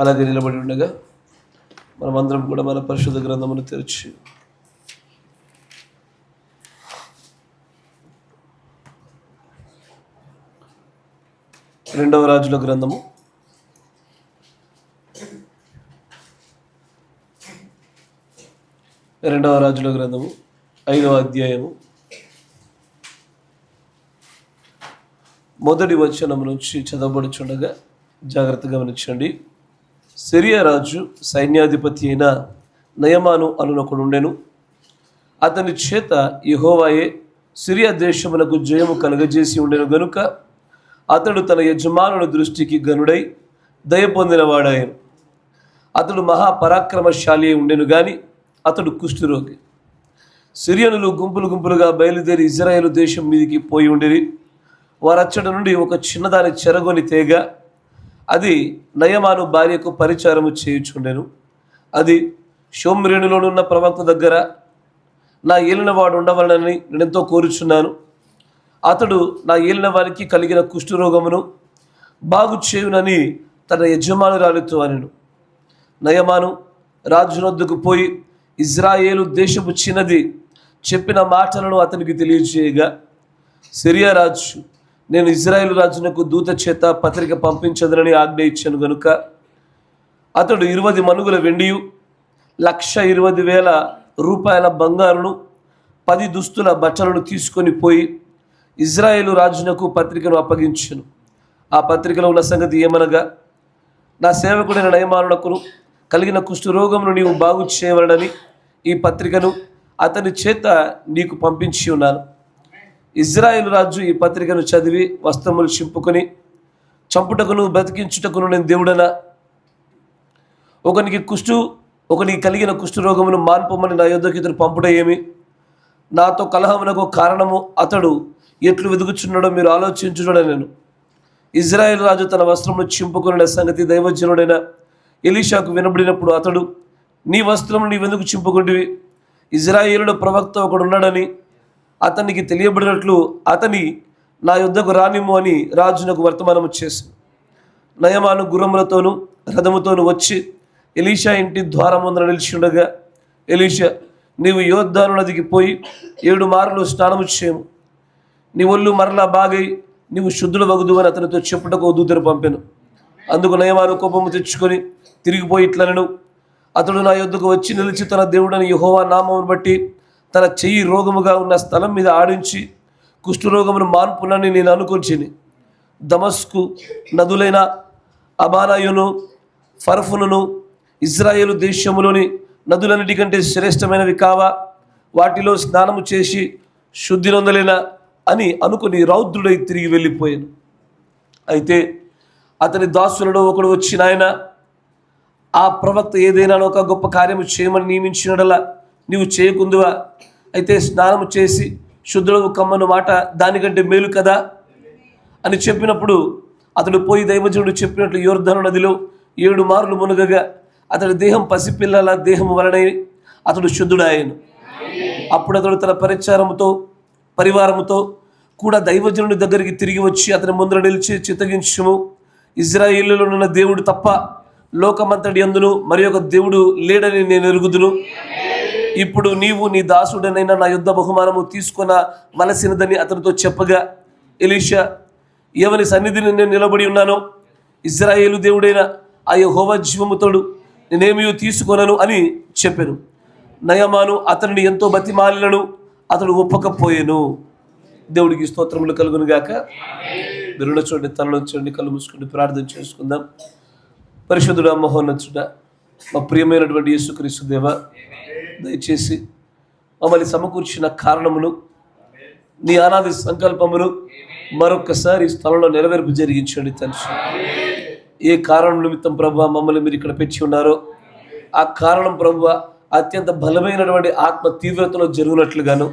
అలాగే నిలబడి ఉండగా మనమందరం కూడా మన పరిశుద్ధ గ్రంథమును తెరిచి రెండవ రాజుల గ్రంథము 5వ అధ్యాయము మొదటి వచనం నుంచి చదవబడుచుండగా జాగ్రత్తగా గమనించండి. సిరియా రాజు సైన్యాధిపతి అయిన నయమాను అనునొకడు ఉండెను. అతని చేత యెహోవాయే సిరియా దేశమునకు జయము కలుగజేసి ఉండెను గనుక అతడు తన యజమానుని దృష్టికి గనుడై దయ పొందినవాడాయను. అతడు మహాపరాక్రమశాలి ఉండెను గాని అతడు కుష్ఠరోగి. సిరియనులు గుంపులు గుంపులుగా బయలుదేరి ఇజ్రాయేలు దేశం మీదికి పోయి ఉండిరి. వారచ్చట నుండి ఒక చిన్నదాని చెరగొని తేగ, అది నయమాను భార్యకు పరిచారము చేయుచుండెను. అది షోమ్రేణులోనున్న ప్రవక్త దగ్గర నా ఏలినవాడు ఉండవలనని నేనెంతో కోరుచున్నాను. అతడు నా ఏలిన వారికి కలిగిన కుష్ఠరోగమును బాగు చేయునని తన యజమానురాలితో అనెను. నయమాను రాజునొద్దకు పోయి ఇజ్రాయేలు దేశపు చిన్నది చెప్పిన మాటలను అతనికి తెలియజేయగా, సిరియా రాజు నేను ఇజ్రాయేలు రాజునకు దూత చేత పత్రిక పంపించదనని ఆజ్ఞ ఇచ్చాను గనుక అతడు 20 మనుగుల వెండియు 1,20,000 రూపాయల బంగారును 10 దుస్తుల బట్టలను తీసుకొని పోయి ఇజ్రాయేలు రాజునకు పత్రికను అప్పగించెను. ఆ పత్రికలో ఉన్న సంగతి ఏమనగా, నా సేవకుడైన నయమానునకును కలిగిన కుష్ఠరోగమును నీవు బాగు చేయవలనని ఈ పత్రికను అతని చేత నీకు పంపించి ఉన్నాను. ఇజ్రాయేలు రాజు ఈ పత్రికను చదివి వస్త్రములు చింపుకొని, చంపుటకును బ్రతికించుటకును నేను దేవుడనా? ఒకనికి కలిగిన కుష్ఠరోగమును మాన్పమని నా యొద్దకు ఇతడు పంపుట ఏమి? నాతో కలహమునకు కారణము అతడు ఎట్లు వెదుగుచున్నాడో మీరు ఆలోచించుడని నేను. ఇజ్రాయేలు రాజు తన వస్త్రమును చింపుకొనిన సంగతి దైవజనుడైన ఎలీషాకు వినబడినప్పుడు అతడు, నీ వస్త్రము నీవెందుకు చింపుకొంటివి? ఇజ్రాయేలులో ప్రవక్త ఒకడున్నాడని అతనికి తెలియబడినట్లు అతని నా యుద్ధకు రానిమ్ము అని రాజునకు వర్తమానము చేశాను. నయమాను గుర్రములతోనూ రథముతోనూ వచ్చి ఎలీషా ఇంటి ద్వారముందర నిలిచి ఉండగా, ఎలీషా నీవు యోర్దాను నదికి పోయి 7 మార్లు స్నానము చేయము, నీ ఒళ్ళు మరలా బాగై నీవు శుద్ధులు వగుదు అని అతనితో చెప్పుటకు దూతను పంపెను. అందుకు నయమాను కోపము తెచ్చుకొని తిరిగిపోయి ఇట్లనెను, అతడు నా యొద్దకు వచ్చి నిలిచి తన దేవుడని యెహోవా నామమును బట్టి తన చెయ్యి రోగముగా ఉన్న స్థలం మీద ఆడించి కుష్ఠరోగమును మాన్పునని నేను అనుకొచ్చిని. దమస్కు నదులైన అబానాయును ఫర్ఫును ఇజ్రాయేలు దేశములోని నదులన్నిటికంటే శ్రేష్టమైనవి కావా? వాటిలో స్నానము చేసి శుద్ధి నొందలేనా అని అనుకుని రౌద్రుడై తిరిగి వెళ్ళిపోయాను. అయితే అతని దాసులలో ఒకడు వచ్చి, నాయన, ఆ ప్రవక్త ఏదైనా ఒక గొప్ప కార్యము చేయమని నియమించినడలా నీవు చేయకుందువా? అయితే స్నానము చేసి శుద్ధులకు కమ్మను మాట దానికంటే మేలు కదా అని చెప్పినప్పుడు అతడు పోయి దైవజనుడు చెప్పినట్లు యోర్దాను నదిలో 7 మార్లు మునగగా అతడి దేహం పసిపిల్లల దేహము వలన అతడు శుద్ధుడాయను. అప్పుడు అతడు తన పరివారముతో కూడా దైవజనుడి దగ్గరికి తిరిగి వచ్చి అతని ముందర నిలిచి, చిత్తగించుము, ఇజ్రాయేలులో ఉన్న దేవుడు తప్ప లోకమంతటి యందును మరి ఒక దేవుడు లేడని నేను ఎరుగుదును. ఇప్పుడు నీవు నీ దాసుడనైనా నా యుద్ధ బహుమానము తీసుకొన వలసినదని అతనితో చెప్పగా, ఎలీషా, ఎవని సన్నిధిని నేను నిలబడి ఉన్నానో ఇజ్రాయేలు దేవుడైన ఆ యెహోవా జీవముతోడు నేనేమీ తీసుకొనను అని చెప్పాను. నయమాను అతనిని ఎంతో బతిమాలినను అతడు ఒప్పకపోయాను. దేవుడికి స్తోత్రములు కలుగును గాక. మీరు చూడండి, తనలో చూడండి, కళ్ళు మూసుకుంటే ప్రార్థన చేసుకుందాం. పరిశుద్ధుడా, మహోన్నతుడా, మా ప్రియమైనటువంటి యేసుక్రీస్తు దేవా, దయచేసి మమ్మల్ని సమకూర్చిన కారణమును, నీ అనాది సంకల్పమును మరొక్కసారి ఈ స్థలంలో నెరవేర్పు జరిగించండి తండ్రి. ఏ కారణం నిమిత్తం ప్రభువా మమ్మల్ని మీరు ఇక్కడ పెట్టి ఉన్నారో ఆ కారణం ప్రభువా అత్యంత బలమైనటువంటి ఆత్మ తీవ్రతలో జరుగునట్లుగాను,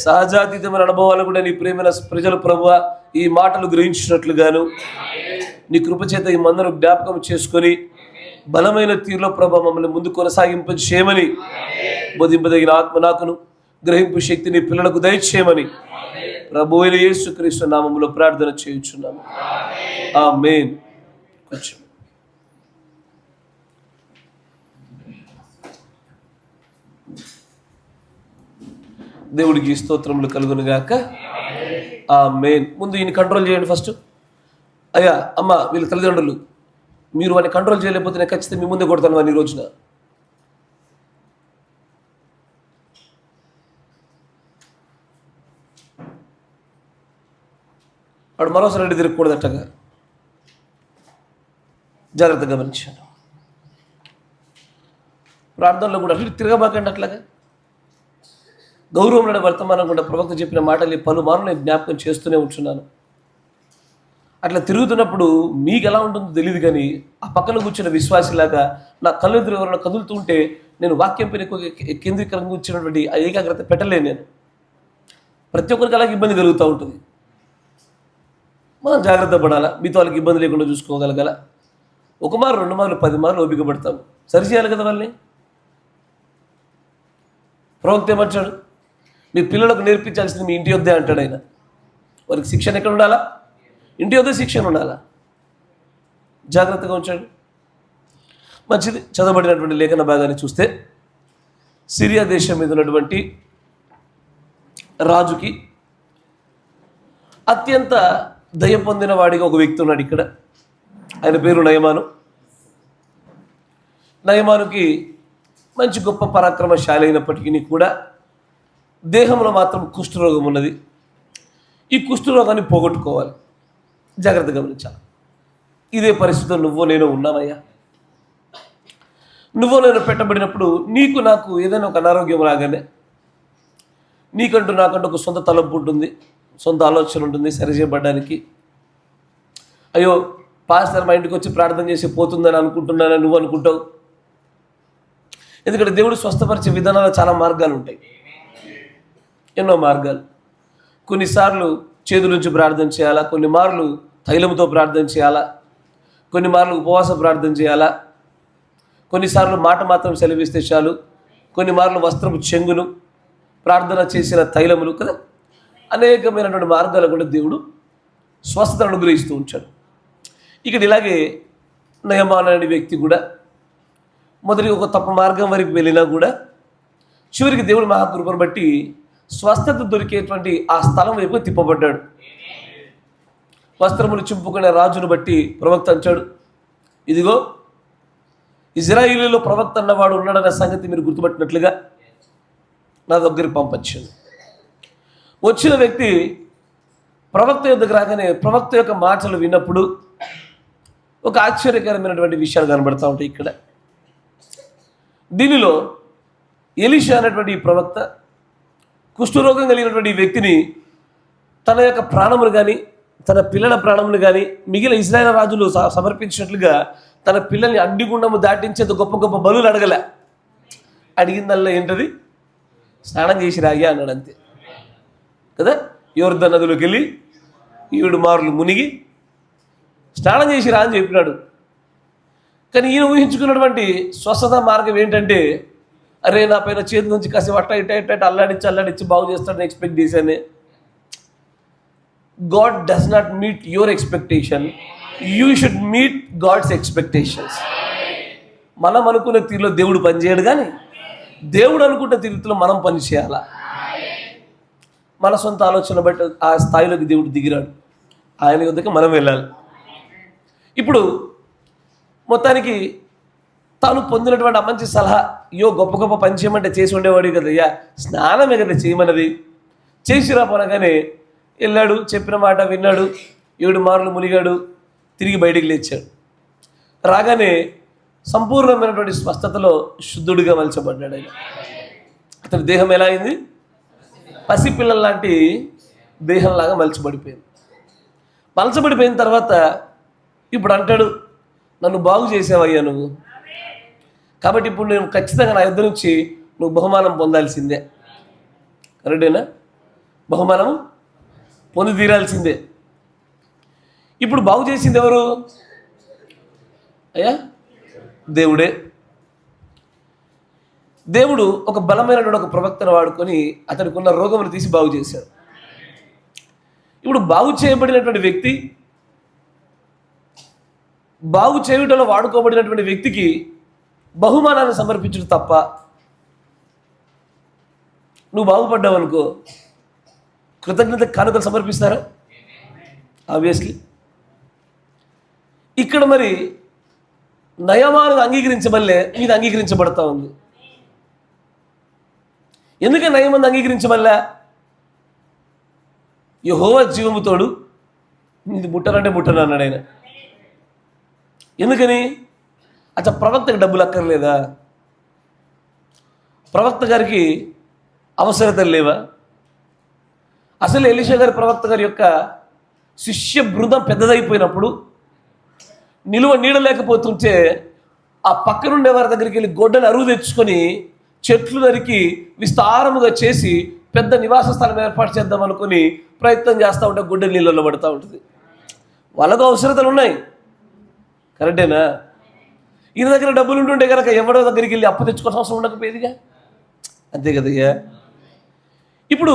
సహజాతీతమైన అనుభవాలు కూడా నీ ప్రేమైన ప్రజలు ప్రభువా ఈ మాటలు గ్రహించినట్లుగాను నీ కృపచేత ఈ మందరం జ్ఞాపకం చేసుకొని బలమైన తీరులో ప్రభా మమ్మల్ని ముందు కొనసాగింప చేయమని, బోధింపదగిన ఆత్మ నాకును, గ్రహింపు శక్తిని పిల్లలకు దయచేయమని ప్రభువైన యేసుక్రీస్తు నామములో ప్రార్థన చేయుచున్నాము. ఆమేన్. దేవుడికి స్తోత్రములు కలుగునుగాక. ఆమేన్. ముందు ఈయన కంట్రోల్ చేయండి ఫస్ట్. అయ్యా అమ్మ, వీళ్ళ తల్లిదండ్రులు, మీరు వాడిని కంట్రోల్ చేయలేకపోతే నేను ఖచ్చితంగా మీ ముందే కొడతాను వాడిని ఈ రోజున. వాడు మరోసారి రెడ్డి తిరగకూడదట్టగా, జాగ్రత్తగా గమనించాను. ప్రార్థనలో కూడా అట్లా తిరగబాకండి. అట్లాగా గౌరవంలో వర్తమానం కూడా ప్రవక్త చెప్పిన మాటలు పలుమార్లు నేను జ్ఞాపకం చేస్తూనే ఉంటున్నాను. అట్లా తిరుగుతున్నప్పుడు మీకు ఎలా ఉంటుందో తెలియదు, కానీ ఆ పక్కన కూర్చున్న విశ్వాసిలాగా నా కళ్ళు ఎదురు ఎవరైనా కదులుతూ ఉంటే నేను వాక్యం పైన కేంద్రీకరంగా కూర్చున్నటువంటి ఆ ఏకాగ్రత పెట్టలేను. నేను ప్రతి ఒక్కరికి అలాగే ఇబ్బంది కలుగుతూ ఉంటుంది. మనం జాగ్రత్త పడాలా, మీతో వాళ్ళకి ఇబ్బంది లేకుండా చూసుకోగలగాల. ఒక మారు 2 మార్లు 10 మార్లు ఓపిక పడతాం, సరిచేయాలి కదా వాళ్ళని. ప్రవక్త ఏమంటాడు, మీ పిల్లలకు నేర్పించాల్సింది మీ ఇంటి వద్దే అంటాడు ఆయన. వారికి శిక్షణ ఎక్కడ ఉండాలా? ఇంటి వద్దే శిక్షణ ఉండాలా. జాగ్రత్తగా ఉంచాడు. మంచిది. చదవబడినటువంటి లేఖన భాగాన్ని చూస్తే, సిరియా దేశం మీద ఉన్నటువంటి రాజుకి అత్యంత దయ పొందిన వాడిగా ఒక వ్యక్తి ఉన్నాడు ఇక్కడ. ఆయన పేరు నయమాను. నయమానుకి మంచి గొప్ప పరాక్రమశాలి అయినప్పటికీ కూడా దేహంలో మాత్రం కుష్ఠరోగం ఉన్నది. ఈ కుష్ఠరోగాన్ని పోగొట్టుకోవాలి. జాగ్రత్త గమనించాలి. ఇదే పరిస్థితిలో నువ్వో నేను ఉన్నామయ్యా. నువ్వో నేను పెట్టబడినప్పుడు నీకు నాకు ఏదైనా ఒక అనారోగ్యం రాగానే నీకంటూ నాకంటూ ఒక సొంత తలంపు ఉంటుంది, సొంత ఆలోచన ఉంటుంది సరిచేయబడ్డానికి. అయ్యో పాస్టర్ మా ఇంటికి వచ్చి ప్రార్థన చేసి పోతుందని అనుకుంటున్నానని నువ్వు అనుకుంటావు. ఎందుకంటే దేవుడు స్వస్థపరిచే విధానాలు చాలా మార్గాలు ఉంటాయి, ఎన్నో మార్గాలు. కొన్నిసార్లు చేతుల నుంచి ప్రార్థన చేయాలా, కొన్ని మార్లు తైలముతో ప్రార్థన చేయాలా, కొన్ని మార్లు ఉపవాస ప్రార్థన చేయాలా, కొన్నిసార్లు మాట మాత్రం సెలవిస్తే చాలు, కొన్ని మార్లు వస్త్రపు చెంగును, ప్రార్థన చేసిన తైలములు కదా, అనేకమైనటువంటి మార్గాలు కూడా దేవుడు స్వస్థతను అనుగ్రహిస్తూ ఉంచాడు. ఇక్కడ ఇలాగే నయమాను అనే వ్యక్తి కూడా మొదటి ఒక తప్పు మార్గం వరకు వెళ్ళినా కూడా చివరికి దేవుడు మహాకృపను బట్టి స్వస్థత దొరికేటువంటి ఆ స్థలం వైపు తిప్పబడ్డాడు. వస్త్రములు చింపుకునే రాజును బట్టి ప్రవక్త అంచాడు, ఇదిగో ఇజ్రాయిలీలో ప్రవక్త అన్నవాడు ఉన్నాడన్న సంగతి మీరు గుర్తుపట్టినట్లుగా నా దగ్గరికి పంపించాడు. వచ్చిన వ్యక్తి ప్రవక్త యొద్దకు రాగానే ప్రవక్త యొక్క మాటలు విన్నప్పుడు ఒక ఆశ్చర్యకరమైనటువంటి విషయాలు కనబడతా ఉంటాయి ఇక్కడ. దీనిలో ఎలీషా అనేటువంటి ఈ ప్రవక్త కుష్ఠరోగం కలిగినటువంటి ఈ వ్యక్తిని తన యొక్క ప్రాణములు కానీ తన పిల్లల ప్రాణములు కానీ మిగిలిన ఇశ్రాయేలు రాజులు సమర్పించినట్లుగా తన పిల్లల్ని అగ్నిగుండము దాటించేంత గొప్ప గొప్ప బలులు అడగలే. అడిగిందల్లా ఏంటది? స్నానం చేసి రాగా అన్నాడు, అంతే కదా. యోర్దాను నదిలోకి వెళ్ళి 7 మార్లు మునిగి స్నానం చేసి రా అని చెప్పినాడు. కానీ ఈయన ఊహించుకున్నటువంటి స్వస్థత మార్గం ఏంటంటే, అరే నా పైన చేతి నుంచి కాసేపు అట్ట ఇట్ట అల్లాడించి బాగు చేస్తాడని ఎక్స్పెక్ట్ చేశానే. God does not meet your expectation, you should meet God's expectations. మనం అనుకున్న తీరులో దేవుడు పనిచేయడు, కానీ దేవుడు అనుకున్న తీరులో మనం పని చేయాలా. మన సొంత ఆలోచన బట్టి ఆ స్థాయిలోకి దేవుడు దిగిరాడు. ఆయన వద్దకు మనం వెళ్ళాలి. ఇప్పుడు మొత్తానికి తాను పొందినటువంటి ఆ మంచి సలహా, అయ్యో గొప్ప గొప్ప పని చేయమంటే చేసి ఉండేవాడు కదయ్యా, స్నానమే కదా చేయమన్నది, చేసిరా పోనగానే వెళ్ళాడు, చెప్పిన మాట విన్నాడు, 7 మార్లు మునిగాడు, తిరిగి బయటికి లేచాడు. రాగానే సంపూర్ణమైనటువంటి స్వస్థతలో శుద్ధుడిగా మలచబడ్డాడు ఆయన. అతని దేహం ఎలా అయింది? పసిపిల్లల లాంటి దేహంలాగా మలచబడిపోయిన తర్వాత ఇప్పుడు అంటాడు, నన్ను బాగు చేసావయ్యా నువ్వు, కాబట్టి ఇప్పుడు నేను ఖచ్చితంగా నా యుద్ధ నుంచి నువ్వు బహుమానం పొందాల్సిందే. కరెక్టేనా? బహుమానం పొంది తీరాల్సిందే. ఇప్పుడు బాగు చేసింది ఎవరు? అయ్యా దేవుడే. దేవుడు ఒక బలమైనటువంటి ఒక ప్రవక్తను వాడుకొని అతనికి ఉన్న రోగమును తీసి బాగు చేశాడు. ఇప్పుడు బాగు చేయబడినటువంటి వ్యక్తి, బాగు చేయుటలో వాడుకోబడినటువంటి వ్యక్తికి బహుమానాన్ని సమర్పించడం తప్ప నువ్వు బాగుపడ్డావు అనుకో, కృతజ్ఞత కానుకలు సమర్పిస్తారా? ఆబ్వియస్లీ. ఇక్కడ మరి నయమాను అంగీకరించబల్లే ఇది అంగీకరించబడతా ఉంది. ఎందుకని నయమంది అంగీకరించబల్లా? యెహోవా జీవము తోడు, ఇది ముట్టనంటే ముట్టను అన్నాడు ఆయన. ఎందుకని? అచ్చా, ప్రవక్తకి డబ్బులు అక్కర్లేదా? ప్రవక్త గారికి అవసరతలు లేవా? అసలు ఎలీషా గారి ప్రవక్త గారి యొక్క శిష్య బృందం పెద్దదైపోయినప్పుడు నిలువ నీడ లేకపోతుంటే ఆ పక్కనుండే వారి దగ్గరికి వెళ్ళి గొడ్డని అరువు తెచ్చుకొని చెట్లు నరికి విస్తారముగా చేసి పెద్ద నివాస స్థలం ఏర్పాటు చేద్దాం అనుకుని ప్రయత్నం చేస్తూ ఉంటే గుడ్డ నీళ్ళలో పడుతూ ఉంటుంది. వాళ్ళకు అవసరతలు ఉన్నాయి, కరెక్టేనా? ఈయన దగ్గర డబ్బులు ఉంటుంటే కనుక ఎవరో దగ్గరికి వెళ్ళి అప్పు తెచ్చుకోవాల్సిన అవసరం ఉండకపోయేదిగా, అంతే కదయ్యా. ఇప్పుడు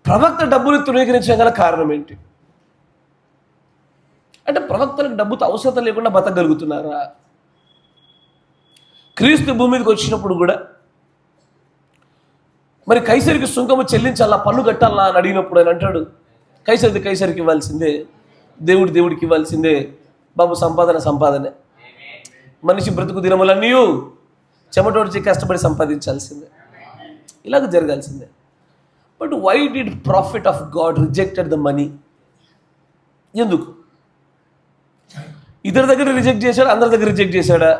ప్రవక్త డబ్బులు తృణీకరించడం గల కారణం ఏంటి అంటే, ప్రవక్తలకు డబ్బుతో అవసరం లేకుండా బతకగలుగుతున్నారా? క్రీస్తు భూమి మీదకి వచ్చినప్పుడు కూడా మరి కైసరికి సుంకము చెల్లించాలా, పన్ను కట్టాలా అని అడిగినప్పుడు ఆయన అంటాడు, కైసరిది కైసరికి ఇవ్వాల్సిందే, దేవుడికి ఇవ్వాల్సిందే. బాబు, సంపాదనే. మనిషి బ్రతుకు దినములన్నీ చెమటోడ్చి కష్టపడి సంపాదించాల్సిందే, ఇలాగ జరగాల్సిందే. But why did prophet of God rejected the money? ఎందుకు? ఇద్దరి దగ్గర రిజెక్ట్ చేశాడా, అందరి దగ్గర రిజెక్ట్ చేశాడా?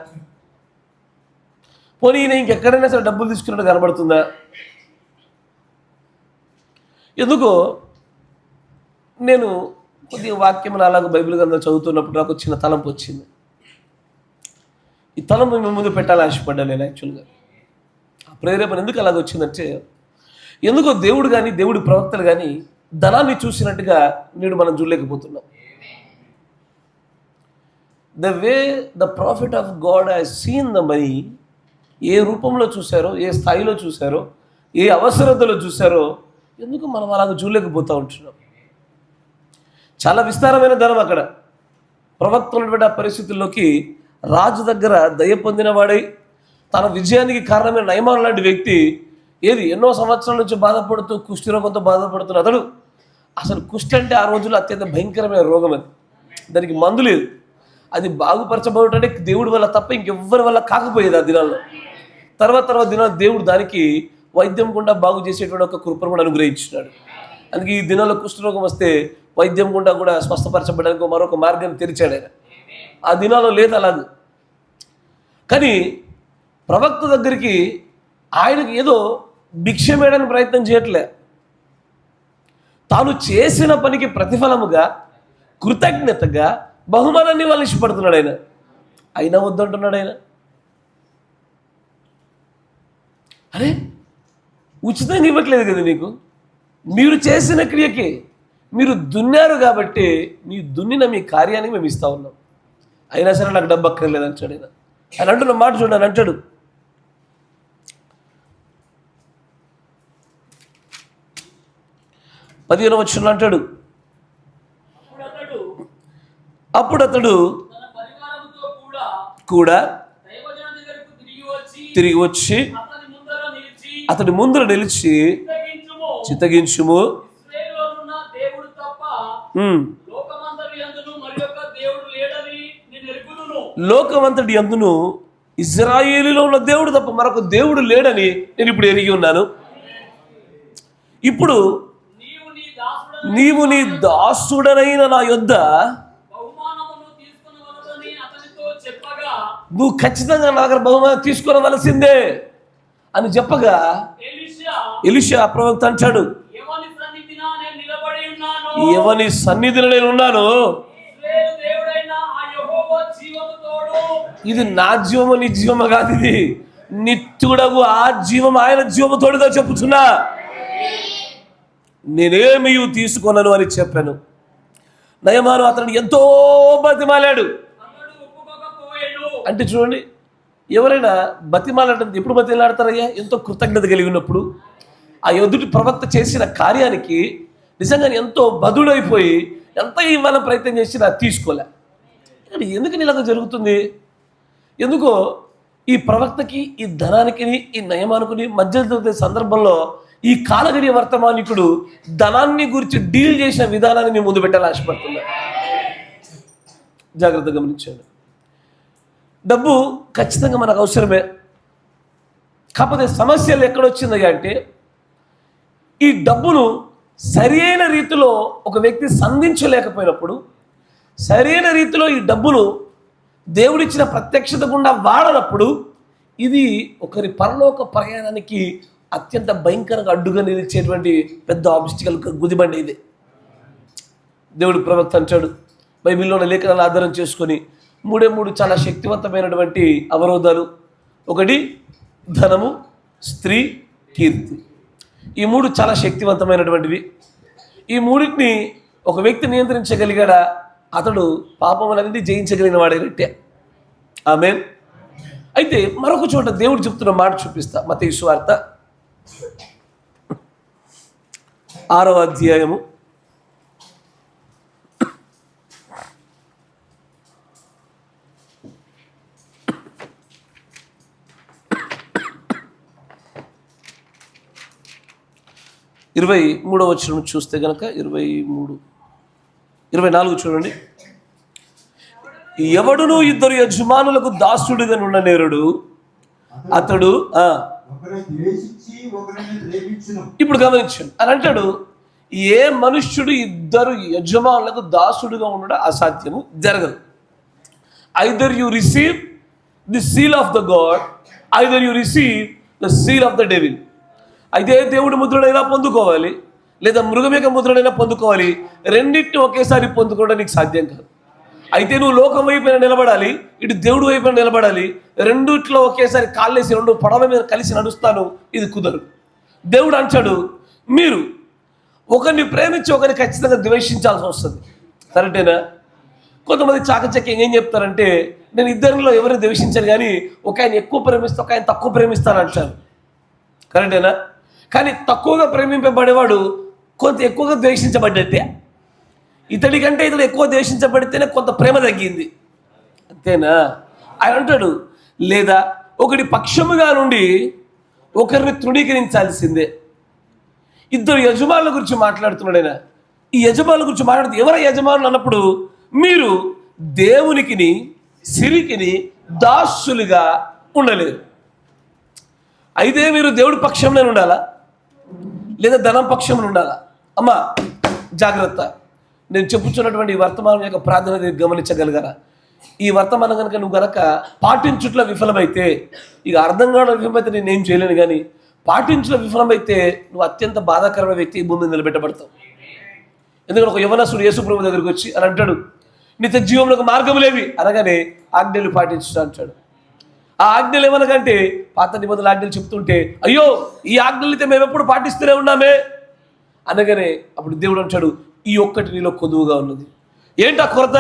పోనీ ఈయన ఇంకెక్కడైనా సరే డబ్బులు తీసుకున్నట్టు కనబడుతుందా? ఎందుకో నేను కొద్దిగా వాక్యం అలాగ బైబిల్ గ్రంథం చదువుతున్నప్పుడు నాకు చిన్న తలంపు వచ్చింది. ఈ తలంపు మేము ముందు పెట్టాలని ఆశపడ్డాను నేను. యాక్చువల్గా ఆ ప్రేరేపణ ఎందుకు అలాగ వచ్చిందంటే, ఎందుకో దేవుడు కానీ దేవుడి ప్రవక్తలు కానీ ధనాన్ని చూసినట్టుగా నేడు మనం చూడలేకపోతున్నాం. The way the prophet of God has seen the money, ఏ రూపంలో చూశారో, ఏ స్థాయిలో చూశారో, ఏ అవసరతలో చూశారో, ఎందుకు మనం అలాగ చూడలేకపోతూ ఉంటున్నాం. చాలా విస్తారమైన ధనం అక్కడ. ప్రవక్త ఉన్నటువంటి ఆ పరిస్థితుల్లోకి రాజు దగ్గర దయ పొందిన వాడై తన విజయానికి కారణమైన నయమాను లాంటి వ్యక్తి ఎన్నో సంవత్సరాల నుంచి బాధపడుతూ కుష్ఠరోగంతో బాధపడుతున్న అతడు, అసలు కుష్టి అంటే ఆ రోజుల్లో అత్యంత భయంకరమైన రోగం. అది దానికి మందు లేదు. అది బాగుపరచబడటంటే దేవుడి వల్ల తప్ప ఇంకెవ్వరి వల్ల కాకపోయేది ఆ దినాల్లో. తర్వాత దినాలు దేవుడు దానికి వైద్యం గుండా బాగు చేసేటువంటి ఒక కృపను కూడా అనుగ్రహించినాడు. అందుకే ఈ దినాల్లో కుష్ఠరోగం వస్తే వైద్యం గుండా కూడా స్వస్థపరచబడడానికి మరొక మార్గాన్ని తెరిచాడు ఆయన. ఆ దినాల్లో లేదు అలాగే. కానీ ప్రవక్త దగ్గరికి ఆయనకు ఏదో భిక్ష వేయడానికి ప్రయత్నం చేయట్లే. తాను చేసిన పనికి ప్రతిఫలముగా కృతజ్ఞతగా బహుమానాన్ని వాళ్ళు ఇష్టపడుతున్నాడు ఆయన. అయినా వద్దంటున్నాడు ఆయన. అరే, ఉచితంగా ఇవ్వట్లేదు కదా నీకు, మీరు చేసిన క్రియకి మీరు దున్నారు కాబట్టి మీ దున్నిన మీ కార్యానికి మేము ఇస్తూ ఉన్నాం, అయినా సరే నాకు డబ్బు అక్కర్లేదు అంటాడు ఆయన. ఆయన అంటున్న మాట చూడండి, అంటాడు, పదిహేను వచనంలో అంటాడు, అప్పుడు అతడు కూడా తిరిగి వచ్చి అతడి ముందర నిలిచి చిత్తగించుము, లోకమంతటి యందును ఇశ్రాయేలులో ఉన్న దేవుడు తప్ప మరొక దేవుడు లేడని నేను ఇప్పుడు ఎరిగి ఉన్నాను. ఇప్పుడు నీవు నీ దాసుడనైన నా యొద్ద నువ్వు ఖచ్చితంగా నా దగ్గర బహుమానం తీసుకునవలసిందే అని చెప్పగా ఎలీషా ప్రవక్త అంటాడు, ఎవని సన్నిధిలో నేను ఉన్నాను, ఇది నా జీవము నీ జీవము కాదు, ఇది నిత్యుడగు ఆ జీవం ఆయన జీవము తోడుగా చెప్పుతున్నా, నేనేమి తీసుకొనను అని చెప్పాను. నయమాను అతను ఎంతో బతిమాలాడు. అంటే చూడండి, ఎవరైనా బతిమాలాడంటే ఎప్పుడు బతిమాలాడతారయ్యా? ఎంతో కృతజ్ఞత కలిగి ఉన్నప్పుడు. ఆ ఎదుటి ప్రవక్త చేసిన కార్యానికి నిజంగా ఎంతో బదుడైపోయి ఎంత ఇవ్వాలని ప్రయత్నం చేసినా తీసుకోలే. ఎందుకని ఇలాగ జరుగుతుంది? ఎందుకో ఈ ప్రవక్తకి ఈ ధనానికి ఈ నయమానుకుని మధ్య సందర్భంలో ఈ కాలగడియ వర్తమానికుడు ధనాన్ని గురించి డీల్ చేసిన విధానాన్ని మీ ముందు పెట్టాలని ఆశపడుతున్నాడు. జాగ్రత్తగా గమనించండి. డబ్బు ఖచ్చితంగా మనకు అవసరమే. కాకపోతే సమస్యలు ఎక్కడొచ్చింది అంటే, ఈ డబ్బును సరైన రీతిలో ఒక వ్యక్తి సంధించలేకపోయినప్పుడు, సరైన రీతిలో ఈ డబ్బును దేవుడిచ్చిన ప్రత్యక్షత గుండా వాడనప్పుడు, ఇది ఒకరి పరలోక ప్రయాణానికి అత్యంత భయంకరంగా అడ్డుగా నిలిచేటువంటి పెద్ద ఆబ్స్టికల్ గుదిబండి ఇది. దేవుడు ప్రవక్త అంటాడు, బైబిల్లోని లేఖనాలను ఆధారం చేసుకొని మూడు చాలా శక్తివంతమైనటువంటి అవరోధాలు. ఒకటి ధనము, స్త్రీ, కీర్తి. ఈ మూడు చాలా శక్తివంతమైనటువంటివి. ఈ మూడింటిని ఒక వ్యక్తి నియంత్రించగలిగాడా, అతడు పాపములన్నీ జయించగలిగిన వాడేనట్టే. ఆమేన్. అయితే మరొక చోట దేవుడు చెప్తున్న మాట చూపిస్తా. మత్తయి సువార్త 6వ అధ్యాయము 23వ వచనం చూస్తే గనక 24 చూడండి. ఎవడును ఇద్దరు యజమానులకు దాసుడుగా నుండనేరుడు, అతడు ఇప్పుడు గమనించండి అని అంటాడు. ఏ మనుష్యుడు ఇద్దరు యజమానులకు దాసుడుగా ఉండడం అసాధ్యము, జరగదు. Either you receive the seal of the God, either you receive the seal of the devil. అయితే దేవుడి ముద్రనైనా పొందుకోవాలి, లేదా మృగం యొక్క ముద్రనైనా పొందుకోవాలి. రెండింటిని ఒకేసారి పొందుకోవడం నీకు సాధ్యం కాదు. అయితే నువ్వు లోకం వైపున నిలబడాలి, ఇటు దేవుడు వైపున నిలబడాలి. రెండిట్లో ఒకేసారి కాళ్ళేసి రెండు పడవల మీద కలిసి నడుస్తాను, ఇది కుదరదు. దేవుడు అంటాడు, మీరు ఒకరిని ప్రేమించి ఒకరిని ఖచ్చితంగా ద్వేషించాల్సి వస్తుంది. కరెక్టేనా? కొంతమంది చాకచక్యం ఏం చెప్తారంటే, నేను ఇద్దరిలో ఎవరిని ద్వేషించాను, కానీ ఒక ఆయన ఎక్కువ ప్రేమిస్తా, ఒక ఆయన తక్కువ ప్రేమిస్తాను అంటారు. కరెక్టేనా? కానీ తక్కువగా ప్రేమింపబడేవాడు కొంత ఎక్కువగా ద్వేషించబడ్డట్టే. ఇతడి కంటే ఇతడు ఎక్కువ ద్వేషించబడితేనే కొంత ప్రేమ తగ్గింది, అంతేనా? ఆయన అంటాడు, లేదా ఒకటి పక్షముగా నుండి ఒకరిని తృణీకరించాల్సిందే. ఇద్దరు యజమానుల గురించి మాట్లాడుతున్నాడు ఆయన. ఈ యజమానుల గురించి మాట్లాడుతూ ఎవరు యజమానులు అన్నప్పుడు, మీరు దేవునికిని సిరికిని దాసులుగా ఉండలేరు. అయితే మీరు దేవుడి పక్షంలో ఉండాలా, లేదా ధనం పక్షంలో ఉండాలా? అమ్మా జాగ్రత్త. నేను చెప్పుచున్నటువంటి ఈ వర్తమానం యొక్క ప్రార్థన గమనించగలిగారా? ఈ వర్తమానం కనుక నువ్వు కనుక పాటించుట్లో విఫలమైతే, ఇక అర్థం కావడం విఫలమైతే నేనేం చేయలేను, కానీ పాటించులో విఫలమైతే నువ్వు అత్యంత బాధాకరమైన వ్యక్తి ఈ భూమి మీద నిలబెట్టబడతావు. ఎందుకంటే ఒక యవనస్తుడు యేసు ప్రభు దగ్గరికి వచ్చి అని అంటాడు, నిత్య జీవంలోకి మార్గం లేవి అనగానే ఆజ్ఞలు పాటించు అంటాడు. ఆ ఆజ్ఞలు ఏమనకంటే పాత నిబంధనల ఆజ్ఞలు చెప్తుంటే, అయ్యో ఈ ఆజ్ఞలు అయితే మేము ఎప్పుడు పాటిస్తూనే ఉన్నామే అనగానే అప్పుడు దేవుడు అంటాడు, ఈ ఒక్కటి నీలో కొదువుగా ఉన్నది. ఏంటా కొరత?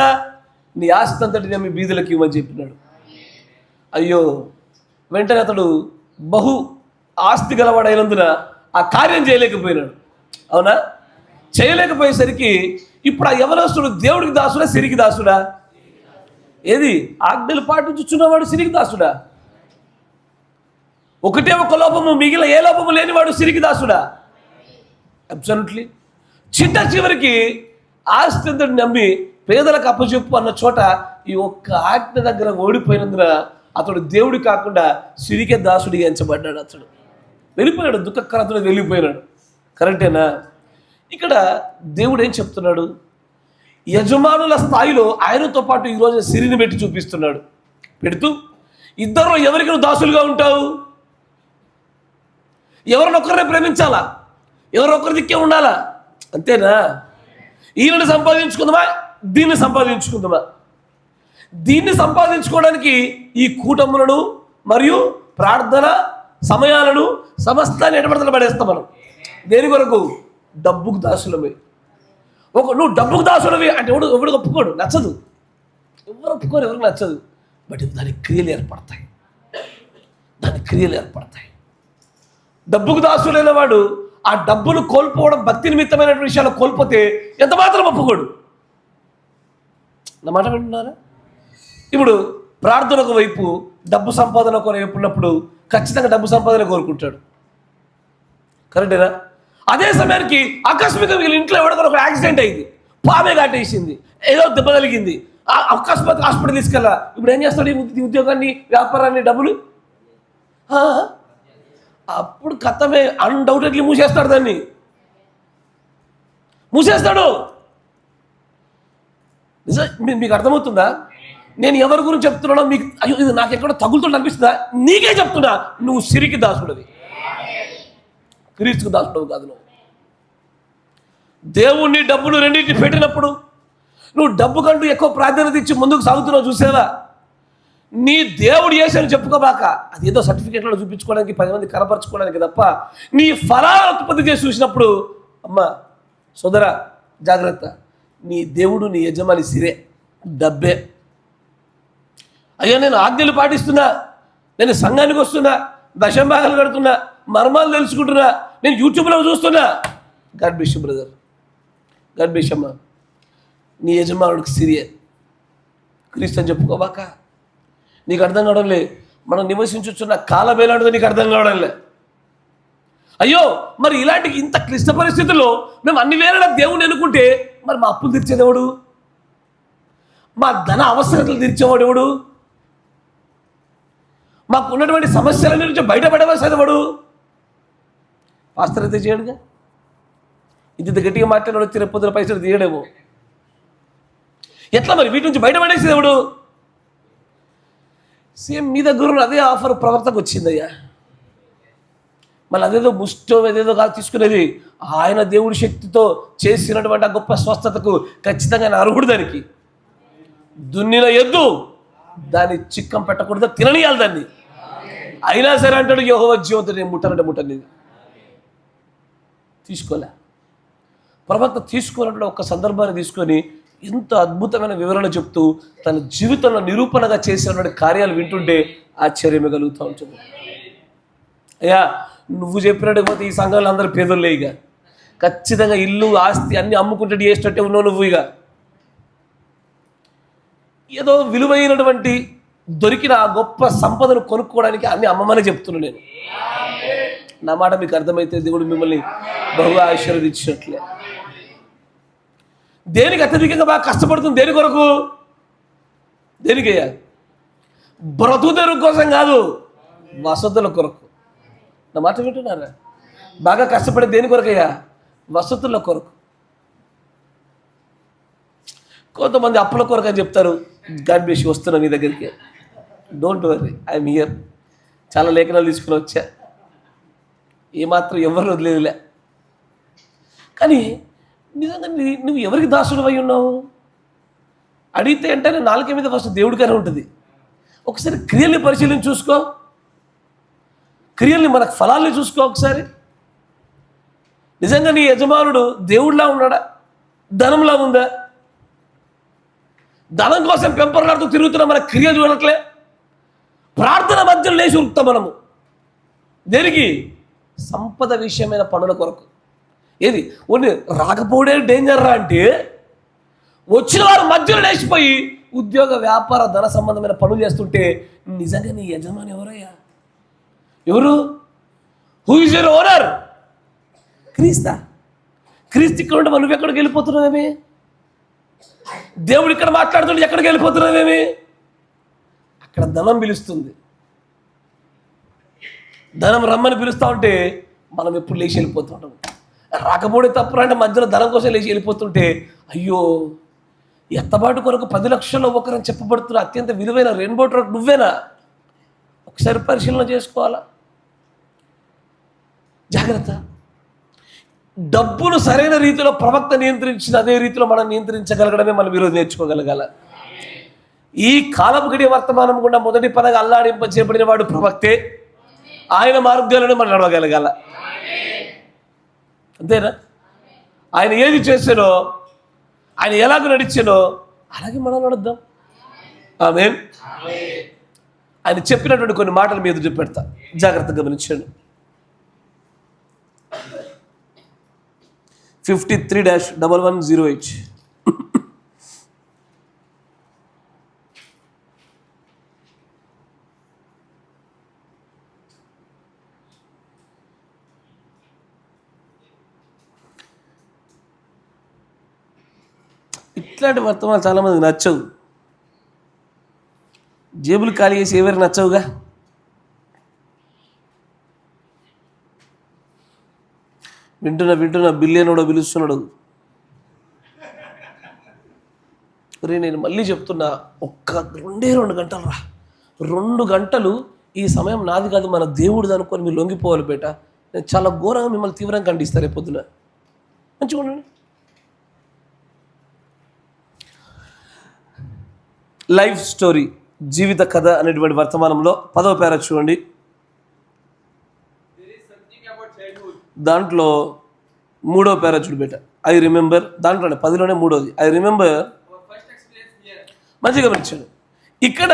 నీ ఆస్తి అంతటి నేను మీ బీదులకు ఇవ్వమని చెప్పినాడు. అయ్యో, వెంటనే అతడు బహు ఆస్తి గలవాడైనందున ఆ కార్యం చేయలేకపోయినాడు. అవునా? చేయలేకపోయేసరికి ఇప్పుడు ఆ యవనస్తుడు దేవుడికి దాసుడా, సిరికి దాసుడా? ఏది? ఆజ్ఞలు పాటించుచున్నవాడు సిరికి దాసుడా? ఒకటే ఒక లోపము, మిగిలిన ఏ లోపము లేనివాడు సిరికి దాసుడా? అబ్సల్యూట్లీ. చివరికి ఆస్తి అంతటి నమ్మి పేదలకు అప్పచెప్పు అన్న చోట ఈ ఒక్క ఆజ్ఞ దగ్గర ఓడిపోయినందున అతడు దేవుడి కాకుండా సిరికే దాసుడిగా ఎంచబడ్డాడు. అతడు వెళ్ళిపోయాడు, దుఃఖకరతను వెళ్ళిపోయినాడు. కరెక్టేనా? ఇక్కడ దేవుడు ఏం చెప్తున్నాడు? యజమానుల స్థాయిలో ఆయనతో పాటు ఈరోజు సిరిని పెట్టి చూపిస్తున్నాడు. పెడుతూ ఇద్దరు ఎవరికి నువ్వు దాసులుగా ఉంటావు? ఎవరినొక్కరినే ప్రేమించాలా, ఎవరొక్కరి దిక్కే ఉండాలా, అంతేనా? ఈయనని సంపాదించుకుందామా, దీన్ని సంపాదించుకుందామా? దీన్ని సంపాదించుకోవడానికి ఈ కూటములను మరియు ప్రార్థన సమయాలను సమస్తాన్ని ఎడబడతలు పడేస్తాం మనం. దేని కొరకు? డబ్బుకు దాసులమే. నువ్వు డబ్బుకు దాసులవి అంటే ఎవడు ఒప్పుకోడు, నచ్చదు, ఎవరు ఒప్పుకోరు, ఎవరికి నచ్చదు. బట్ దానికి క్రియలు ఏర్పడతాయి, డబ్బుకు దాసులైన వాడు ఆ డబ్బును కోల్పోవడం భక్తి నిమిత్తమైన విషయాలు కోల్పోతే ఎంత మాత్రం ఒప్పుకోడు. నా మాట వింటున్నారా? ఇప్పుడు ప్రార్థన ఒక వైపు, డబ్బు సంపాదన ఒక వైపు ఉన్నప్పుడు ఖచ్చితంగా డబ్బు సంపాదన కోరుకుంటాడు. కరెక్టేనా? అదే సమయానికి ఆకస్మికంగా వీళ్ళ ఇంట్లో ఎవరికో ఒక యాక్సిడెంట్ అయింది, పామే కాటేసింది, ఏదో దెబ్బ కలిగింది, అకస్మాత్ హాస్పిటల్ తీసుకెళ్ళా. ఇప్పుడు ఏం చేస్తాడు ఈ ఉద్యోగాన్ని, వ్యాపారాన్ని, డబ్బులు? ఆ, అప్పుడు కథమే, అన్డౌటెడ్లీ మూసేస్తాడు, దాన్ని మూసేస్తాడు. మీకు అర్థమవుతుందా? నేను ఎవరి గురించి చెప్తున్నానో మీకు, అయ్యో ఇది నాకు ఎక్కడో తగులుతుండ అనిపిస్తుందా? నీకే చెప్తున్నా, నువ్వు సిరికి దాసుడివి, క్రీస్తుకు దాసుడు కాదు. నువ్వు దేవుణ్ణి డబ్బులు రెండింటిని పెట్టినప్పుడు నువ్వు డబ్బు కంటూ ఎక్కువ ప్రాధాన్యత ఇచ్చి ముందుకు సాగుతున్నావు, చూసావా? నీ దేవుడు చేశాను చెప్పుకోబాక, అది ఏదో సర్టిఫికేట్లో చూపించుకోవడానికి, 10 మంది కనపరచుకోవడానికి తప్ప నీ ఫలాలు ఉత్పత్తి చేసి చూసినప్పుడు, అమ్మా సోదరా జాగ్రత్త, నీ దేవుడు నీ యజమాని సిరే, డబ్బే. అయ్యా నేను ఆజ్ఞలు పాటిస్తున్నా, నేను సంఘానికి వస్తున్నా, దశంభాగాలు కడుతున్నా, మర్మాలు తెలుసుకుంటున్నా, నేను యూట్యూబ్లో చూస్తున్నా, God bless you brother, God bless you అమ్మా, నీ యజమానుడికి సిరియే, క్రీస్తు అని చెప్పుకోబాక. నీకు అర్థం కావడంలే, మనం నివసించుచున్న కాలం ఎలాంటిదో నీకు అర్థం కావడంలే. అయ్యో మరి ఇలాంటి ఇంత క్లిష్ట పరిస్థితుల్లో మేము అన్ని వేళ దేవుని అనుకుంటే, మరి మా అప్పులు తీర్చేదేవుడు, మా ధన అవసరతలు తీర్చేవాడు ఎవడు, మాకు ఉన్నటువంటి సమస్యల నుంచి బయటపడవలసేవాడు? పాస్టర్ అయితే చేయడుగా, ఇంత గట్టిగా మాట్లాడి వచ్చి రేపు పొద్దున పైసలు తీయడేమో. ఎట్లా మరి వీటి నుంచి బయటపడేసేదేవుడు? సేమ్ మీ దగ్గర అదే ఆఫర్ ప్రవర్తకు వచ్చిందయ్యా, మళ్ళీ అదేదో ముష్టం ఏదేదో కాదు తీసుకునేది. ఆయన దేవుడి శక్తితో చేసినటువంటి ఆ గొప్ప స్వస్థతకు ఖచ్చితంగా ఆయన అర్హుడు. దానికి దున్నిన ఎద్దు దాన్ని చిక్కం పెట్టకూడదు, తిననీయాలి దాన్ని. అయినా సరే అంటాడు, యెహోవా జీవంతుడు, నేను ముట్టనంటే ముట్టలేదు. తీసుకోలే ప్రవక్త, తీసుకోవాలంటే ఒక సందర్భాన్ని తీసుకొని ఇంత అద్భుతమైన వివరణ చెప్తూ తన జీవితంలో నిరూపణగా చేసినటువంటి కార్యాలు వింటుంటే ఆశ్చర్యమే కలుగుతూ ఉంటుంది. అయ్యా నువ్వు చెప్పినట్టు పోతే ఈ సంఘంలో అందరూ పేదోళ్ళే, ఇక ఖచ్చితంగా ఇల్లు ఆస్తి అన్ని అమ్ముకుంటే చేసేటట్టే ఉన్నావు నువ్వు. ఇక ఏదో విలువైనటువంటి దొరికిన ఆ గొప్ప సంపదను కొనుక్కోవడానికి అన్ని అమ్మమని చెప్తున్నాను నేను. నా మాట మీకు అర్థమైతే దేవుడు మిమ్మల్ని బహుగా ఆశీర్వదించినట్లే. దేనికి అత్యధికంగా బాగా కష్టపడుతుంది? దేని కొరకు? దేనికయ్యా? బ్రతుకు కోసం కాదు, వసతుల కొరకు. నా మాట వింటున్నారా? బాగా కష్టపడే దేని కొరకయ్యా? వసతుల కొరకు. కొంతమంది అప్పుల కొరకు అని చెప్తారు. గాడ్ బ్లెస్ యు, వస్తున్నా మీ దగ్గరికి, డోంట్ వరీ, ఐఎమ్ హియర్. చాలా లేఖనాలు తీసుకుని వచ్చా, ఏమాత్రం ఎవరు వదిలేదులే. కానీ నిజంగా నువ్వు ఎవరికి దాసుడు అయి ఉన్నావు అడిగితే అంటే నాలుక మీద ఫస్ట్ దేవుడికైనా ఉంటుంది. ఒకసారి క్రియల్ని పరిశీలించి చూసుకో, క్రియల్ని, మనకు ఫలాల్ని చూసుకో ఒకసారి. నిజంగా నీ యజమానుడు దేవుడిలా ఉన్నాడా? ధనంలా ఉందా? ధనం కోసం పెంపర్లాడుతూ తిరుగుతున్నా మన క్రియ చూడట్లే. ప్రార్థన మధ్యలో లేచి ఉరుకుతాం మనము. దేనికి? సంపద విషయమైన పనుల కొరకు. ఏది ఓన్లీ రాకపోవడే డేంజర్ రా అంటే, వచ్చిన వారు మధ్యలో లేచిపోయి ఉద్యోగ వ్యాపార ధన సంబంధమైన పనులు చేస్తుంటే నిజంగా నీ యజమాని ఎవరయ్యా? ఎవరు? Who is your owner? క్రీస్తా? క్రీస్తు ఇక్కడ ఉంటే నువ్వు ఎక్కడికి వెళ్ళిపోతున్నావేమి? దేవుడు ఇక్కడ మాట్లాడుతుంటే ఎక్కడికి వెళ్ళిపోతున్నావేమి? అక్కడ ధనం పిలుస్తుంది. ధనం రమ్మని పిలుస్తూ ఉంటే మనం ఎప్పుడు లేచి వెళ్ళిపోతుంటాం. రాకపోతే తప్పు అంటే మధ్యలో ధనం కోసం లేచి వెళ్ళిపోతుంటే, అయ్యో ఎత్తబాటు కొరకు 10 లక్షల్లో ఒకరని చెప్పబడుతున్న అత్యంత విలువైన రెయిన్బో ట్రక్ నువ్వేనా? ఒకసారి పరిశీలన చేసుకోవాలా. జాగ్రత్త. డబ్బును సరైన రీతిలో ప్రవక్త నియంత్రించిన అదే రీతిలో మనం నియంత్రించగలగడమే మనం ఈరోజు నేర్చుకోగలగాల. ఈ కాలపు గడియ వర్తమానం గుండా మొదటి పదగా అల్లాడింపజేయబడిన వాడు ప్రవక్తే. ఆయన మార్గాలను మనం నడవగలగాల. అంతేనా? ఆయన ఏది చేశానో, ఆయన ఎలాగ నడిచానో అలాగే మనం నడుద్దాం. ఆమేన్. ఆయన చెప్పినటువంటి కొన్ని మాటలు మీద చూపెడతా, జాగ్రత్తగా గమనించండి. 53-1108. ఇట్లాంటి వర్తమానాలు చాలామందికి నచ్చవు. జేబులు ఖాళీ చేసి ఎవరికి నచ్చవుగా. వింటున్నా బిలియనోడో పిలుస్తున్నాడు. రే నేను మళ్ళీ చెప్తున్నా, ఒక్క 2 గంటలు రా, 2 గంటలు ఈ సమయం నాది కాదు మన దేవుడిది అనుకొని మీరు లొంగిపోవాలి బేట. నేను చాలా ఘోరంగా మిమ్మల్ని తీవ్రంగా ఖండిస్తాను రేపు పొద్దున. మంచిగా ఉండండి. లైఫ్ స్టోరీ, జీవిత కథ అనేటువంటి వర్తమానంలో 10వ పేరా చూడండి. దాంట్లో 3వ పేరా చూడు బేట. ఐ రిమెంబర్, దాంట్లోనే 10లోనే 3వది ఐ రిమెంబర్. మంచిగా గమనించాడు. ఇక్కడ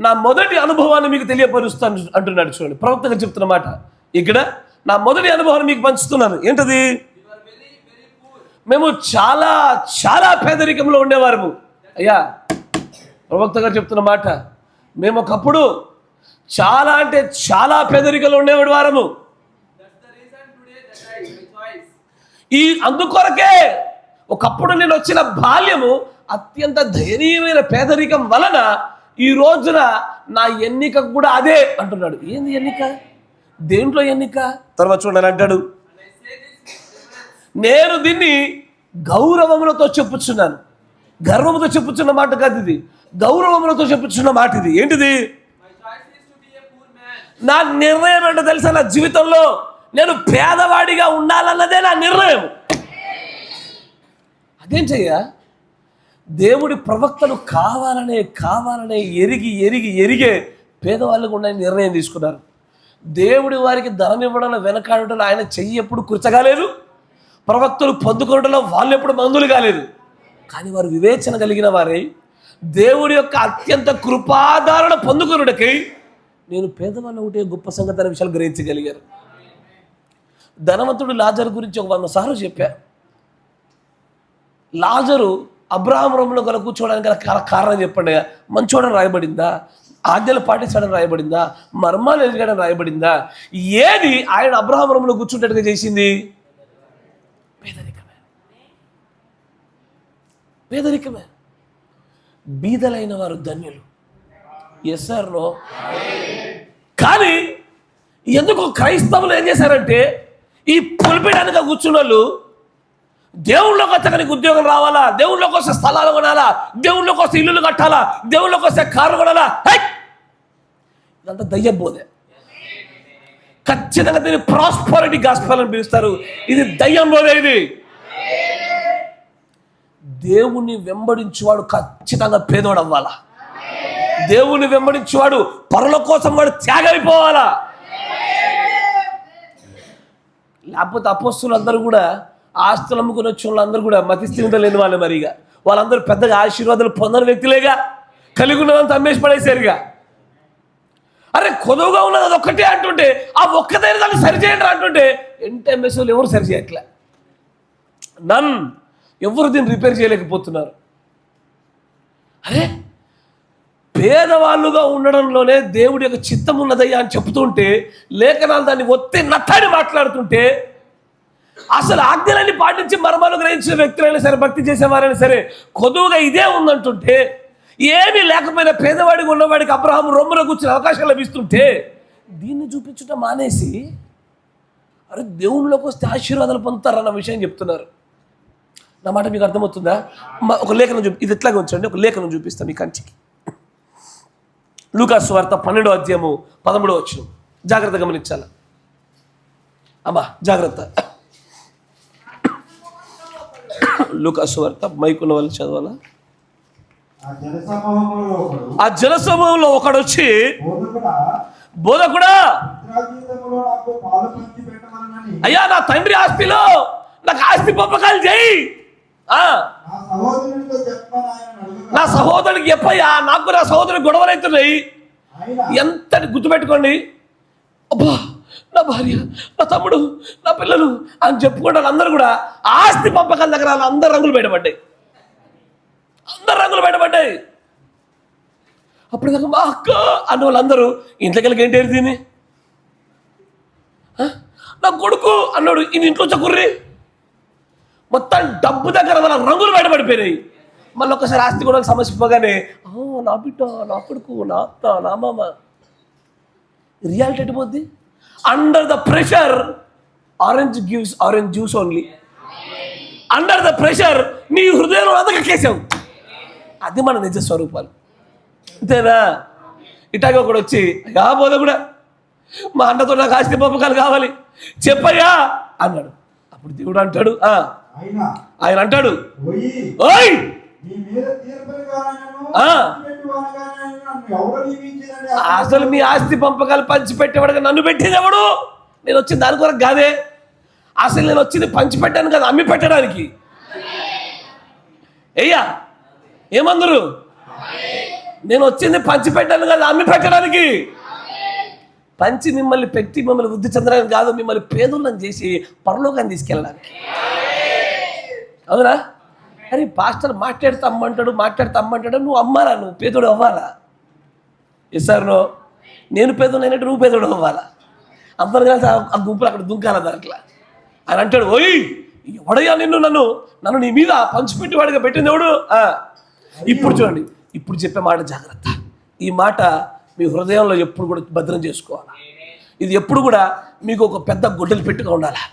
నా మొదటి అనుభవాన్ని మీకు తెలియపరుస్తాను అంటున్నాడు. చూడండి, ప్రవక్తగా చెప్తున్న మాట. ఇక్కడ నా మొదటి అనుభవాన్ని మీకు పంచుతున్నాను. ఏంటది? మేము చాలా చాలా పేదరికంలో ఉండేవారము. అయ్యా, ప్రవక్త గారు చెప్తున్న మాట, మేము ఒకప్పుడు చాలా అంటే చాలా పేదరికంలో ఉండేవాడు వారము. అందుకొరకే ఒకప్పుడు నేను వచ్చిన బాల్యము అత్యంత దయనీయమైన పేదరికం వలన ఈ రోజున నా ఎన్నిక కూడా అదే అంటున్నాడు. ఏంది ఎన్నిక? దేంట్లో ఎన్నిక? తర్వాత చూడండి అంటాడు, నేను దీన్ని గౌరవములతో చెప్పుచున్నాను. గర్వముతో చెప్పుచున్న మాట కాదు ఇది, గౌరవములతో చెప్పుచున్న మాట ఇది. ఏంటిది? నా నిర్ణయం ఏంటో తెలుసా? నా జీవితంలో నేను పేదవాడిగా ఉండాలన్నదే నా నిర్ణయం. అదేం చెయ్య, దేవుడి ప్రవక్తలు కావాలనే ఎరిగే పేదవాళ్ళకు ఉండాలని నిర్ణయం తీసుకున్నారు. దేవుడి వారికి ధనం ఇవ్వడంలో వెనకాడటంలో ఆయన చెయ్యి ఎప్పుడు కుర్చగాలేదు. ప్రవక్తలు పొందుకోవడంలో వాళ్ళు ఎప్పుడు మందులు కాలేదు. కానీ వారు వివేచన కలిగిన వారై దేవుడి యొక్క అత్యంత కృపాధారణ పొందుకున్నటకై నేను పేదవాళ్ళ ఉంటే గొప్ప సంగతి అనే విషయాలు గ్రహించగలిగారు. ధనవంతుడు లాజరు గురించి ఒక 100 సార్లు చెప్పా. లాజరు అబ్రహాం రొమ్ములో గల కూర్చోవడానికి గల కారణం చెప్పండి. మంచోడని రాయబడిందా? ఆజ్ఞలు పాటించడం రాయబడిందా? మర్మాలు ఎరగడం రాయబడిందా? ఏది ఆయన అబ్రహాం రొమ్ములో కూర్చుంటట్టుగా చేసింది? పేదరికమే. బీదలైన వారు ధన్యులు. Yes or no? కానీ ఎందుకు క్రైస్తవులు ఏం చేశారంటే, ఈ పులిపీడానికి కూర్చున్న వాళ్ళు దేవుళ్ళకి వస్తే నీకు ఉద్యోగం రావాలా, దేవుళ్ళకి వస్తే స్థలాలు కొనాలా, దేవుళ్ళకి వస్తే ఇల్లులు కట్టాలా, దేవుళ్ళకి వస్తే కారు కొనాలా, ఇదంతా దయ్యం బోధే. ఖచ్చితంగా దీన్ని ప్రాస్పరిటీ గాస్పెల్ అని పిలుస్తారు. ఇది దయ్యం బోధే. ఇది దేవుణ్ణి వెంబడించేవాడు ఖచ్చితంగా పేదోడు అవ్వాలా. దేవుణ్ణి వెంబడించేవాడు పరుల కోసం వాడు త్యాగైపోవాలా. లేకపోతే అపోస్తులు అందరూ కూడా ఆస్తులు అమ్ముకుని వచ్చిన వాళ్ళందరూ కూడా మతి స్థిమితం లేని వాళ్ళు. మరిగా వాళ్ళందరూ పెద్దగా ఆశీర్వాదాలు పొందని వ్యక్తులేగా, కలిగి ఉన్నదంతా అమ్మేసి పడేసారుగా. అరే కొదువుగా ఉన్నది అది ఒక్కటే అంటుంటే, ఆ ఒక్కదైనా దాన్ని సరిచేయండి అంటుంటే ఎంఎస్ఓలు ఎవరు సరి చేయట్లే. ఎవరు దీన్ని రిపేర్ చేయలేకపోతున్నారు. అరే పేదవాళ్ళుగా ఉండడంలోనే దేవుడి యొక్క చిత్తం ఉన్నదయ్యా అని చెప్తుంటే, లేఖనాలు దాన్ని ఒత్తి నట్టాడి మాట్లాడుతుంటే, అసలు ఆజ్ఞలన్నీ పాటించి మర్మాలు గ్రహించిన వ్యక్తులైనా సరే, భక్తి చేసేవారైనా సరే కొదువుగా ఇదే ఉందంటుంటే, ఏమీ లేకపోయినా పేదవాడికి ఉన్నవాడికి అబ్రహాము రొమ్ములో కూర్చునే అవకాశం లభిస్తుంటే దీన్ని చూపించడం మానేసి అరే దేవుళ్ళలోకి వస్తే ఆశీర్వాదాలు పొందుతారన్న విషయం చెప్తున్నారు. నా మాట మీకు అర్థమవుతుందా? ఒక లేఖనం ఇది ఎట్లాగే ఉంచండి, ఒక లేఖనం చూపిస్తాను మీ కంటికి. లూకా సువార్త 12వ అధ్యాయము 13వ వచనం. జాగ్రత్త గమనించాలి అమ్మా, జాగ్రత్త. లూకా సువార్త మైకున్న వాళ్ళు చదవాలా? ఆ జనసమూహంలో ఒకడు వచ్చి, బోధకుడా అయ్యా నా తండ్రి ఆస్తిలో నాకు ఆస్తి పంపకాలు చేయి, నా సహోదరుడికి చెప్పయ్యా, నాకు నా సహోదరుడికి గొడవలు అవుతున్నాయి. ఎంతటి గుర్తుపెట్టుకోండి, అబ్బా నా భార్య, నా తమ్ముడు, నా పిల్లలు అని చెప్పుకోవడానికి అందరూ కూడా ఆస్తి పంపకాల దగ్గర అందరు రంగులు బయటపడ్డాయి. అప్పుడు దాకా మా అక్క అన్న వాళ్ళందరూ ఇంట్లోకి ఏంటి దీన్ని, నా కొడుకు అన్నాడు ఈయన ఇంట్లో చకుర్రి. మొత్తం డబ్బు దగ్గర వాళ్ళ రంగులు బయటపడిపోయినాయి. మళ్ళీ ఒకసారి ఆస్తి కూడా సమస్య పోగానే నా బిడ్డ, నా కొడుకు, నా అత్త, నా మామ. రియాలిటీ ఎటుపోద్ది? Under the pressure orange gives orange juice only. Under the pressure నీ హృదయంలో అదకెక్కేసావు. అది మన నిజ స్వరూపాలు. అంతేనా? ఇటాగా ఒకడు వచ్చి పోదా కూడా మా అన్నతో నాకు ఆస్తి పంపకాలు కావాలి చెప్పయ్యా అన్నాడు. అప్పుడు దేవుడు అంటాడు, ఆయన అంటాడు, ఓయ్ అసలు మీ ఆస్తి పంపకాలు పంచిపెట్టేవాడుగా నన్ను పెట్టేది ఎవడు? నేను వచ్చింది దాని కొరకు కాదే. అసలు నేను వచ్చింది పంచిపెట్టాను కదా, అమ్మి పెట్టడానికి. అయ్యా ఏమందరు? నేను వచ్చింది పంచిపెట్టాను కదా, అమ్మి పెట్టడానికి. పంచి మిమ్మల్ని పెట్టి మిమ్మల్ని వృద్ధి చెందడానికి కాదు, మిమ్మల్ని పేదలను చేసి పరలోకాన్ని తీసుకెళ్ళడానికి. అవునా? అరే పాస్టర్ మాట్లాడితే అమ్మంటాడు, నువ్వు అమ్మాలా? నువ్వు పేదోడు అవ్వాలా? ఎస్సారు నేను పేదోడు అయినట్టు నువ్వు పేదోడు అవ్వాలా? అందరు కలిసి ఆ గుంపులు అక్కడ దుంకాల దాంట్లో. ఆయన అంటాడు, ఓయ్ ఎవడయ్యా నన్ను నీ మీద పంచిపెట్టేవాడిగా పెట్టింది ఎవడు? ఇప్పుడు చూడండి, ఇప్పుడు చెప్పే మాట జాగ్రత్త. ఈ మాట మీ హృదయంలో ఎప్పుడు కూడా భద్రం చేసుకోవాలి. ఇది ఎప్పుడు కూడా మీకు ఒక పెద్ద గొడ్డలి పెట్టుగా ఉండాలి.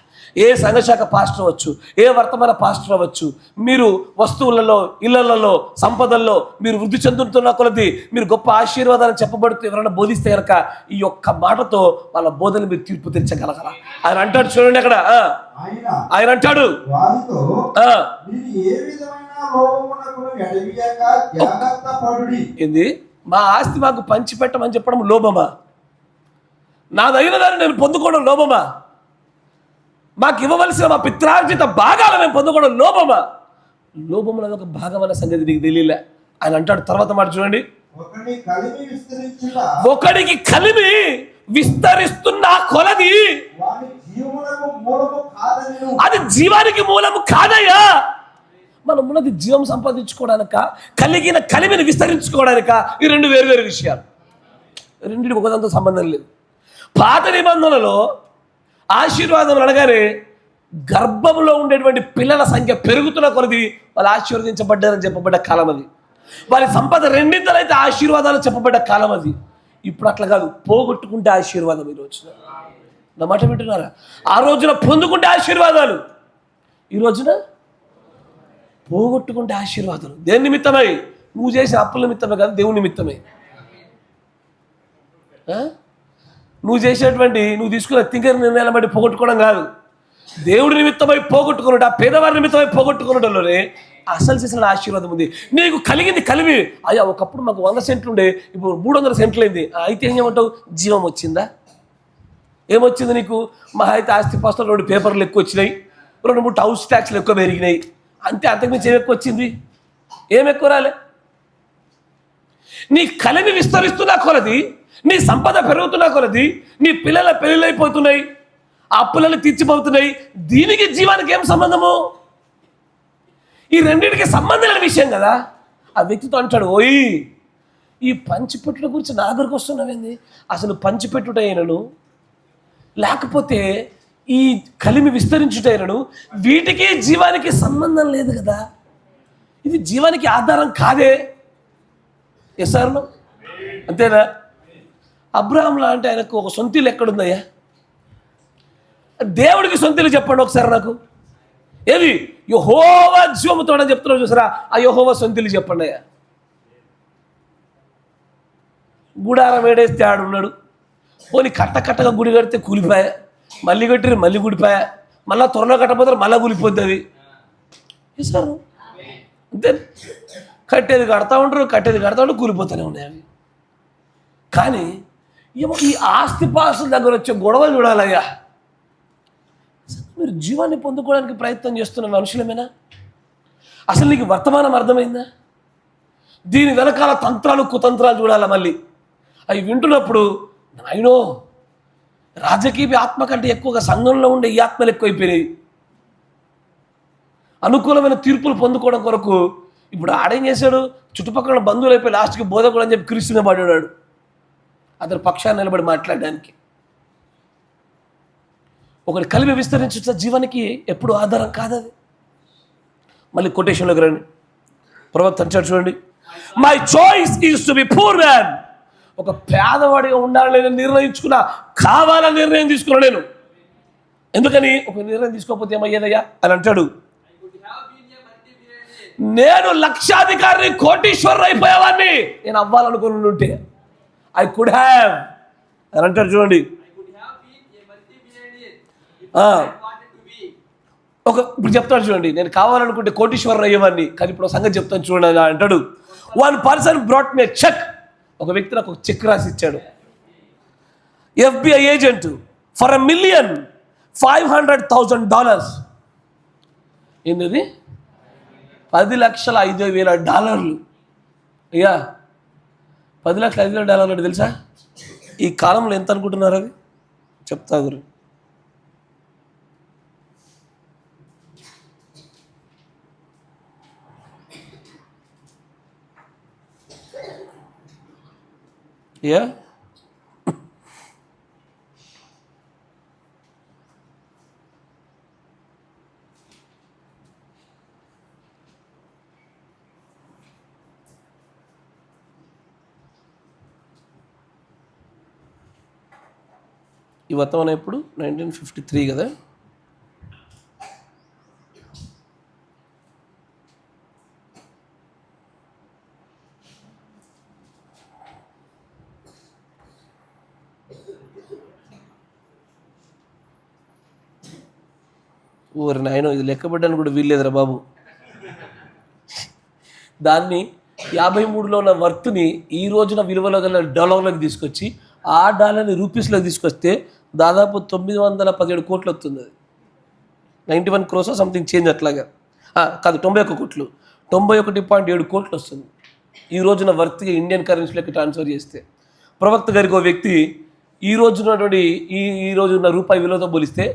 ఏ సంఘశాఖ పాస్టర్ అవ్వచ్చు, ఏ వర్తమాన పాస్టర్ అవ్వచ్చు, మీరు వస్తువులలో, ఇళ్లలో, సంపదల్లో మీరు వృద్ధి చెందుతున్న కొలది మీరు గొప్ప ఆశీర్వాదాన్ని చెప్పబడుతూ ఎవరైనా బోధిస్తే కనుక ఈ ఒక్క మాటతో వాళ్ళ బోధన మీరు తీర్పు తెచ్చగలగల. ఆయన అంటాడు, చూడండి అక్కడ ఆయన అంటాడు, ఏంది మా ఆస్తి మాకు పంచి పెట్టమని చెప్పడం లోభమా? నాదైన దాన్ని నేను పొందుకోవడం లోభమా? మాకు ఇవ్వవలసిన మా పిత్రార్జిత భాగాలు మేము పొందుకోవడం లోభమా? లోభములో ఒక భాగమైన సంగతి నీకు తెలియలే. ఆయన అంటాడు తర్వాత మాట చూడండి, ఒకడికి కలిమి విస్తరిస్తున్న కొలది అది జీవానికి మూలము కాదయ్యా. మనం ఉన్నది జీవం సంపాదించుకోవడానిక, కలిగిన కలిమిని విస్తరించుకోవడానిక? ఈ రెండు వేరు విషయాలు. రెండింటికి ఒకదాంతో సంబంధం లేదు. పాత నిబంధనలో ఆశీర్వాదం అనగానే గర్భంలో ఉండేటువంటి పిల్లల సంఖ్య పెరుగుతున్న కొలది వాళ్ళు ఆశీర్వదించబడ్డారని చెప్పబడ్డ కాలం అది. వారి సంపద రెండింతలైతే ఆశీర్వాదాలు చెప్పబడ్డ కాలం అది. ఇప్పుడు అట్లా కాదు, పోగొట్టుకుంటే ఆశీర్వాదం. ఈ రోజున నా మాట వింటున్నారా? ఆ రోజున పొందుకుంటే ఆశీర్వాదాలు, ఈ రోజున పోగొట్టుకుంటే ఆశీర్వాదాలు. దేని నిమిత్తమై? నువ్వు చేసే అప్పుల నిమిత్తమే కాదు, దేవుని నిమిత్తమే. నువ్వు చేసేటువంటి నువ్వు తీసుకున్న తింగర నిర్ణయాల బట్టి పోగొట్టుకోవడం కాదు, దేవుడి నిమిత్తమై పోగొట్టుకున్నట్టు, ఆ పేదవారి నిమిత్తమై పోగొట్టుకున్నట్లోనే అసలు చేసిన ఆశీర్వాదం ఉంది. నీకు కలిగింది కలిమి. అయ్యా ఒకప్పుడు మాకు 100 సెంట్లు ఉండే, ఇప్పుడు 300 సెంట్లు అయింది. అయితే ఏం చేయమంటావు? జీవం వచ్చిందా? ఏమొచ్చింది నీకు? మహా అయితే ఆస్తి పాస్తులు 2 పేపర్లు ఎక్కువ వచ్చినాయి, 2-3 హౌస్ ట్యాక్స్లు ఎక్కువ పెరిగినాయి, అంతే. అంతకుమించి ఏం ఎక్కువ వచ్చింది? ఏం ఎక్కువ రాలే. నీ కలిమి విస్తరిస్తున్నా కొలది, నీ సంపద పెరుగుతున్నా కొలది, నీ పిల్లల పెళ్ళిళ్ళైపోతున్నాయి, ఆ అప్పులను తీర్చిపోతున్నాయి. దీనికి జీవానికి ఏం సంబంధము? ఈ రెండింటికి సంబంధం లేని విషయం కదా. ఆ వ్యక్తితో అంటాడు, ఓయ్ ఈ పంచిపెట్టుల గురించి నా దగ్గరకు వస్తున్నావేంది? అసలు పంచిపెట్టుటైనను లేకపోతే ఈ కలిమి విస్తరించుటైనను వీటికి జీవానికి సంబంధం లేదు కదా. ఇది జీవానికి ఆధారం కాదే. ఎస్ఆర్లో అంతేనా? అబ్రహాంలా అంటే ఆయనకు ఒక సొంతిల్లు ఎక్కడుందయ్యా? దేవుడికి సొంతిల్లు చెప్పండి ఒకసారి నాకు. ఏది? యెహోవా జీవముతో అని చెప్తున్నావు చూసారా, ఆ యెహోవా సొంతిల్లు చెప్పండి అయ్యా. గుడారం వేడేస్తే ఆడున్నాడు, పోనీ కట్టగా గుడి కడితే కూలిపోయా, మళ్ళీ కట్టిరు మళ్ళీ గుడిపోయా, మళ్ళీ త్వరలో కట్టపోతారు మళ్ళీ కూలిపోతుంది. సార్ అంతే, కట్టేది కడతా ఉంటారు కూలిపోతూనే ఉన్నాయి అవి. కానీ ఏమో ఈ ఆస్తిపాస్తుల దగ్గర వచ్చే గొడవలు చూడాలయ్యా. మీరు జీవాన్ని పొందుకోవడానికి ప్రయత్నం చేస్తున్న మనుషులమేనా? అసలు నీకు వర్తమానం అర్థమైందా? దీని వెనకాల తంత్రాలు కుతంత్రాలు చూడాలా మళ్ళీ. అవి వింటున్నప్పుడు నాయనో, రాజకీయ ఆత్మ కంటే ఎక్కువగా సంఘంలో ఉండే ఈ ఆత్మలు ఎక్కువైపోయినాయి. అనుకూలమైన తీర్పులు పొందుకోవడం కొరకు ఇప్పుడు ఆడేం చేశాడు? చుట్టుపక్కల బంధువులు అయిపోయి లాస్ట్కి బోధకుడు అని చెప్పి క్రీస్తు మీద పడ్డాడు. అతని పక్షాన్ని నిలబడి మాట్లాడడానికి. ఒకటి కలిమి విస్తరించే జీవానికి ఎప్పుడు ఆధారం కాదు అది. మళ్ళీ కొటేషన్లోకి రండి. ప్రవక్త అంటాడు చూడండి, my choice is to be poor man. ఒక పేదవాడిగా ఉండాలని నేను నిర్ణయించుకున్నా, కావాలని నిర్ణయం తీసుకున్నా నేను. ఎందుకని? ఒక నిర్ణయం తీసుకోకపోతే ఏమయ్యేదయ్యా అని అంటాడు, నేను లక్షాధికారిని, కోటీశ్వరుడు అయిపోయేవాడిని నేను అవ్వాలనుకుని ఉంటే. ఐ కుడ్ హ్యావ్ అని అంటాడు చూడండి. ఇప్పుడు చెప్తాడు చూడండి, నేను కావాలనుకుంటే కోటీశ్వరుడు అయ్యేవాడిని, కానీ ఇప్పుడు సంగతి చెప్తాను చూడండి అంటాడు. One person brought me cheque. ఒక వ్యక్తి నాకు ఒక చెక్ రాసి ఇచ్చాడు. FBI agent for $1,500,000. ఏంటది? $10,05,000. అయ్యా, $10,05,000 అంటే తెలుసా ఈ కాలంలో ఎంత అనుకుంటున్నారు? అది చెప్తా గురు. యా, ఈ వర్తమానం ఎప్పుడు? 1953 కదా. ఊరి నాయన, ఇది లెక్కబడ్డానికి కూడా వీల్లేదురా బాబు. దాన్ని 53లో ఉన్న వర్త్ని ఈ రోజున విలువలో గల డాలర్లకు తీసుకొచ్చి ఆ డాలర్ని రూపీస్లోకి తీసుకొస్తే దాదాపు 917 కోట్లు వస్తుంది. అది 91 crores సంథింగ్ చేంజ్ అట్లాగా కాదు, 91 కోట్లు, 91.7 కోట్లు వస్తుంది ఈ రోజున వర్త్గా ఇండియన్ కరెన్సీలోకి ట్రాన్స్ఫర్ చేస్తే. ప్రవక్త గారికి ఒక వ్యక్తి ఈ రోజున్నటువంటి ఈ రోజున్న రూపాయి విలువతో పోలిస్తే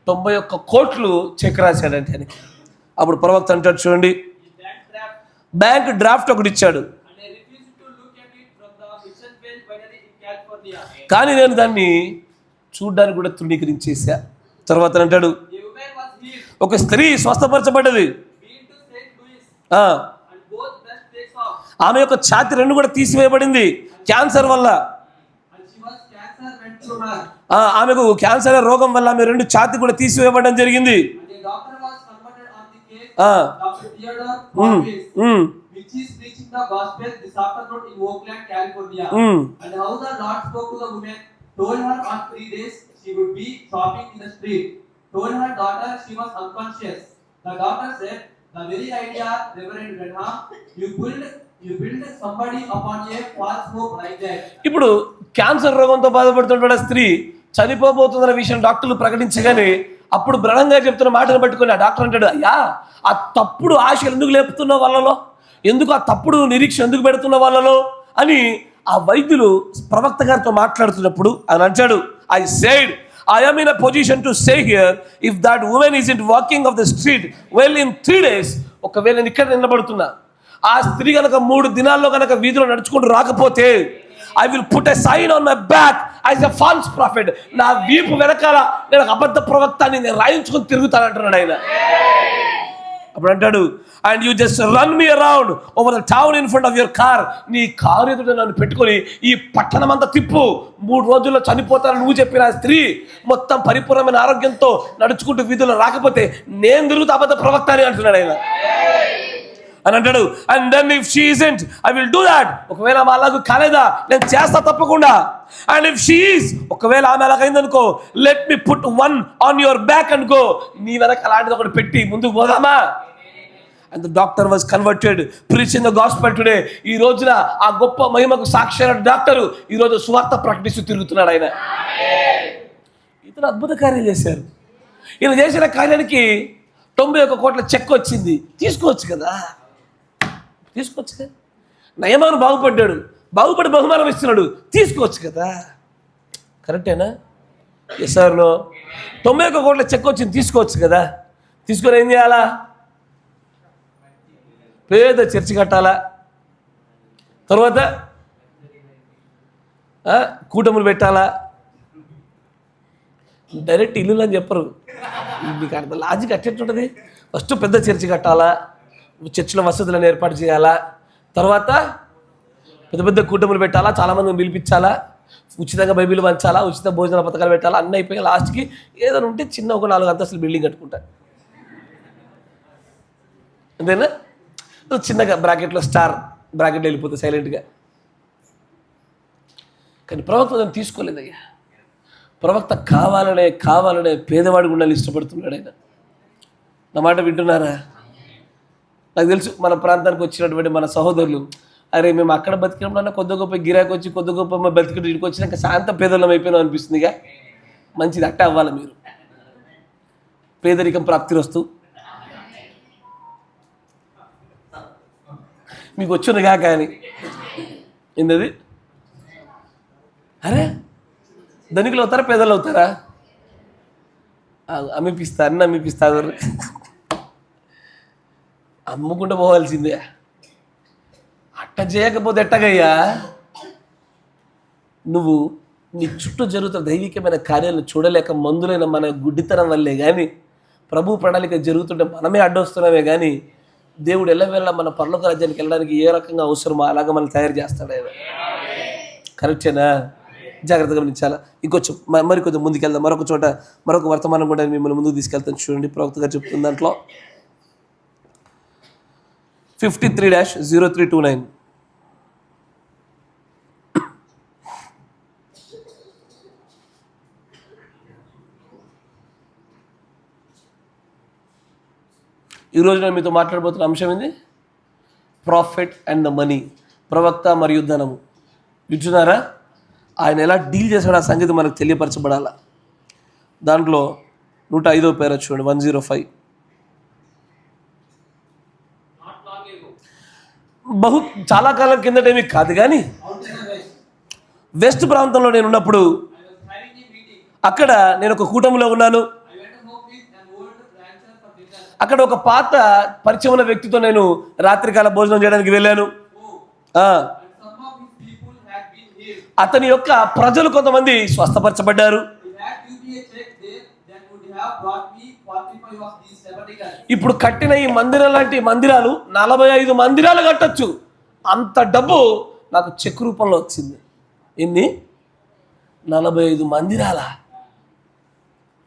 91 కోట్లు చెక్ రాశాడంటే అని. అప్పుడు ప్రవక్త అంటాడు చూడండి, బ్యాంక్ డ్రాఫ్ట్ ఒకటి ఇచ్చాడు, కానీ నేను దాన్ని చూడ్డానికి కూడా తృణీకరించేసా. తర్వాత అంటాడు, ఒక స్త్రీ స్వస్థపరచబడ్డది, ఆమె యొక్క ఛాతి 2 కూడా తీసివేయబడింది క్యాన్సర్ వల్ల. ఆమెకు క్యాన్సర్ రోగం వల్ల ఆమె 2 ఛాతి కూడా తీసివేయబడడం జరిగింది. Told her on 3 days she would be shopping in the street. Told her daughter she was unconscious. The doctor said, the very idea, Reverend Branham, you build somebody upon a false hope like that. ఇప్పుడు cancer రోగంతో బాధపడుతున్న స్త్రీ చనిపోబోతుందన్న విషయం డాక్టర్లు ప్రకటించగానే అప్పుడు బ్రహ్నం గారు చెప్తున్న మాటను పట్టుకుని ఆ డాక్టర్ అంటాడు, అయ్యా, ఆ తప్పుడు ఆశలు ఎందుకు లేపుతున్న వాళ్ళలో, ఎందుకు ఆ తప్పుడు నిరీక్షణ ఎందుకు పెడుతున్న వాళ్ళలో అని ఆ వైద్యులు ప్రవక్త గారితో మాట్లాడుతున్నప్పుడు ఆయన అంటాడు, I said I am in a position to say here, if that woman isn't walking of the street well in 3 days, ఒకవేళ నేను ఇక్కడ నిలబడుతున్నా, ఆ స్త్రీ కనుక 3 దినాల్లో కనుక వీధిలో నడుచుకుంటూ రాకపోతే, I will put a sign on my back as a false prophet. నా వీపు వెనకాల నేను అబద్ధ ప్రవక్త అని నేను రాయించుకొని తిరుగుతాను అంటున్నాడు ఆయన. అప్పుడు అంటాడు, and you just run me around over the town in front of your car. నీ కారు ఎదుట నన్ను పెట్టుకొని ఈ పట్టణం అంతా తిప్పు, 3 రోజుల్లో చనిపోతానని నువ్వు చెప్పిన స్త్రీ మొత్తం పరిపూర్ణమైన ఆరోగ్యంతో నడుచుకుంటూ వీధుల్లో రాకపోతే నేను తిరుగుతా అబద్ధ ప్రవక్త అని అంటున్నాడు ఆయన అని అంటాడు. And then if she isn't I will do that. ఒకవేళ ఆమె అలాగూ కాలేదా, నేను చేస్తా తప్పకుండా. అండ్ ఇఫ్ షీ ఈజ్, ఒకవేళ ఆమె అలాగైందనుకో, let me put 1 on your back అనుకో, నీ వెనక అలాంటిది ఒకటి పెట్టి ముందుకు పోదామా. And the doctor was converted, preaching the gospel today. ఈ రోజున ఆ గొప్ప మహిమకు సాక్షి డాక్టరు ఈ రోజు సువార్త ప్రకటిస్తూ తిరుగుతున్నాడు ఆయన. ఇతను అద్భుత కార్యాలు చేశారు. ఈయన చేసిన కార్యానికి 91 కోట్ల చెక్ వచ్చింది. తీసుకోవచ్చు కదా. నయమాను బాగుపడ్డాడు, బాగుపడి బహుమానం ఇస్తున్నాడు, తీసుకోవచ్చు కదా. కరెక్టేనా? Yes or no? 91 కోట్ల చెక్ వచ్చింది, తీసుకోవచ్చు కదా. తీసుకొని ఏం చేయాలా? పేద చర్చి కట్టాలా, తర్వాత కూటములు పెట్టాలా. డైరెక్ట్ ఇల్లు అని చెప్పరు, మీకు అర్థం లాజిక్ అట్టేట్టుంటుంది. ఫస్ట్ పెద్ద చర్చి కట్టాలా, చర్చిలో వసతులను ఏర్పాటు చేయాలా, తర్వాత పెద్ద పెద్ద కూటములు పెట్టాలా, చాలామందిని పిలిపించాలా, ఉచితంగా బైబిల్ పంచాలా, ఉచిత భోజన పథకాలు పెట్టాలా, అన్నీ అయిపోయి లాస్ట్కి ఏదైనా ఉంటే చిన్న ఒక 4 అంతస్తులు బిల్డింగ్ కట్టుకుంటా. అంతేనా? చిన్నగా బ్రాకెట్లో స్టార్ బ్రాకెట్లో వెళ్ళిపోతుంది సైలెంట్గా. కానీ ప్రవక్త దాన్ని తీసుకోలేదయ్యా. ప్రవక్త కావాలనే పేదవాడి గుండాలు ఇష్టపడుతున్నాడు ఆయన. నా మాట వింటున్నారా? నాకు తెలుసు మన ప్రాంతానికి వచ్చినటువంటి మన సహోదరులు, అరే మేము అక్కడ బతికినప్పుడన్నా కొద్ది గొప్ప గిరాకి వచ్చి కొద్ది గొప్ప బతికినట్టు ఇంటికి వచ్చినాక శాంతం పేదలం అయిపోయినాం అనిపిస్తుందిగా. మంచిది, అట్టే అవ్వాలి మీరు. పేదరికం ప్రాప్తి వస్తూ మీకు వచ్చునుగా. కానీ ఏంటది? అరే ధనికులు అవుతారా పేదలు అవుతారా? అమ్మిపిస్తా అన్నీ అమ్మిపిస్తా, అమ్ముకుంటూ పోవాల్సిందే. అట్ట చేయకపోతే ఎట్టగయ్యా? నువ్వు నీ చుట్టూ జరుగుతున్న దైవికమైన కార్యాలను చూడలేక మందులైన మన గుడ్డితనం వల్లే కానీ ప్రభు ప్రణాళిక జరుగుతుంటే మనమే అడ్డొస్తున్నామే కానీ దేవుడు ఎల్లవేళ మన పరలోక రాజ్యానికి వెళ్ళడానికి ఏ రకంగా అవసరమో అలాగా మనం తయారు చేస్తాడు ఆయన. కరెక్టేనా? జాగ్రత్తగా గమనించాలా. ఇంకొంచెం మరికొంచెం ముందుకెళ్దాం. మరొక చోట మరొక వర్తమానం కూడా మిమ్మల్ని ముందుకు తీసుకెళ్తాను. చూడండి, ప్రవక్త గారు చెప్తున్న దాంట్లో 53-0329. ఈరోజు నేను మీతో మాట్లాడబోతున్న అంశం ఏంది? ప్రాఫిట్ అండ్ ద మనీ, ప్రవక్త మరియు ధనము. వింటున్నారా? ఆయన ఎలా డీల్ చేశాడు ఆ సంగతి మనకు తెలియపరచబడాల. దాంట్లో 105వ పేర చూడండి, 105. చాలా కాలం కిందటేమీ కాదు కానీ వెస్ట్ ప్రాంతంలో నేను ఉన్నప్పుడు అక్కడ నేను ఒక కూటమిలో ఉన్నాను. అక్కడ ఒక పాత పరిచయం ఉన్న వ్యక్తితో నేను రాత్రికాల భోజనం చేయడానికి వెళ్ళాను. అతని యొక్క ప్రజలు కొంతమంది స్వస్థపరచబడ్డారు. ఇప్పుడు కట్టిన ఈ మందిరం లాంటి మందిరాలు 45 మందిరాలు కట్టచ్చు. అంత డబ్బు నాకు చెక్ రూపంలో వచ్చింది. ఎన్ని? 45 మందిరాల.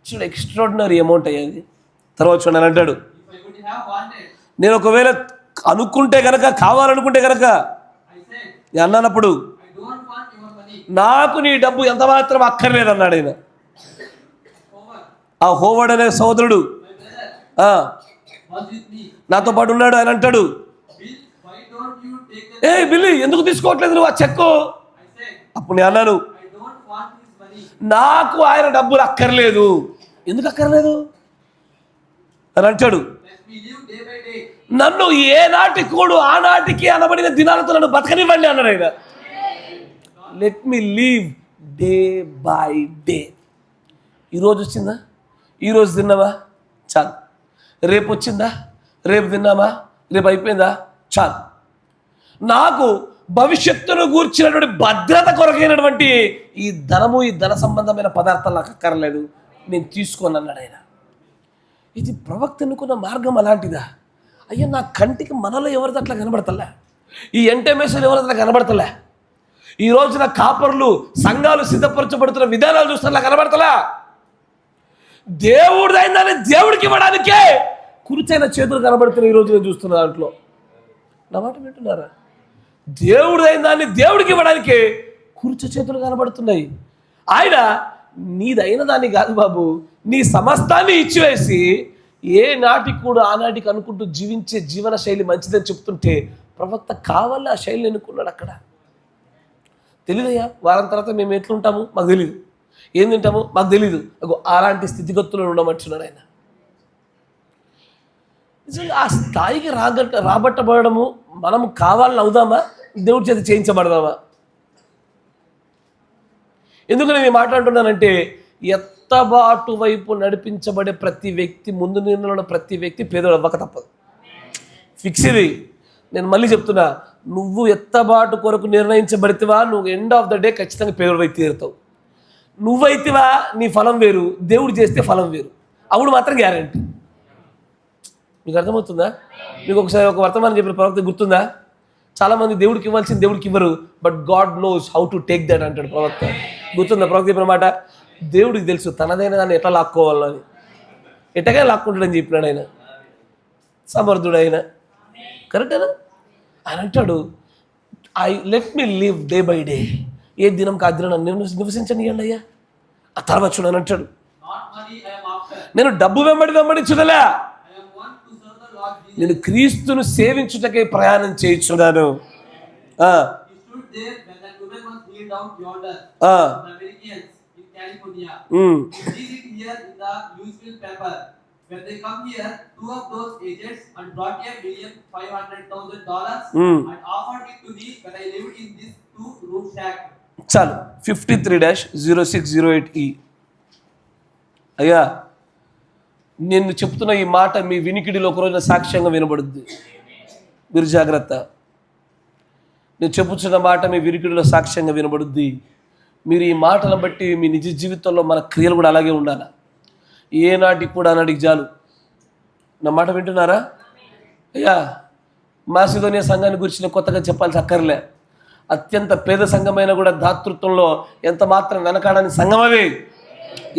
చూడు, ఎక్స్ట్రాడినరీ అమౌంట్ అయ్యేది. తర్వాత చూడండి అంటాడు, నేను ఒకవేళ అనుకుంటే కనుక, కావాలనుకుంటే కనుక అన్నప్పుడు నాకు నీ డబ్బు ఎంత మాత్రం అక్కర్లేదు అన్నాడు ఆయన. ఆ హోవర్డ్ అనే సోదరుడు నాతో పాటు ఉన్నాడు. ఆయన అంటాడు, ఏ బిల్లి, ఎందుకు తీసుకోవట్లేదు నువ్వు ఆ చెక్కు? అప్పుడు నేను అన్నాను, నాకు ఆయన డబ్బులు అక్కర్లేదు. ఎందుకు అక్కర్లేదు అని అంటాడు. నన్ను ఏ నాటి కూడు ఆనాటికి అనబడిన దినాలతో నన్ను బతకనివ్వండి అన్నాడు ఆయన. Let me leave day by day. ఈరోజు వచ్చిందా? ఈరోజు తిన్నావా? చాలు. రేపు వచ్చిందా? రేపు తిన్నామా? రేపు అయిపోయిందా? చాలు. నాకు భవిష్యత్తును గూర్చినటువంటి భద్రత కొరకైనటువంటి ఈ ధనము, ఈ ధన సంబంధమైన పదార్థాలు నాకు అక్కర్లేదు, నేను తీసుకోను అన్నాడు ఆయన. ఇది ప్రవక్త అనుకున్న మార్గం అలాంటిదా? అయ్యా, నా కంటికి మనలో ఎవరిది అట్లా కనబడతలే, ఈ ఎంటెమేషన్ ఎవరిది అట్లా కనబడతలే, ఈ రోజున కాపర్లు సంఘాలు సిద్ధపరచబడుతున్న విధానాలు చూస్తున్నా కనబడతలే. దేవుడు అయిందని దేవుడికి ఇవ్వడానికే కురిచైన చేతులు కనబడుతున్నాయి ఈరోజు నేను చూస్తున్న దాంట్లో. నా మాట వింటున్నారా? దేవుడు అయిన దాన్ని దేవుడికి ఇవ్వడానికే కురిచ చేతులు కనబడుతున్నాయి. ఆయన నీదైన దాన్ని కాదు బాబు, నీ సమస్తాన్ని ఇచ్చివేసి ఏ నాటికి కూడా ఆనాటికి అనుకుంటూ జీవించే జీవన శైలి మంచిదని చెప్తుంటే ప్రవక్త కావాలని ఆ శైలిని ఎన్నుకున్నాడు. అక్కడ తెలియదయ్యా, వారం తర్వాత మేము ఎట్లుంటాము మాకు తెలియదు, ఏం తింటాము మాకు తెలీదు. అలాంటి స్థితిగతులను ఉండమంటున్నాడు ఆయన. ఆ స్థాయికి రాబట్టబడము మనం కావాలని అవుదామా? దేవుడి చేత చేయించబడదామా? ఎందుకు నేను మాట్లాడుతున్నానంటే, ఎత్తబాటు వైపు నడిపించబడే ప్రతి వ్యక్తి, ముందు నిర్ణయంలో ప్రతి వ్యక్తి పేదోడు అవ్వక తప్పదు. ఫిక్స్ ఇది. నేను మళ్ళీ చెప్తున్నా, నువ్వు ఎత్తబాటు కొరకు నిర్ణయించబడితేవా నువ్వు ఎండ్ ఆఫ్ ద డే ఖచ్చితంగా పేదోడు అయితే తీరుతావు. నువ్వైతేవా నీ ఫలం వేరు, దేవుడు చేస్తే ఫలం వేరు. అప్పుడు మాత్రం గ్యారంటీ. మీకు అర్థమవుతుందా? మీకు ఒకసారి ఒక వర్తమానం చెప్పిన ప్రవక్త గుర్తుందా? చాలామంది దేవుడికి ఇవ్వాల్సింది దేవుడికి ఇవ్వరు, but God knows how to take that అంటాడు ప్రవక్త. గుర్తుందా ప్రవక్త చెప్పిన మాట? దేవుడికి తెలుసు తనదైన దాన్ని ఎట్లా లాక్కోవాలని, ఎట్టగా లాక్కుంటాడని చెప్పినాడు ఆయన. సమర్థుడు ఆయన, కరెక్టేనా? ఆయన అంటాడు, let me live day by day, ఏ దినం ఆ దినం నివసించనియండి అయ్యా. ఆ తర్వాత చూడని అంటాడు, Not money I am after. నేను డబ్బు వెంబడించుదలే, I am one to serve the Lord Jesus. నేను క్రీస్తును సేవించుటకే ప్రయాణం చేయించున్నాను. He stood there when that woman was healed out yonder, ఆ, the Americans in California. Um, You read it here in the Louisville paper. When they come here, two of those agents and brought $1,500,000 and offered it to me when I lived in this 2-room shack. చాలు. 53-0608E. అయ్యా, నేను చెప్తున్న ఈ మాట మీ వినికిడిలో ఒక రోజున సాక్ష్యంగా వినబడుద్ది, మీరు జాగ్రత్త. నేను చెప్పుచున్న మాట మీ వినికిడిలో సాక్ష్యంగా వినబడుద్ది. మీరు ఈ మాటలను బట్టి మీ నిజ జీవితంలో మన క్రియలు కూడా అలాగే ఉండాలి. ఏనాటికి కూడా అనాటికి చాలు. నా మాట వింటున్నారా? అయ్యా, మాసిదోనియా సంఘాన్ని గురించి నేను కొత్తగా చెప్పాల్సి అక్కర్లే. అత్యంత పేద సంఘమైన కూడా దాతృత్వంలో ఎంత మాత్రం వెనకాడని సంఘం అవి.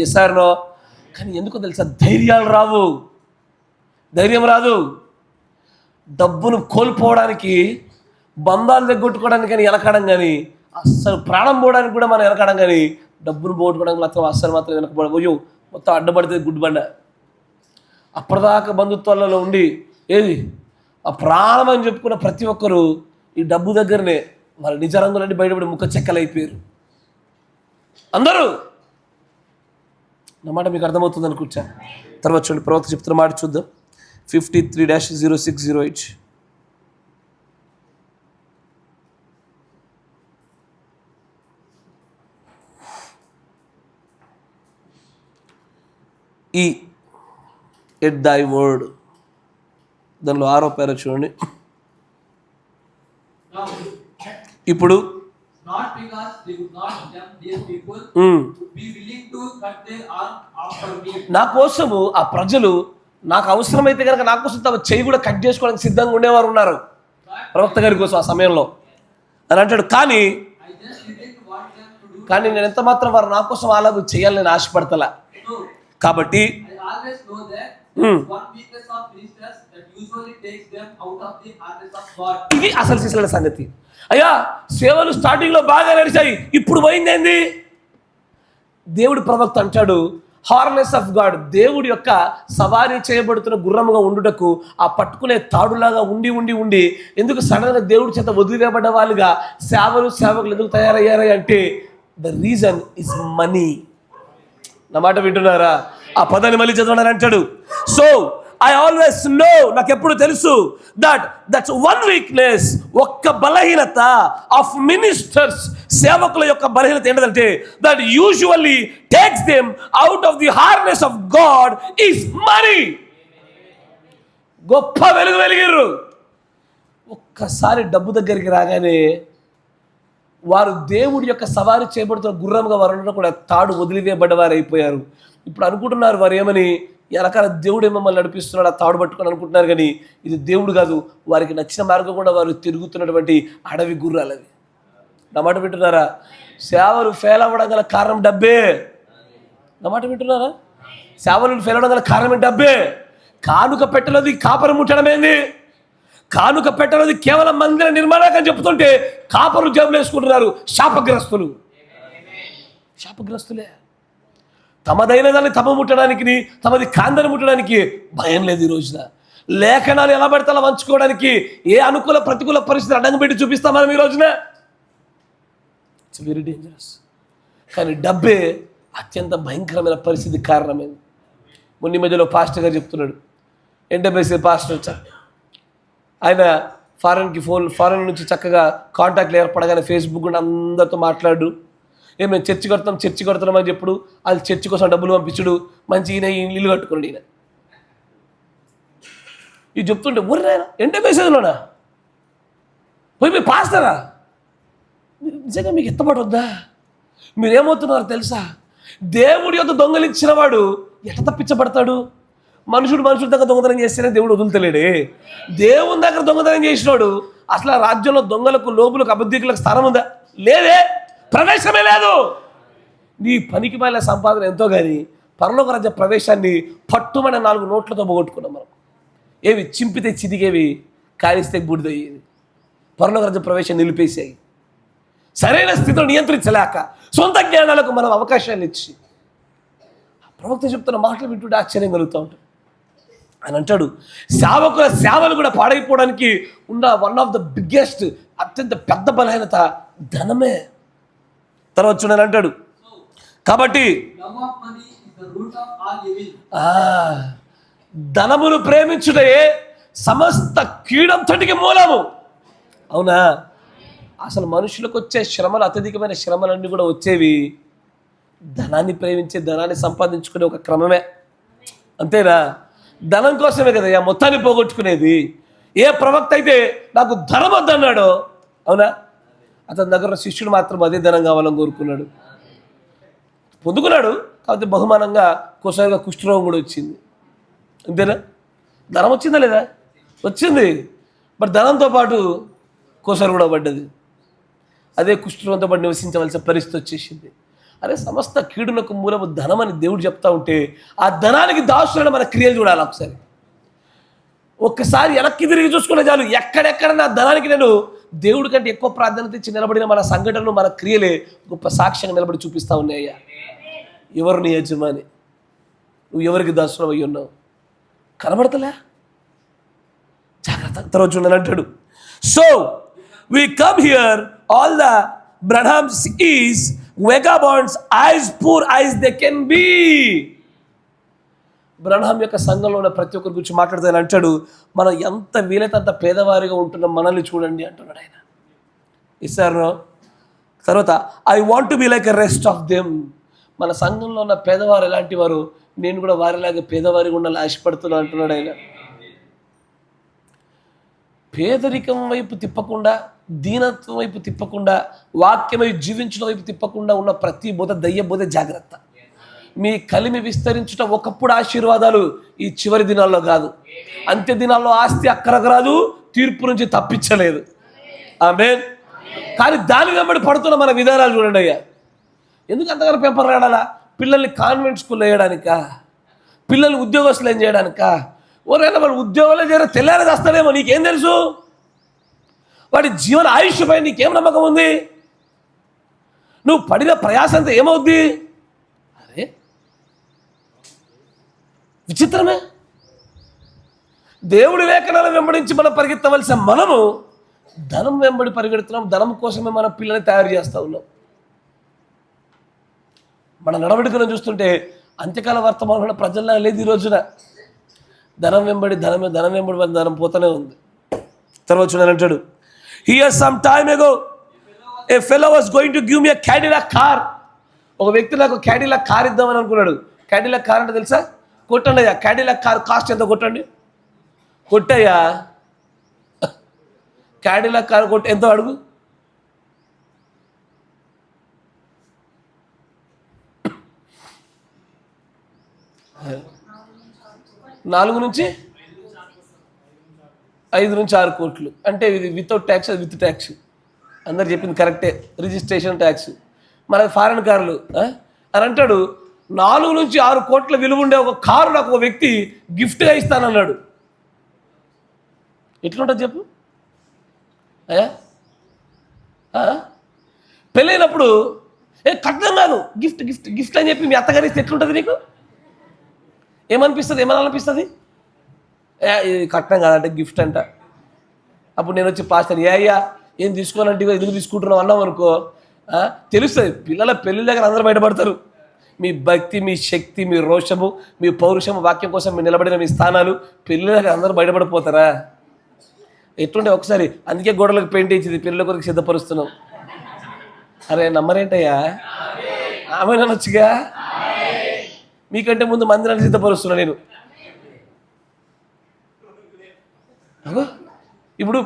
ఎస్ఆర్నో. కానీ ఎందుకో తెలుసా, ధైర్యాలు రావు, ధైర్యం రాదు. డబ్బును కోల్పోవడానికి, బంధాలు దగ్గొట్టుకోవడానికి కానీ వెనకాడం, కానీ అస్సలు ప్రాణం పోవడానికి కూడా మనం వెనకాడం, కానీ డబ్బును పోగొట్టుకోవడానికి మాత్రం అస్సలు మాత్రం వెనకపోయో మొత్తం అడ్డపడుతుంది గుడ్డుబండ. అప్పటిదాకా బంధుత్వాలలో ఉండి ఏది ఆ ప్రాణం అని చెప్పుకున్న ప్రతి ఒక్కరూ ఈ డబ్బు దగ్గరనే వాళ్ళ నిజ రంగులన్నీ బయటపడి ముఖ చెక్కలు అయిపోయారు అందరూ. నా మాట మీకు అర్థమవుతుంది అనుకుంటా. తర్వాత చూడండి, ప్రవక్త చెప్తున్న మాట చూద్దాం. 53-0608. ఈ ఎట్ దై వర్డ్, దానిలో 6వ పేర చూడండి. ఇప్పుడు Not because they would not tempt these people, would be willing to cut their arm after me. నా కోసము ఆ ప్రజలు నాకు అవసరమైతే కనుక నా కోసం తమ చెయ్యి కూడా కట్ చేసుకోవడానికి సిద్ధంగా ఉండేవారు ఉన్నారు ప్రవక్త గారి కోసం ఆ సమయంలో అని అంటాడు. కానీ I just didn't want them to do. కానీ నేను ఎంత మాత్రం వారు నా కోసం అలాగూ చేయాలని నేను ఆశపడతలా. So కాబట్టి I always know that one weakness of ministers that usually takes them out of the harness of God. ఇది అసలు సిసల సంగతి. అయ్యా, సేవలు స్టార్టింగ్లో బాగా నడిచాయి, ఇప్పుడు పోయిందేంది? దేవుడి ప్రవక్త అంటాడు, హార్నెస్ ఆఫ్ గాడ్, దేవుడి యొక్క సవారీ చేయబడుతున్న గుర్రముగా ఉండుటకు ఆ పట్టుకునే తాడులాగా ఉండి ఉండి ఉండి ఎందుకు సడన్గా దేవుడి చేత వదిలివేయబడ్డ వాళ్ళుగా సేవకులు ఎందుకు తయారయ్యారు అంటే ద రీజన్ ఇస్ మనీ. నా మాట వింటున్నారా? ఆ పదాన్ని మళ్ళీ చదవడానికి అంటాడు, సో ఐ ఆల్వేస్ నో, నాకు ఎప్పుడు తెలుసు దట్స్ వన్ వీక్నెస్, ఒక్క బలహీనత ఆఫ్ మినిస్టర్స్, సేవకుల యొక్క బలహీనత ఏంటంటే that usually takes them out of the harness of God is money. గొప్ప వెలిగిర్రు, ఒక్కసారి డబ్బు దగ్గరికి రాగానే వారు దేవుడి యొక్క సవారీ చేయబడుతున్న గుర్రంగా వారు ఉండడం కూడా తాడు వదిలివేయబడ్డవారు అయిపోయారు. ఇప్పుడు అనుకుంటున్నారు వారు ఏమని, వెనకాల దేవుడే మమ్మల్ని నడిపిస్తున్నాడు ఆ తాడు పట్టుకొని అనుకుంటున్నారు, కానీ ఇది దేవుడు కాదు. వారికి నచ్చిన మార్గం కూడా వారు తిరుగుతున్నటువంటి అడవి గుర్రాలు అవి. నా మాట వింటున్నారా? సేవలు ఫెయిల్ అవ్వడం గల కారణం డబ్బే. నా మాట వింటున్నారా? సేవలు ఫెయిల్ అవ్వడం గల కారణం డబ్బే. కానుక పెట్టలేదు కాపరి ముట్టడం ఏంది? కానుక పెట్టలేదు కేవలం మందిర నిర్మాణానికి చెప్తుంటే కాపరు జేబులు వేసుకుంటున్నారు. శాపగ్రస్తులే. తమదైన దాన్ని తమ ముట్టడానికి, తమది కాందని ముట్టడానికి భయం లేదు ఈ రోజున. లేఖనాలు ఎలా పడితే అలా వంచుకోవడానికి ఏ అనుకూల ప్రతికూల పరిస్థితులు అడ్డంగా పెట్టి చూపిస్తాం మనం ఈ రోజున. It's very dangerous. కానీ డబ్బే అత్యంత భయంకరమైన పరిస్థితి కారణమైంది. మొన్న మధ్యలో పాస్టర్ గారు చెప్తున్నాడు, ఎంటర్ప్రైజ్ పాస్టర్ వచ్చా, ఆయన ఫారెన్ నుంచి చక్కగా కాంటాక్ట్లు ఏర్పడగానే ఫేస్బుక్ గుండా అందరితో మాట్లాడు, మేము చర్చి కడుతున్నాం అని చెప్పుడు, అది చర్చి కోసం డబ్బులు పంపించుడు, మంచి ఈయన ఇల్లు కట్టుకున్నాడు. ఈయన ఇది చెప్తుంటే ఊర్రా ఎంటర్ప్రైజ్లోనా పోయి పాస్తారా? నిజంగా మీకు ఎత్తబడి వద్దా? మీరేమవుతున్నారు తెలుసా? దేవుడి యొక్క దొంగలించిన వాడు ఎట్లా తప్పించబడతాడు? మనుషుల దగ్గర దొంగతనం చేస్తేనే దేవుడు వదులుతలేడే. దేవుని దగ్గర దొంగతనం చేసినోడు అసలు ఆ రాజ్యంలో దొంగలకు, లోపులకు, అబద్ధికులకు స్థానం ఉందా? లేదే, ప్రవేశమే లేదు. నీ పనికి మాలిన సంపాదన ఎంతో కానీ పరలోక రాజ్య ప్రవేశాన్ని పట్టుమని 4 నోట్లతో పోగొట్టుకున్నాం మనం. ఏవి చింపితే చితికేవి, కాలిస్తే బూడిదయ్యేవి. పరలోక రాజ్య ప్రవేశం నిలిపేసాయి. సరైన స్థితిలో నియంత్రించలేక సొంత జ్ఞానాలకు మనం అవకాశాలు ఇచ్చి ప్రవక్త చెప్తున్న మాటలు వింటుంటే ఆశ్చర్యం కలుగుతూ ఉంటుంది. అని అంటాడు, సేవకుల సేవలు కూడా పాడైపోవడానికి ఉన్న వన్ ఆఫ్ ద బిగ్గెస్ట్, అత్యంత పెద్ద బలహీనత ధనమే. తర్వాత చూడని అంటాడు, కాబట్టి ధనమును ప్రేమించుటే సమస్త కీడంతటికి మూలము. అవునా? అసలు మనుషులకు వచ్చే శ్రమలు, అత్యధికమైన శ్రమలన్నీ కూడా వచ్చేవి ధనాన్ని ప్రేమించే, ధనాన్ని సంపాదించుకునే ఒక క్రమమే. అంతేనా? ధనం కోసమే కదా మొత్తాన్ని పోగొట్టుకునేది. ఏ ప్రవక్త అయితే నాకు ధనం వద్దన్నాడో, అవునా, అతని దగ్గర శిష్యుడు మాత్రం అదే ధనం కావాలని కోరుకున్నాడు. పొందుకున్నాడు, కాకపోతే బహుమానంగా కొసగా కుష్ఠరోగం కూడా వచ్చింది. అంతేనా? ధనం వచ్చిందా లేదా? వచ్చింది. బట్ ధనంతో పాటు కోసరు కూడా పడ్డది. అదే కుష్ఠరోగంతో పాటు నివసించవలసిన పరిస్థితి వచ్చేసింది. అరే, సమస్త కీడులకు మూలము ధనం అని దేవుడు చెప్తా ఉంటే ఆ ధనానికి దాసులను మన క్రియలు చూడాలి. ఒక్కసారి వెనక్కి తిరిగి చూసుకునే చాలు, ఎక్కడెక్కడ నా ధనానికి నేను దేవుడి కంటే ఎక్కువ ప్రాధాన్యత ఇచ్చి నిలబడిన మన సంఘటనలు, మన క్రియలే గొప్ప సాక్ష్యంగా నిలబడి చూపిస్తూ ఉన్నాయ్యా. ఎవరు నీ యజమాని? నువ్వు ఎవరికి దాసులం అయ్యి ఉన్నావు? కనబడతలే? జాగ్రత్త. తర్వాత చూడని అంటాడు, so we come here, all the Branhams is vagabonds as poor as they can be. బ్రహ్మాం యొక్క సంఘంలో ఉన్న ప్రతి ఒక్కరి గురించి మాట్లాడుతూ అంటాడు, మనం ఎంత వీలైతే అంత పేదవారిగా ఉంటున్నాం, మనల్ని చూడండి అంటున్నాడు ఆయన. ఇస్తారు. తర్వాత I want to be like a rest of them. మన సంఘంలో ఉన్న పేదవారు ఎలాంటి వారు, నేను కూడా వారిలాగా పేదవారిగా ఉండాలని ఆశపడుతున్నా అంటున్నాడు ఆయన. పేదరికం వైపు తిప్పకుండా, దీనత్వం వైపు తిప్పకుండా, వాక్యమై జీవించడం వైపు తిప్పకుండా ఉన్న ప్రతి బోధ దయ్య బోధ. జాగ్రత్త. మీ కలిమి విస్తరించుట ఒకప్పుడు ఆశీర్వాదాలు, ఈ చివరి దినాల్లో కాదు. అంత్య దినాల్లో ఆస్తి అక్కరకు రాదు, తీర్పు నుంచి తప్పించలేదు. ఆమేన్. కానీ దాని వెంబడి పడుతున్న మన విధానాలు చూడండి అయ్యా. ఎందుకు అంతగానో పెంపరాడాలా? పిల్లల్ని కాన్వెంట్ స్కూల్లో వేయడానికా? పిల్లల్ని ఉద్యోగస్తులు ఏం చేయడానికా? ఎవరైనా వాడు ఉద్యోగాలు చేయాలి, తెల్లారి చేస్తాడేమో, నీకేం తెలుసు? వాడి జీవన ఆయుష్ పై నీకేం నమ్మకం ఉంది? నువ్వు పడిన ప్రయాసంతా ఏమవుద్ది? అరే విచిత్రమే. దేవుడి లేఖనాలను వెంబడించి మనం పరిగెత్తవలసిన మనము ధనం వెంబడి పరిగెడుతున్నాం. ధనం కోసమే మన పిల్లల్ని తయారు చేస్తూ ఉన్నాం. మన నడవడికలను చూస్తుంటే అంత్యకాల వర్తమానంలో ప్రజల్లో లేదు. ఈ రోజున ధనం వెంబడి ధనం పోతూనే ఉంది. తర్వాత చూడని అంటాడు, here some time ago A fellow was going to give me a Cadillac car. ఒక వ్యక్తి నాకు క్యాడిలాక్ కార్ ఇద్దామని అనుకున్నాడు. క్యాడిలాక్ కార్ అంటే తెలుసా? కొట్టండి అయ్యా, క్యాడిలాక్ కార్ కాస్ట్ ఎంత కొట్టండి. కొట్టయ్యా, క్యాడిలాక్ కార్ కొట్టి ఎంతో అడుగు. నాలుగు నుంచి 5 నుంచి 6 కోట్లు. అంటే ఇది వితౌట్ ట్యాక్స్, విత్ ట్యాక్స్. అందరు చెప్పింది కరెక్టే, రిజిస్ట్రేషన్ ట్యాక్స్. మన ఫారెన్ కార్లు అని అంటాడు. 4 నుంచి 6 కోట్ల విలువ ఉండే ఒక కారు నాకు ఒక వ్యక్తి గిఫ్ట్గా ఇస్తానన్నాడు. ఎట్లుంటుంది చెప్పు అయ్యా? పెళ్ళైనప్పుడు కట్నం కాదు, గిఫ్ట్ గిఫ్ట్ గిఫ్ట్ అని చెప్పి మీ అత్తగారి ఇస్తే ఎట్లుంటుంది నీకు? ఏమనిపిస్తుంది? ఏమనాలనిపిస్తుంది? ఇది కట్నం కాదంటే గిఫ్ట్ అంట. అప్పుడు నేను వచ్చి పాస్టర్ అయ్యా ఏం తీసుకోవాలంటే ఎందుకు తీసుకుంటున్నావు అన్నాం అనుకో, తెలుస్తుంది. పిల్లల పెళ్ళి దగ్గర అందరూ బయటపడతారు. మీ భక్తి, మీ శక్తి, మీ రోషము, మీ పౌరుషము, వాక్యం కోసం మీరు నిలబడిన మీ స్థానాలు పెళ్ళి దగ్గర అందరూ బయటపడిపోతారా? ఎట్లుంటే ఒకసారి అందుకే గోడలకు పెయింట్ ఇచ్చింది, పిల్లల కొరకు సిద్ధపరుస్తున్నాం. అరే నమ్మరేంటయ్యా? ఆమె అనొచ్చుగా. మీకంటే ముందు మందిరాన్ని సిద్ధపరుస్తున్నా నేను. ఇప్పుడు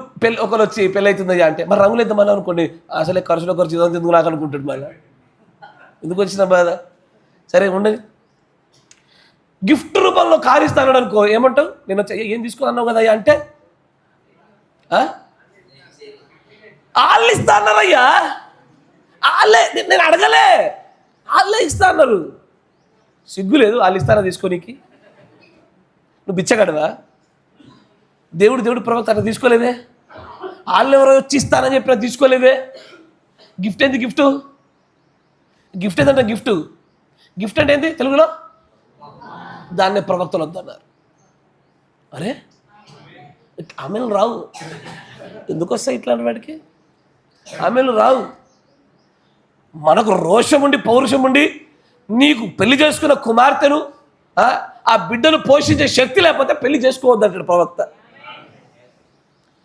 ఒకరు వచ్చి పెళ్ళి అవుతుందయ్యా అంటే మరి రంగులు ఇద్దామని అనుకోండి, అసలే ఖర్చులో ఖర్చు ఇదంతా ఎందుకు నాకు అనుకుంటాడు. మళ్ళీ ఎందుకు వచ్చిన బాధ? సరే ఉండదు. గిఫ్ట్ రూపంలో కారు ఇస్తాను అనుకో, ఏమంటావు? నేను ఏం తీసుకున్నావు కదా అయ్యా అంటే వాళ్ళు ఇస్తా అన్నారయ్యా, వాళ్ళే, నేను అడగలే, వాళ్ళే ఇస్తా అన్నారు. సిగ్గు లేదు వాళ్ళు ఇస్తారా తీసుకోనీకి? నువ్వు బిచ్చగడవా? దేవుడు ప్రవక్త అట్లా తీసుకోలేదే. వాళ్ళు ఎవరో వచ్చి ఇస్తానని చెప్పినా తీసుకోలేదే. గిఫ్ట్ ఏంది? గిఫ్ట్ ఏంటంటే గిఫ్ట్ అంటే ఏంది తెలుగులో? దాన్నే ప్రవక్తలు వద్దన్నారు. అరే ఆమెలు రావు. ఎందుకు వస్తాయి ఇట్లాంటి వాడికి? ఆమెలు రావు. మనకు రోషం ఉండి పౌరుషం ఉండి నీకు పెళ్లి చేసుకున్న కుమార్తెను ఆ బిడ్డను పోషించే శక్తి లేకపోతే పెళ్లి చేసుకోవద్దంటాడు ప్రవక్త.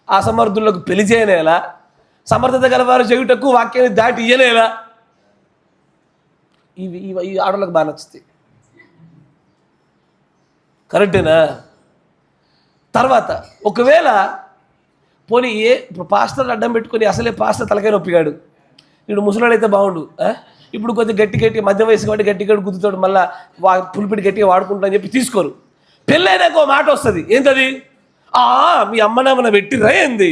ఆ సమర్థులకు పెళ్లి చేయనేలా, సమర్థత గలవారు చేయుటకు వాక్యాన్ని దాటి ఇయ్యనేలా. ఈ ఆడలకు బాగా నచ్చుతాయి. కరెక్టేనా? తర్వాత ఒకవేళ పోనీ ఇప్పుడు పాస్టర్ అడ్డం పెట్టుకొని అసలే పాస్టర్ తలకాయ నొప్పిగాడు, ఇప్పుడు ముసలాడైతే బాగుండు, ఇప్పుడు కొద్దిగా గట్టి మధ్య వయసు కాబట్టి గట్టి గుద్దుతాడు, మళ్ళీ పులిపిడి గట్టిగా వాడుకుంటా అని చెప్పి తీసుకోరు. పెళ్ళైనాక మాట వస్తుంది, ఏంటది? మీ అమ్మనేమన్నా పెట్టిర్రా ఏంది?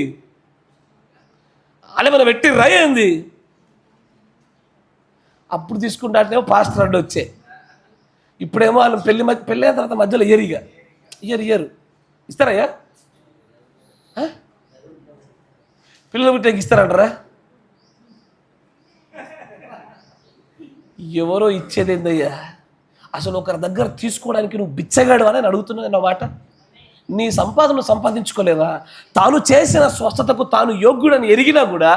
వాళ్ళేమన్నా పెట్టిర్రా ఏంది? అప్పుడు తీసుకుంటానేమో పాస్టర్ అడ్డు వచ్చే. ఇప్పుడేమో వాళ్ళు పెళ్ళైన తర్వాత మధ్యలో ఇయ్యరు. ఇస్తారయ్యా? పిల్లలు పుట్టాక ఇస్తారంటారా? ఎవరో ఇచ్చేది ఏందయ్యా? అసలు ఒకరి దగ్గర తీసుకోవడానికి నువ్వు బిచ్చగాడు అని అడుగుతున్నాను అన్నమాట. నీ సంపాదన సంపాదించుకోలేవా? తాను చేసిన స్వస్థతకు తాను యోగ్యుడని ఎరిగినా కూడా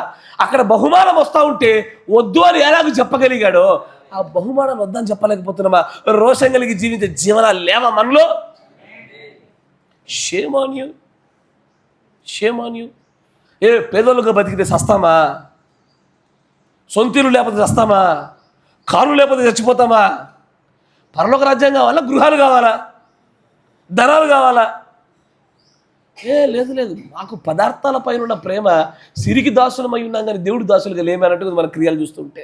అక్కడ బహుమానం వస్తూ ఉంటే వద్దు అని ఎలాగో చెప్పగలిగాడో, ఆ బహుమానం వద్దని చెప్పలేకపోతున్నామా? రోషం కలిగి జీవించే జీవనాలు లేవా మనలో? Shame on you. పేదోళ్ళుగా బతికితే సస్తామా? సొంతీలు లేకపోతే చస్తామా? కారు లేకపోతే చచ్చిపోతామా? పరలోక రాజ్యం కావాలా? గృహాలు కావాలా? ధనాలు కావాలా? లేదు. మాకు పదార్థాల పైన ఉన్న ప్రేమ సిరికి దాసులమై ఉన్నాం కానీ దేవుడు దాసులుగా లేమే అన్నట్టు మన క్రియలు చూస్తుంటే.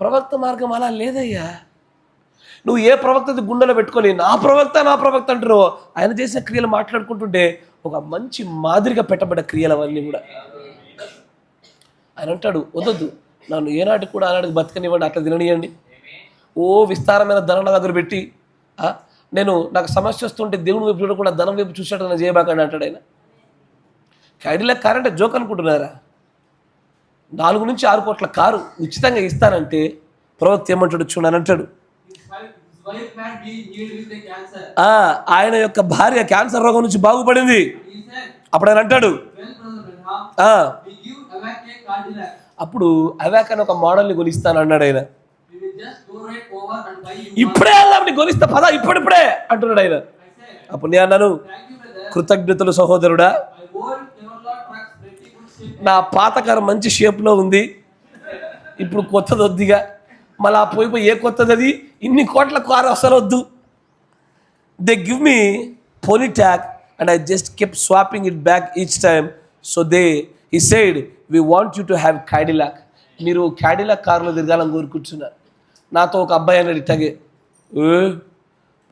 ప్రవక్త మార్గం అలా లేదయ్యా. నువ్వు ఏ ప్రవక్త గుండెలో పెట్టుకొని నా ప్రవక్త అంటారో, ఆయన చేసిన క్రియలు మాట్లాడుకుంటుంటే ఒక మంచి మాదిరిగా పెట్టబడ్డ క్రియలు అవన్నీ కూడా. ఆయన అంటాడు, వద్దొద్దు, నన్ను ఏనాటికి కూడా ఆనాటికి బతకనివ్వండి, అట్లా తిననియండి. విస్తారమైన ధనం దగ్గర పెట్టి నాకు సమస్య వస్తుంటే దేవుని వైపు చూడకుండా ధనం వైపు చూసాడు నన్ను చేయబాకండి అంటాడు ఆయన. క్యాడిలాక్ కారు అంటే జోక్ అనుకుంటున్నారా? 4 నుంచి 6 కోట్ల కారు ఉచితంగా ఇస్తానంటే ప్రవక్త ఏమంటాడు చూడని అంటాడు, ఆయన యొక్క భార్య క్యాన్సర్ రోగం నుంచి బాగుపడింది. అప్పుడు ఆయన అంటాడు, అప్పుడు అవాక్ అని ఒక మోడల్ని కొనిస్తాను అన్నాడు ఆయన. ఇప్పుడే అల్లాంటి కొనిస్తా పదా, ఇప్పుడిప్పుడే అంటున్నాడు ఆయన. అప్పుడు నేను అన్నాను, కృతజ్ఞతలు సహోదరుడా, నా పాత కారు మంచి షేప్లో ఉంది, ఇప్పుడు కొత్తది వద్దిగా, మళ్ళీ పోయిపోయి ఏ కొత్తది అది, ఇన్ని కోట్ల కారు అసలు వద్దు. దే గివ్ మీ పోనీ tag and I just కెప్ swapping it back each time. So he said we want you to have Cadillac. మీరు క్యాడిలాక్ కారులో తిరగాలని కోరుకుంటున్నారు. నాతో ఒక అబ్బాయి అన్నాడు ఇట్లాగే,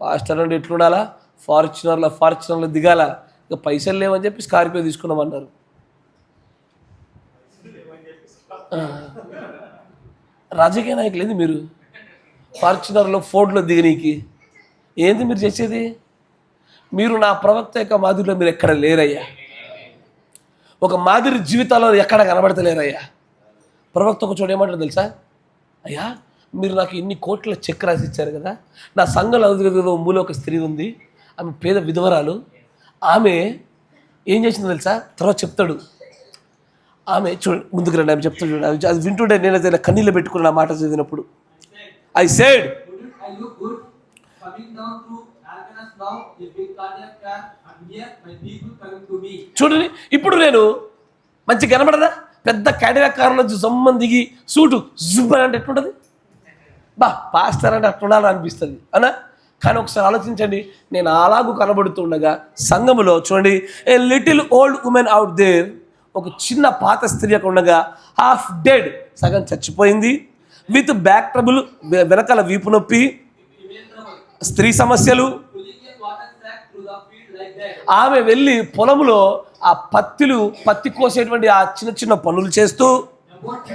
పాస్టర్ అంటే ఎట్లుండాలా, ఫార్చునర్లో దిగాల, ఇక పైసలు లేవని చెప్పి స్కార్పియో తీసుకున్నామన్నారు. రాజకీయ నాయకులు ఏంది మీరు ఫార్చునర్లో ఫోర్డ్లో దిగనీకి? ఏంది మీరు చేసేది? మీరు నా ప్రవక్త యొక్క మాదిరిలో మీరు ఎక్కడ లేరయ్యా. ఒక మాదిరి జీవితాల్లో ఎక్కడ కనబడతలేరయ్యా. ప్రవక్త ఒక చోట ఏమంటారు తెలుసా? అయ్యా, మీరు నాకు ఇన్ని కోట్ల చెక్ రాసి ఇచ్చారు కదా, నా సంఘంలో అదుగులో మూల ఒక స్త్రీ ఉంది, ఆమె పేద విధవరాలు, ఆమె ఏం చేసిందో తెలుసా? తర్వాత చెప్తాడు. ఆమె చూడండి, ముందుకు రండి, ఆమె చెప్తాడు చూడండి. అది వింటుంటే నేను కన్నీళ్ళు పెట్టుకుని నా మాట చదివినప్పుడు, ఐ సెడ్ చూడండి, ఇప్పుడు నేను మంచి కనబడదా? పెద్ద క్యాడిలాక్ కారులో జమ్మని దిగి సూటు జుబ్బని అంటే ఎట్లుంటుంది? పాస్టర్ అంటే అట్లుండాలని అనిపిస్తుంది అనా? కానీ ఒకసారి ఆలోచించండి, నేను అలాగూ కనబడుతుండగా సంఘములో చూడండి, a little old woman out there, ఒక చిన్న పాత స్త్రీ అక్కడ ఉండగా, హాఫ్ డెడ్, సగం చచ్చిపోయింది, విత్ బ్యాక్ ట్రబుల్, వెనకాల వీపు నొప్పి, స్త్రీ సమస్యలు. pulling a cotton sack through the field like that. ఆమె వెళ్ళి పొలంలో ఆ పత్తి కోసేటువంటి ఆ చిన్న చిన్న పనులు చేస్తూ About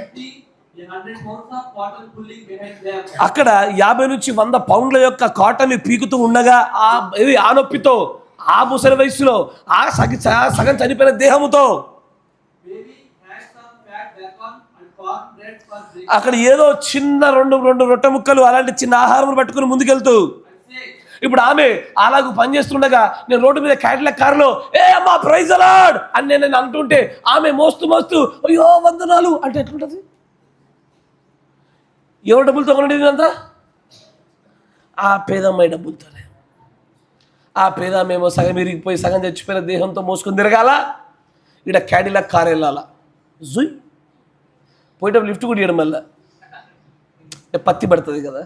100 pounds of cotton pulling behind them. అక్కడ 50 నుంచి 100 పౌండ్ల యొక్క కాటన్ పీకుతూ ఉండగా ఆ నొప్పితో, ఆ ముసలి వయసులో, ఆ సగం చనిపోయిన దేహముతో Baby had some fat bacon and corn bread for breakfast. అక్కడ ఏదో చిన్న రెండు రొట్టె ముక్కలు అలాంటి చిన్న ఆహారం పట్టుకుని ముందుకెళ్తూ, And say, ఇప్పుడు ఆమె అలాగూ పనిచేస్తుండగా నేను రోడ్డు మీద క్యాడిలాక్ కారులో ఏ అమ్మా ప్రైజ్ ది లార్డ్ అని నేను అంటుంటే ఆమె మోస్తూ అయ్యో వందనాలు అంటే ఎట్లుంటది? ఎవరు డబ్బులతో కొనండి ఇదంతా? ఆ పేదమ్మాయి డబ్బులతోనే. ఆ పేదమ్మేమో సగం ఇరిగిపోయి సగం చచ్చిపోయిన దేహంతో మోసుకొని తిరగాల, ఇక్కడ క్యాడిలాక్ కారు వెళ్ళాలా, జుయ్ పోయేటప్పుడు లిఫ్ట్ కూడా ఇవ్వడం వల్ల పత్తి పడుతుంది కదా.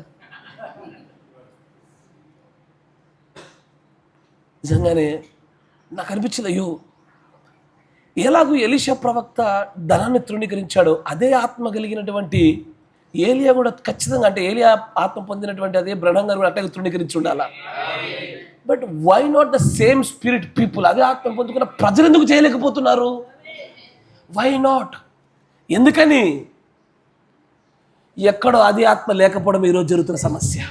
నిజంగానే నాకు అనిపించింది, అయ్యో ఎలాగూ ఎలీషా ప్రవక్త ధనాన్ని తృణీకరించాడో అదే ఆత్మ కలిగినటువంటి ఏలియా కూడా ఖచ్చితంగా, అంటే ఏలియా ఆత్మ పొందినటువంటి అదే బ్రహ్మ గారు కూడా అట్లా తృణీకరించి ఉండాలా. But why not the same spirit people, అదే ఆత్మ పొందుకున్న ప్రజలు ఎందుకు చేయలేకపోతున్నారు? Why not? ఎందుకని? ఎక్కడో అది ఆత్మ లేకపోవడం ఈరోజు జరుగుతున్న సమస్య.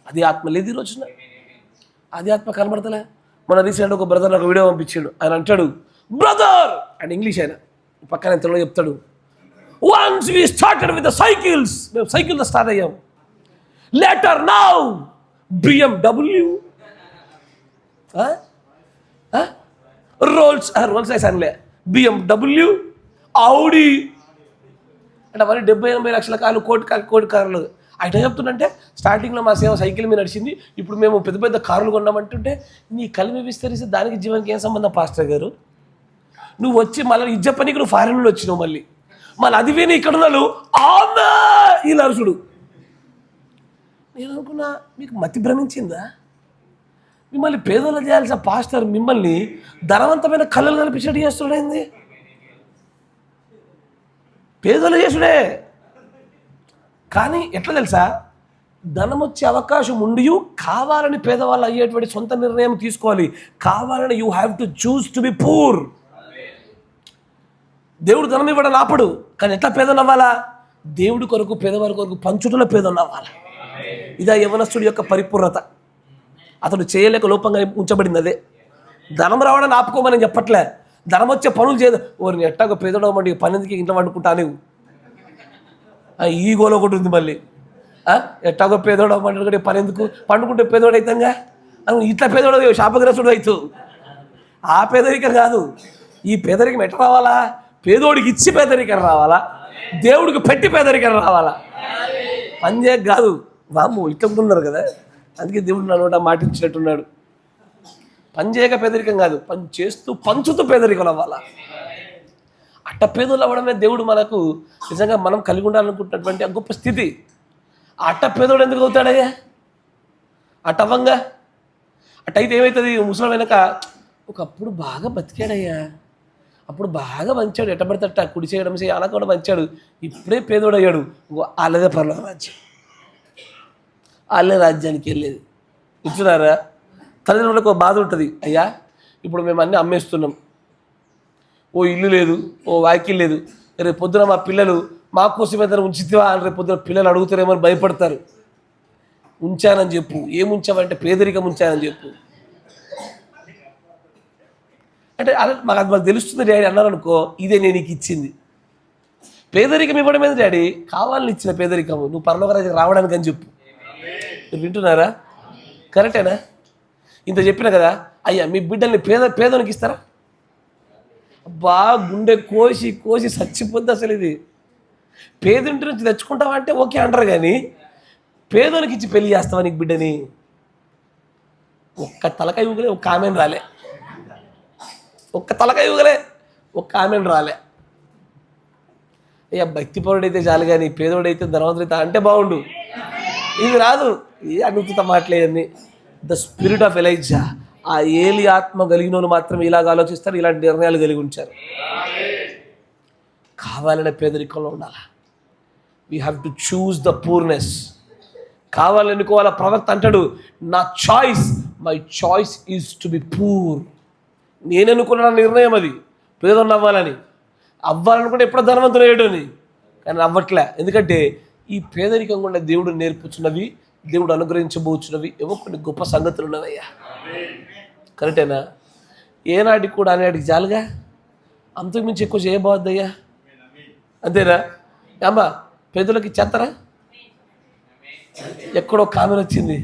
అది ఆత్మ లేదు ఈ రోజున, అది ఆత్మ కనబడతలే. మన రీసెంట్ ఒక బ్రదర్ నాకు వీడియో పంపించాడు. ఆయన అంటాడు, బ్రదర్ అండ్ ఇంగ్లీష్ ఆయన పక్కన తెలుగులో చెప్తాడు, once we started with the cycles, మేము సైకిల్తో స్టార్ట్ అయ్యాం, later now BMW Rolls Royce అనలే, BMW Audi అంటే మరి 70-80 లక్షల కార్లు, కోటి కార్లు. ఆయన చెప్తుందంటే స్టార్టింగ్లో మా సేవ సైకిల్ మీద నడిచింది, ఇప్పుడు మేము పెద్ద పెద్ద కార్లు కొన్నామంటుంటే నీ కలిమి విస్తరిస్తే దానికి జీవనకి ఏం సంబంధం పాస్టర్ గారు? నువ్వు వచ్చి మళ్ళీ ఇది చెప్పనీకి నువ్వు ఫారెన్లో వచ్చినావు, మళ్ళీ అది విని ఇక్కడ ఉన్నాను ఆమె ఈ నరుసుడు. నేను అనుకున్నా మీకు మతి భ్రమించిందా? మిమ్మల్ని పేదోళ్ళు చేయాల్సిన పాస్టర్ మిమ్మల్ని ధనవంతమైన కళ్ళలు కనిపించినట్టు చేస్తున్నాడేంది? పేదోళ్ళు చేసుడే. కానీ ఎట్లా తెలుసా, ధనం వచ్చే అవకాశం ఉండి కావాలని పేదవాళ్ళు అయ్యేటువంటి సొంత నిర్ణయం తీసుకోవాలి. కావాలని you have to choose to be poor. దేవుడు ధనం ఇవ్వడం ఆపడు, కానీ ఎట్లా పేదనవ్వాలా? దేవుడి కొరకు, పేదవారి కొరకు పంచుటలో పేదనవ్వాలా. ఇదా యవనస్తుడి యొక్క పరిపూర్ణత. అతడు చేయలేక లోపంగా ఉంచబడింది అదే. ధనం రావడానికి ఆపుకోమని చెప్పట్లే, ధనం వచ్చే పనులు చేయదు. ఓరిని ఎట్టాగో పేదడమండి, పన్నెందుకు ఇంట్లో వండుకుంటా నీవు, ఈ గోలో ఒకటి ఉంది మళ్ళీ. ఎట్టాగో పేదోడమంటే పన్నెందుకు పండుకుంటే పేదోడు అవుతాంగా, ఇట్లా పేదోడు శాపగ్రస్తుడు అవుతూ. ఆ పేదరికం కాదు. ఈ పేదరికం ఎట్లా రావాలా? పేదోడికి ఇచ్చి పేదరికం రావాలా, దేవుడికి పెట్టి పేదరికం రావాలా. పని చేయక కాదు. వాము ఇట్లా ఉన్నారు కదా, అందుకే దేవుడు నా నోట మాటించినట్టున్నాడు. పని చేయక పేదరికం కాదు, పని చేస్తూ పంచుతూ పేదరికం అవ్వాలా. అట్ట పేదోళ్ళు అవ్వడమే దేవుడు మనకు నిజంగా మనం కలిగి ఉండాలనుకుంటున్నటువంటి గొప్ప స్థితి. అట్ట పేదోడు ఎందుకు అవుతాడయ్యా? అట్టవ్వంగా అట్టయితే ఏమవుతుంది? ముసలి వెనక ఒకప్పుడు బాగా బతికాడయ్యా, అప్పుడు బాగా మంచాడు, ఎట్ట పడితే అట్ట కుడి చేయడం అలా కూడా మంచాడు, ఇప్పుడే పేదోడు అయ్యాడు. వాళ్ళదే పర్లేదు రాజ్యం, వాళ్ళే రాజ్యానికి వెళ్ళేది. ఇచ్చున్నారా? తల్లిదండ్రులకు ఒక బాధ ఉంటుంది, అయ్యా ఇప్పుడు మేము అన్నీ అమ్మేస్తున్నాం, ఓ ఇల్లు లేదు, ఓ వాకిల్ లేదు, రేపు పొద్దున మా పిల్లలు మా కోసం ఏదైనా ఉంచితివా అని రేపు పొద్దున పిల్లలు అడుగుతారేమో అని భయపడతారు. ఉంచానని చెప్పు. ఏముంచావంటే పేదరికం ఉంచానని చెప్పు. అంటే అలా మాకు తెలుస్తుంది డాడీ అన్నారు అనుకో, ఇదే నేను నీకు ఇచ్చింది. పేదరికం ఇవ్వడం మీద డాడీ, కావాలని ఇచ్చిన పేదరికము నువ్వు పరలోక రాజ్యానికి రావడానికి అని చెప్పు. మీరు వింటున్నారా? కరెక్టేనా? ఇంత చెప్పిన కదా, అయ్యా మీ బిడ్డల్ని పేదోనికి ఇస్తారా? బాగా గుండె కోసి కోసి చచ్చిపోద్ది అసలు. ఇది పేదింటి నుంచి తెచ్చుకుంటావా అంటే ఓకే అంటారు, కానీ పేదోనికి ఇచ్చి పెళ్లి చేస్తావా నీకు బిడ్డని? ఒక్క తలకాయ ఊగలే, ఒక్క ఆమెను రాలే, ఒక్క తలకాయ ఊగలే, ఒక్క ఆమెను రాలే. అయ్యా భక్తిపరుడైతే చాలు కానీ పేదోడైతే ధనవంతుడైతే అంటే బాగుండు. ఇది రాదు, ఏ అనుచిత మాటలేదని. ద స్పిరిట్ ఆఫ్ ఎలైజా, ఆ ఏలి ఆత్మ కలిగిన వాళ్ళు మాత్రమే ఇలాగ ఆలోచిస్తారు, ఇలాంటి నిర్ణయాలు కలిగి ఉంచారు. కావాలనే పేదరికంలో ఉండాలా. We have to choose the poorness. కావాలనుకోవాల. ప్రవక్త అంటాడు, నా choice, my choice is to be poor. నేను అనుకున్న నిర్ణయం అది, పేదోడిని అవ్వాలని. అవ్వాలనుకుంటే ఎప్పుడో ధనవంతుడు అయ్యాడని, కానీ అవ్వట్లే. ఎందుకంటే ఈ పేదరికం కూడా దేవుడు నేర్పుచున్నవి, దేవుడు అనుగ్రహించబోచున్నవి ఏవో కొన్ని గొప్ప సంగతులు ఉన్నవయ్యా. కరెక్టేనా? ఏనాటికి కూడా అనేటికి చాలుగా, అంతకుమించి ఎక్కువ చేయబోద్దయ్యా. అంతేనా? అమ్మా పేదలకి ఇచ్చేస్తారా? ఎక్కడో కామెంట్ వచ్చింది,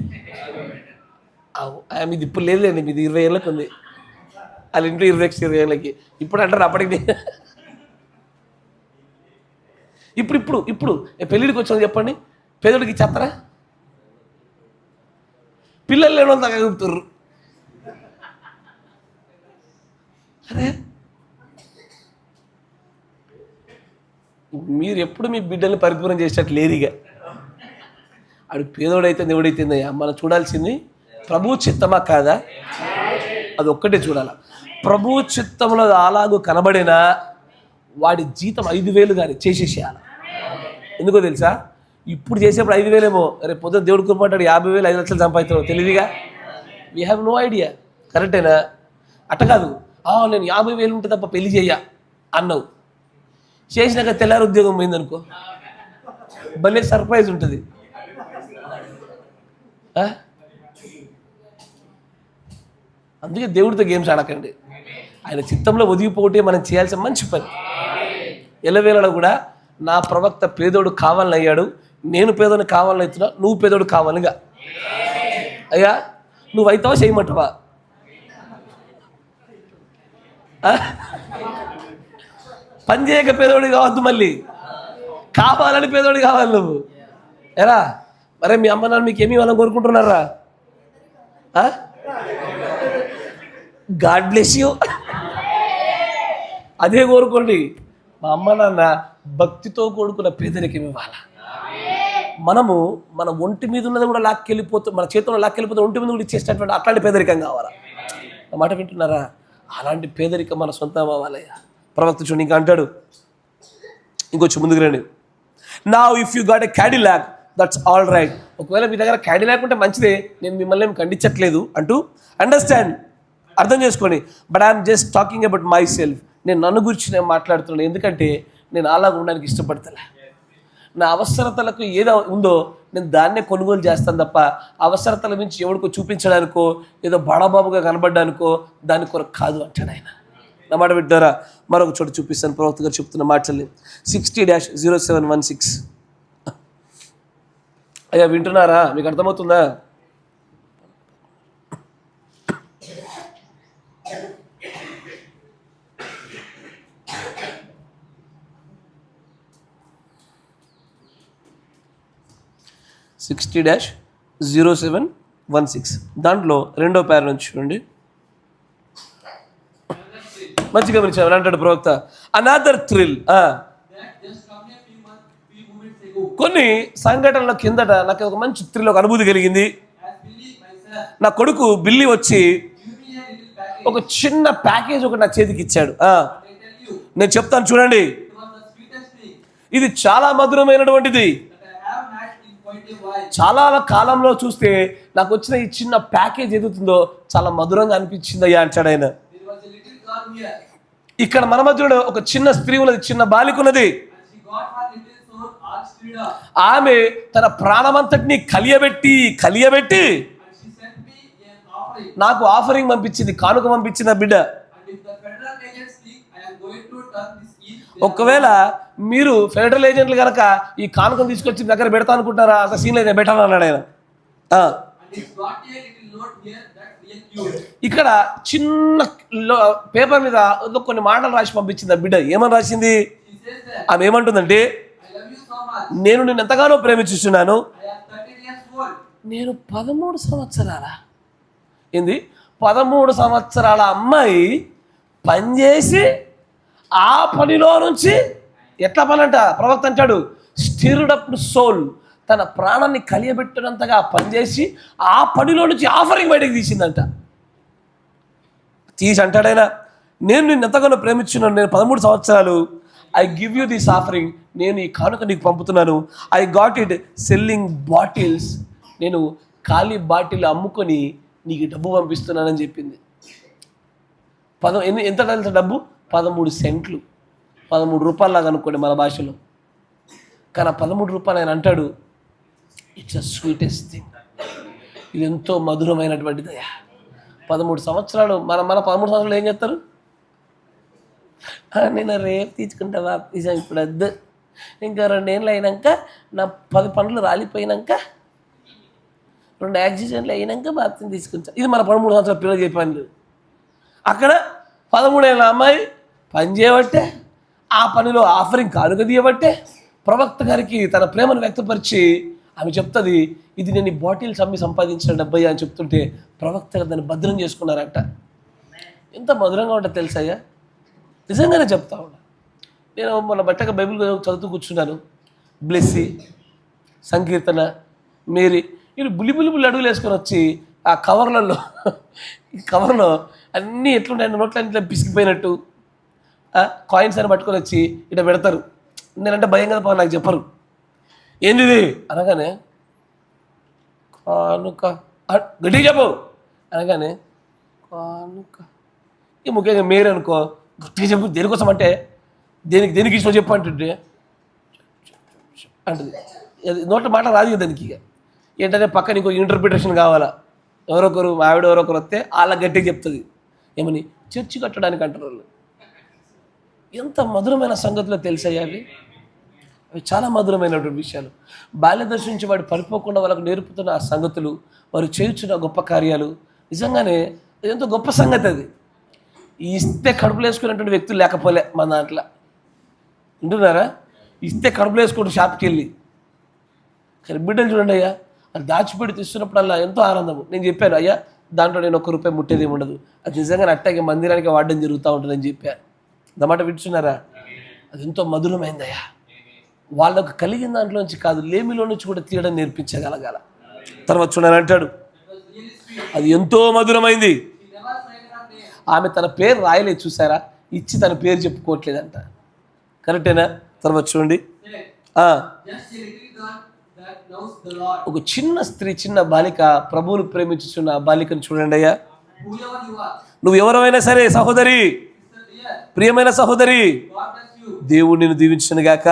మీది ఇప్పుడు లేదులేండి, మీది 20 ఏళ్ళకి ఉంది, వాళ్ళ ఇంట్లో 20 ఏళ్ళకి. ఇప్పుడు అంటారు అప్పటికి. ఇప్పుడు పెళ్ళిడికి వచ్చాను చెప్పండి, పేదోడికి ఇచ్చేస్తారా? పిల్లలు లేని వాళ్ళు తగ్గుతారు. అరే మీరు ఎప్పుడు మీ బిడ్డల్ని పరిపూర్ణం చేసేటట్టు లేదుగా. ఆడు పేదోడైతే దేవుడైతుందయ్యా. మనం చూడాల్సింది ప్రభు చిత్తమా కాదా, అది ఒక్కటే చూడాల. ప్రభు చిత్తంలో అలాగూ కనబడినా వాడి జీతం 5,000 కానీ చేసేసేయాలి. ఎందుకో తెలుసా? ఇప్పుడు చేసేప్పుడు 5,000 ఏమో, రేపు పొద్దున దేవుడు కురమంటాడు 50,000 5 లక్షలు సంపాదిస్తావు. తెలియదుగా. We have no idea. కరెక్టేనా? అట్ట కాదు, నేను 50,000 ఉంటే తప్ప పెళ్లి చెయ్య అన్నావు. చేసినాక తెల్లారి ఉద్యోగం పోయిందనుకో, భలే సర్ప్రైజ్ ఉంటుంది. అందుకే దేవుడితో గేమ్స్ ఆడకండి. ఆయన చిత్తంలో ఒదిగిపోతే మనం చేయాల్సిన మంచి పని. ఎల్లవేళలో కూడా నా ప్రవక్త పేదోడు కావాలని అయ్యాడు, నేను పేదోని కావాలని అవుతున్నా, నువ్వు పేదోడు కావాలిగా. అయ్యా నువ్వు అవుతావా చేయమంటావా? పని చేయక పేదోడు కావద్దు, మళ్ళీ కావాలని పేదోడు కావాలి నువ్వు. ఎరా మరే మీ అమ్మ నాన్న మీకు ఏమి ఇవ్వాలని కోరుకుంటున్నారా? గాడ్ బ్లెస్ యూ, అదే కోరుకోండి. మా అమ్మ నాన్న భక్తితో కూడుకున్న పేదరికం ఇవ్వాలా. మనము మన ఒంటి మీద ఉన్నది కూడా లాక్కెళ్ళిపోతే, మన చేతుల్లో లాక్కెళ్ళిపోతే ఒంటి మీద కూడా ఇచ్చేసేటటువంటి అట్లాంటి పేదరికం కావాలా. నా మాట వింటున్నారా? అలాంటి పేదరికం మన సొంతం అవ్వాలయ్యా. ప్రవక్త చూడండి ఇంకా అంటాడు, ఇంకొచ్చి ముందుకు రండి. నా if you got a Cadillac that's all right. ఒకవేళ మీ దగ్గర క్యాడిలాక్ ఉంటే మంచిదే, నేను మిమ్మల్ని ఏమి ఖండించట్లేదు అంటూ అండర్స్టాండ్, అర్థం చేసుకోండి. But I'm just talking about my self. నేను నన్ను గురించి నేను మాట్లాడుతున్నాను, ఎందుకంటే నేను అలాగ ఉండడానికి ఇష్టపడతలే. నా అవసరతలకు ఏదో ఉందో నేను దాన్నే కొనుగోలు చేస్తాను తప్ప అవసరతల నుంచి ఎవరికో చూపించడానికో ఏదో బడాబాబుగా కనబడ్డానికో దాని కొరకు కాదు అంటాడు ఆయన. నా మాట వింటారా? మరొక చోట చూపిస్తాను. ప్రవక్త గారు చెప్తున్న మాటల్ని 60-0716. అయ్యా వింటున్నారా? మీకు అర్థమవుతుందా? (60-0716) దాంట్లో 2వ పేర నుంచి చూడండి, మంచి గమనించాను. అంటాడు ప్రవక్త, అనదర్ థ్రిల్. కొన్ని సంఘటనల కిందట నాకు ఒక మంచి థ్రిల్, ఒక అనుభూతి కలిగింది. నా కొడుకు బిల్లి వచ్చి ఒక చిన్న ప్యాకేజ్ ఒకటి నా చేతికి ఇచ్చాడు. నేను చెప్తాను చూడండి, ఇది చాలా మధురమైనటువంటిది. చాలా కాలంలో చూస్తే నాకు వచ్చిన ఈ చిన్న ప్యాకేజ్ ఎదుగుతుందో చాలా మధురంగా అనిపించింది అయ్యా అంటాడు ఆయన. ఇక్కడ మన మధ్యలో ఒక చిన్న స్త్రీ ఉన్నది, చిన్న బాలిక ఉన్నది. ఆమె తన ప్రాణమంతటిని కలియబెట్టి నాకు ఆఫరింగ్ పంపించింది, కానుక పంపించింది ఆ బిడ్డ. ఒకవేళ మీరు ఫెడరల్ ఏజెంట్లు కనుక ఈ కానుకను తీసుకొచ్చి దగ్గర పెడతా అనుకుంటారా? అంత సీన్ అయితే పెట్టాను అన్నాడు ఆయన. ఇక్కడ చిన్న పేపర్ మీద కొన్ని మాటలు రాసి పంపించింది ఆ బిడ్డ. ఏమని రాసింది? ఆమె ఏమంటుందంటే, నేను నిన్ను ఎంతగానో ప్రేమించుచున్నాను. నేను 13 సంవత్సరాల 13 సంవత్సరాల అమ్మాయి పనిచేసి ఆ పనిలో నుంచి ఎట్లా పనంట? ప్రవక్త అంటాడు, స్టిర్డ్ అప్ సోల్, తన ప్రాణాన్ని కలియబెట్టినంతగా పనిచేసి ఆ పనిలో నుంచి ఆఫరింగ్ బయటకు తీసిందంట. తీసి అంటాడైనా, నేను నిన్ను ఎంతగానో ప్రేమించున్నాను, నేను 13 సంవత్సరాలు, I give you this offering, నేను ఈ కానుక నీకు పంపుతున్నాను. I got it selling bottles నేను ఖాళీ బాటిల్ అమ్ముకొని నీకు డబ్బు పంపిస్తున్నానని చెప్పింది. ఎంత తెలుసా డబ్బు? 13 సెంట్లు, 13 రూపాయలాగా అనుకోండి మన భాషలో. కానీ 13 రూపాయలు ఆయన అంటాడు, ఇట్స్ అ స్వీటెస్ట్ థింగ్, ఇది ఎంతో మధురమైనటువంటిదయ్యా. 13 సంవత్సరాలు మన 13 సంవత్సరాలు ఏం చేస్తారు? నేను రేపు తీసుకుంటావా పిజ్జా, ఇప్పుడు వద్దు, ఇంకా 2 ఏళ్ళు అయినాక నా 10 పండ్లు రాలిపోయినాక 2 యాక్సిడెంట్లు అయినాక బాప్తిజం తీసుకుంటా. ఇది మన 13 సంవత్సరాల పిల్లలు చెప్పాను. అక్కడ 13 ఏళ్ళ అమ్మాయి పని చేయబట్టే, ఆ పనిలో ఆఫరింగ్ కానుక తీయబట్టే ప్రవక్త గారికి తన ప్రేమను వ్యక్తపరిచి ఆమె చెప్తుంది, ఇది నేను ఈ బాటిల్స్ అమ్మి సంపాదించిన డబ్బయ్యా అని చెప్తుంటే ప్రవక్త గారు దాన్ని భద్రం చేసుకున్నారట. ఎంత మధురంగా ఉంటుంది తెలుసయ్యా, నిజంగానే చెప్తా ఉన్నా. నేను మన బట్టగా బైబిల్ చదువుతూ కూర్చున్నాను. బ్లెస్సీ, సంకీర్తన, మేరీ, వీళ్ళు బుల్లి అడుగులు వేసుకొని వచ్చి ఆ కవర్లో అన్నీ ఎట్లుంటాయి, నోట్లో ఇట్లా పిసికిపోయినట్టు కాయిన్స్ అని పట్టుకొని వచ్చి ఇట్లా పెడతారు. నేనంటే భయం కదా, నాకు చెప్పరు. ఏంది ఇది అనగానే కానుక, గట్టిగా చెప్పు అనగానే కానుక. ఈ ముఖ్యంగా మేరీ అనుకో, గట్టిగా చెప్పు, దేనికోసం అంటే దేనికి ఇష్టం చెప్పు అంటుంటే అంటుంది. నోట్ల మాట రాదు కదా దానికి. ఇక ఏంటంటే పక్కన ఇంకో ఇంటర్ప్రిటేషన్ కావాలా. ఎవరొకరు ఆవిడ ఎవరొకరు వస్తే వాళ్ళ గట్టిగా చెప్తుంది, ఏమని చర్చి కట్టడానికి అంటారు వాళ్ళు. ఎంత మధురమైన సంగతులు తెలిసాయి అవి చాలా మధురమైనటువంటి విషయాలు. బాల్యదశ నుంచి వాడు పడిపోకుండా వాళ్ళకు నేర్పుతున్న ఆ సంగతులు, వారు చేయుచున్న గొప్ప కార్యాలు, నిజంగానే ఎంతో గొప్ప సంగతి. అది ఇస్తే కడుపులు వేసుకునేటువంటి వ్యక్తులు లేకపోలే మన దాంట్లో. వింటున్నారా? ఇస్తే కడుపులు వేసుకోండి షాప్కి వెళ్ళి. కానీ బిడ్డలు చూడండి అయ్యా, అది దాచిపెట్టి తీస్తున్నప్పుడల్లా ఎంతో ఆనందము. నేను చెప్పాను, అయ్యా దాంట్లో నేను ₹1 ముట్టేది ఏమి ఉండదు, అది నిజంగా అట్టాగే మందిరానికి వాడడం జరుగుతూ ఉంటుందని చెప్పాను. అన్నమాట వింటున్నారా? అది ఎంతో మధురమైందయ్యా. వాళ్ళకు కలిగిన దాంట్లోంచి కాదు, లేమిలో నుంచి కూడా తీయడం నేర్పించగలగాల. తర్వాత చూడని అంటాడు, అది ఎంతో మధురమైంది. ఆమె తన పేరు రాయలేదు, చూసారా? ఇచ్చి తన పేరు చెప్పుకోవట్లేదంట. కరెక్టేనా? తర్వాత చూడండి, ఒక చిన్న స్త్రీ, చిన్న బాలిక ప్రభువును ప్రేమించుచున్న బాలికను చూడండి అయ్యా. నువ్వు ఎవరైనా సరే సహోదరి, ప్రియమైన సహోదరి, దేవుడు నిన్ను దీవించును గాక.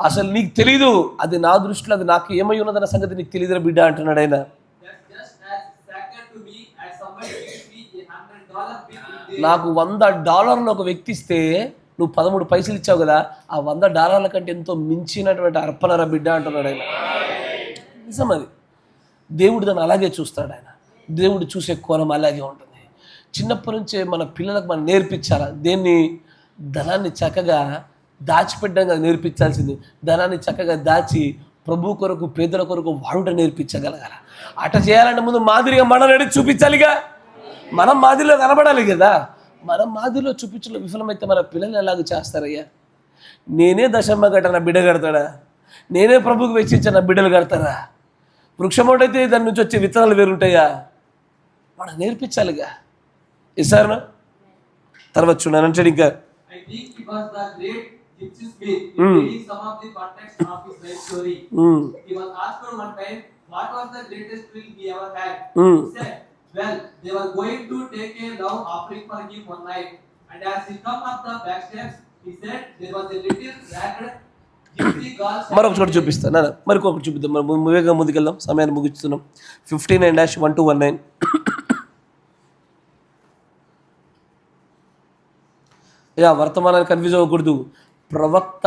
అసలు నీకు తెలీదు, అది నా దృష్టిలో అది నాకు ఏమై ఉన్నదన్న సంగతి నీకు తెలియదురా బిడ్డ అంటున్నాడు ఆయన. నాకు $100 ఒక వ్యక్తి ఇస్తే నువ్వు 13 పైసలు ఇచ్చావు కదా, ఆ $100 కంటే ఎంతో మించినటువంటి అర్పణరా బిడ్డ అంటున్నాడు ఆయన. నిజం అది. దేవుడు దాన్ని అలాగే చూస్తాడు ఆయన. దేవుడు చూసే కోణం అలాగే ఉంటుంది. చిన్నప్పటి నుంచే మన పిల్లలకు మనం నేర్పించాలా. దేన్ని? ధనాన్ని చక్కగా దాచిపెట్టడం నేర్పించాల్సింది. ధనాన్ని చక్కగా దాచి ప్రభు కొరకు, పేదల కొరకు వాడుట నేర్పించగలగాల. అట చేయాలంటే ముందు మాదిరిగా మనం నడిచి చూపించాలిగా. మనం మాదిరిలో కనబడాలి కదా. మనం మాదిరిలో చూపించడం విఫలమైతే మన పిల్లలు ఎలాగ చేస్తారయ్యా? నేనే దశమ్మ కట్ట నా బిడ్డ కడతాడా? నేనే ప్రభుకు వెచ్చించిన నా బిడ్డలు కడతారా? వృక్షమోటైతే దాని నుంచి వచ్చే విత్తనాలు వేరుంటాయా? మనం నేర్పించాలిగా. ఇసారనా? తర్వాత చూడాలంటాడు ఇంకా, well, they were going to take a love offering for him one night, and as he come up the back steps, he said there was a little ragged gypsy girl. మరొక చోట చూపిస్తాను, మరికొకటి చూపిద్దాం. మనం వేగంగా ముందుకెళ్దాం, సమయాన్ని ముగిస్తున్నాం. 59-1219. వర్తమానాన్ని కన్ఫ్యూజ్ అవ్వకూడదు. ప్రవక్త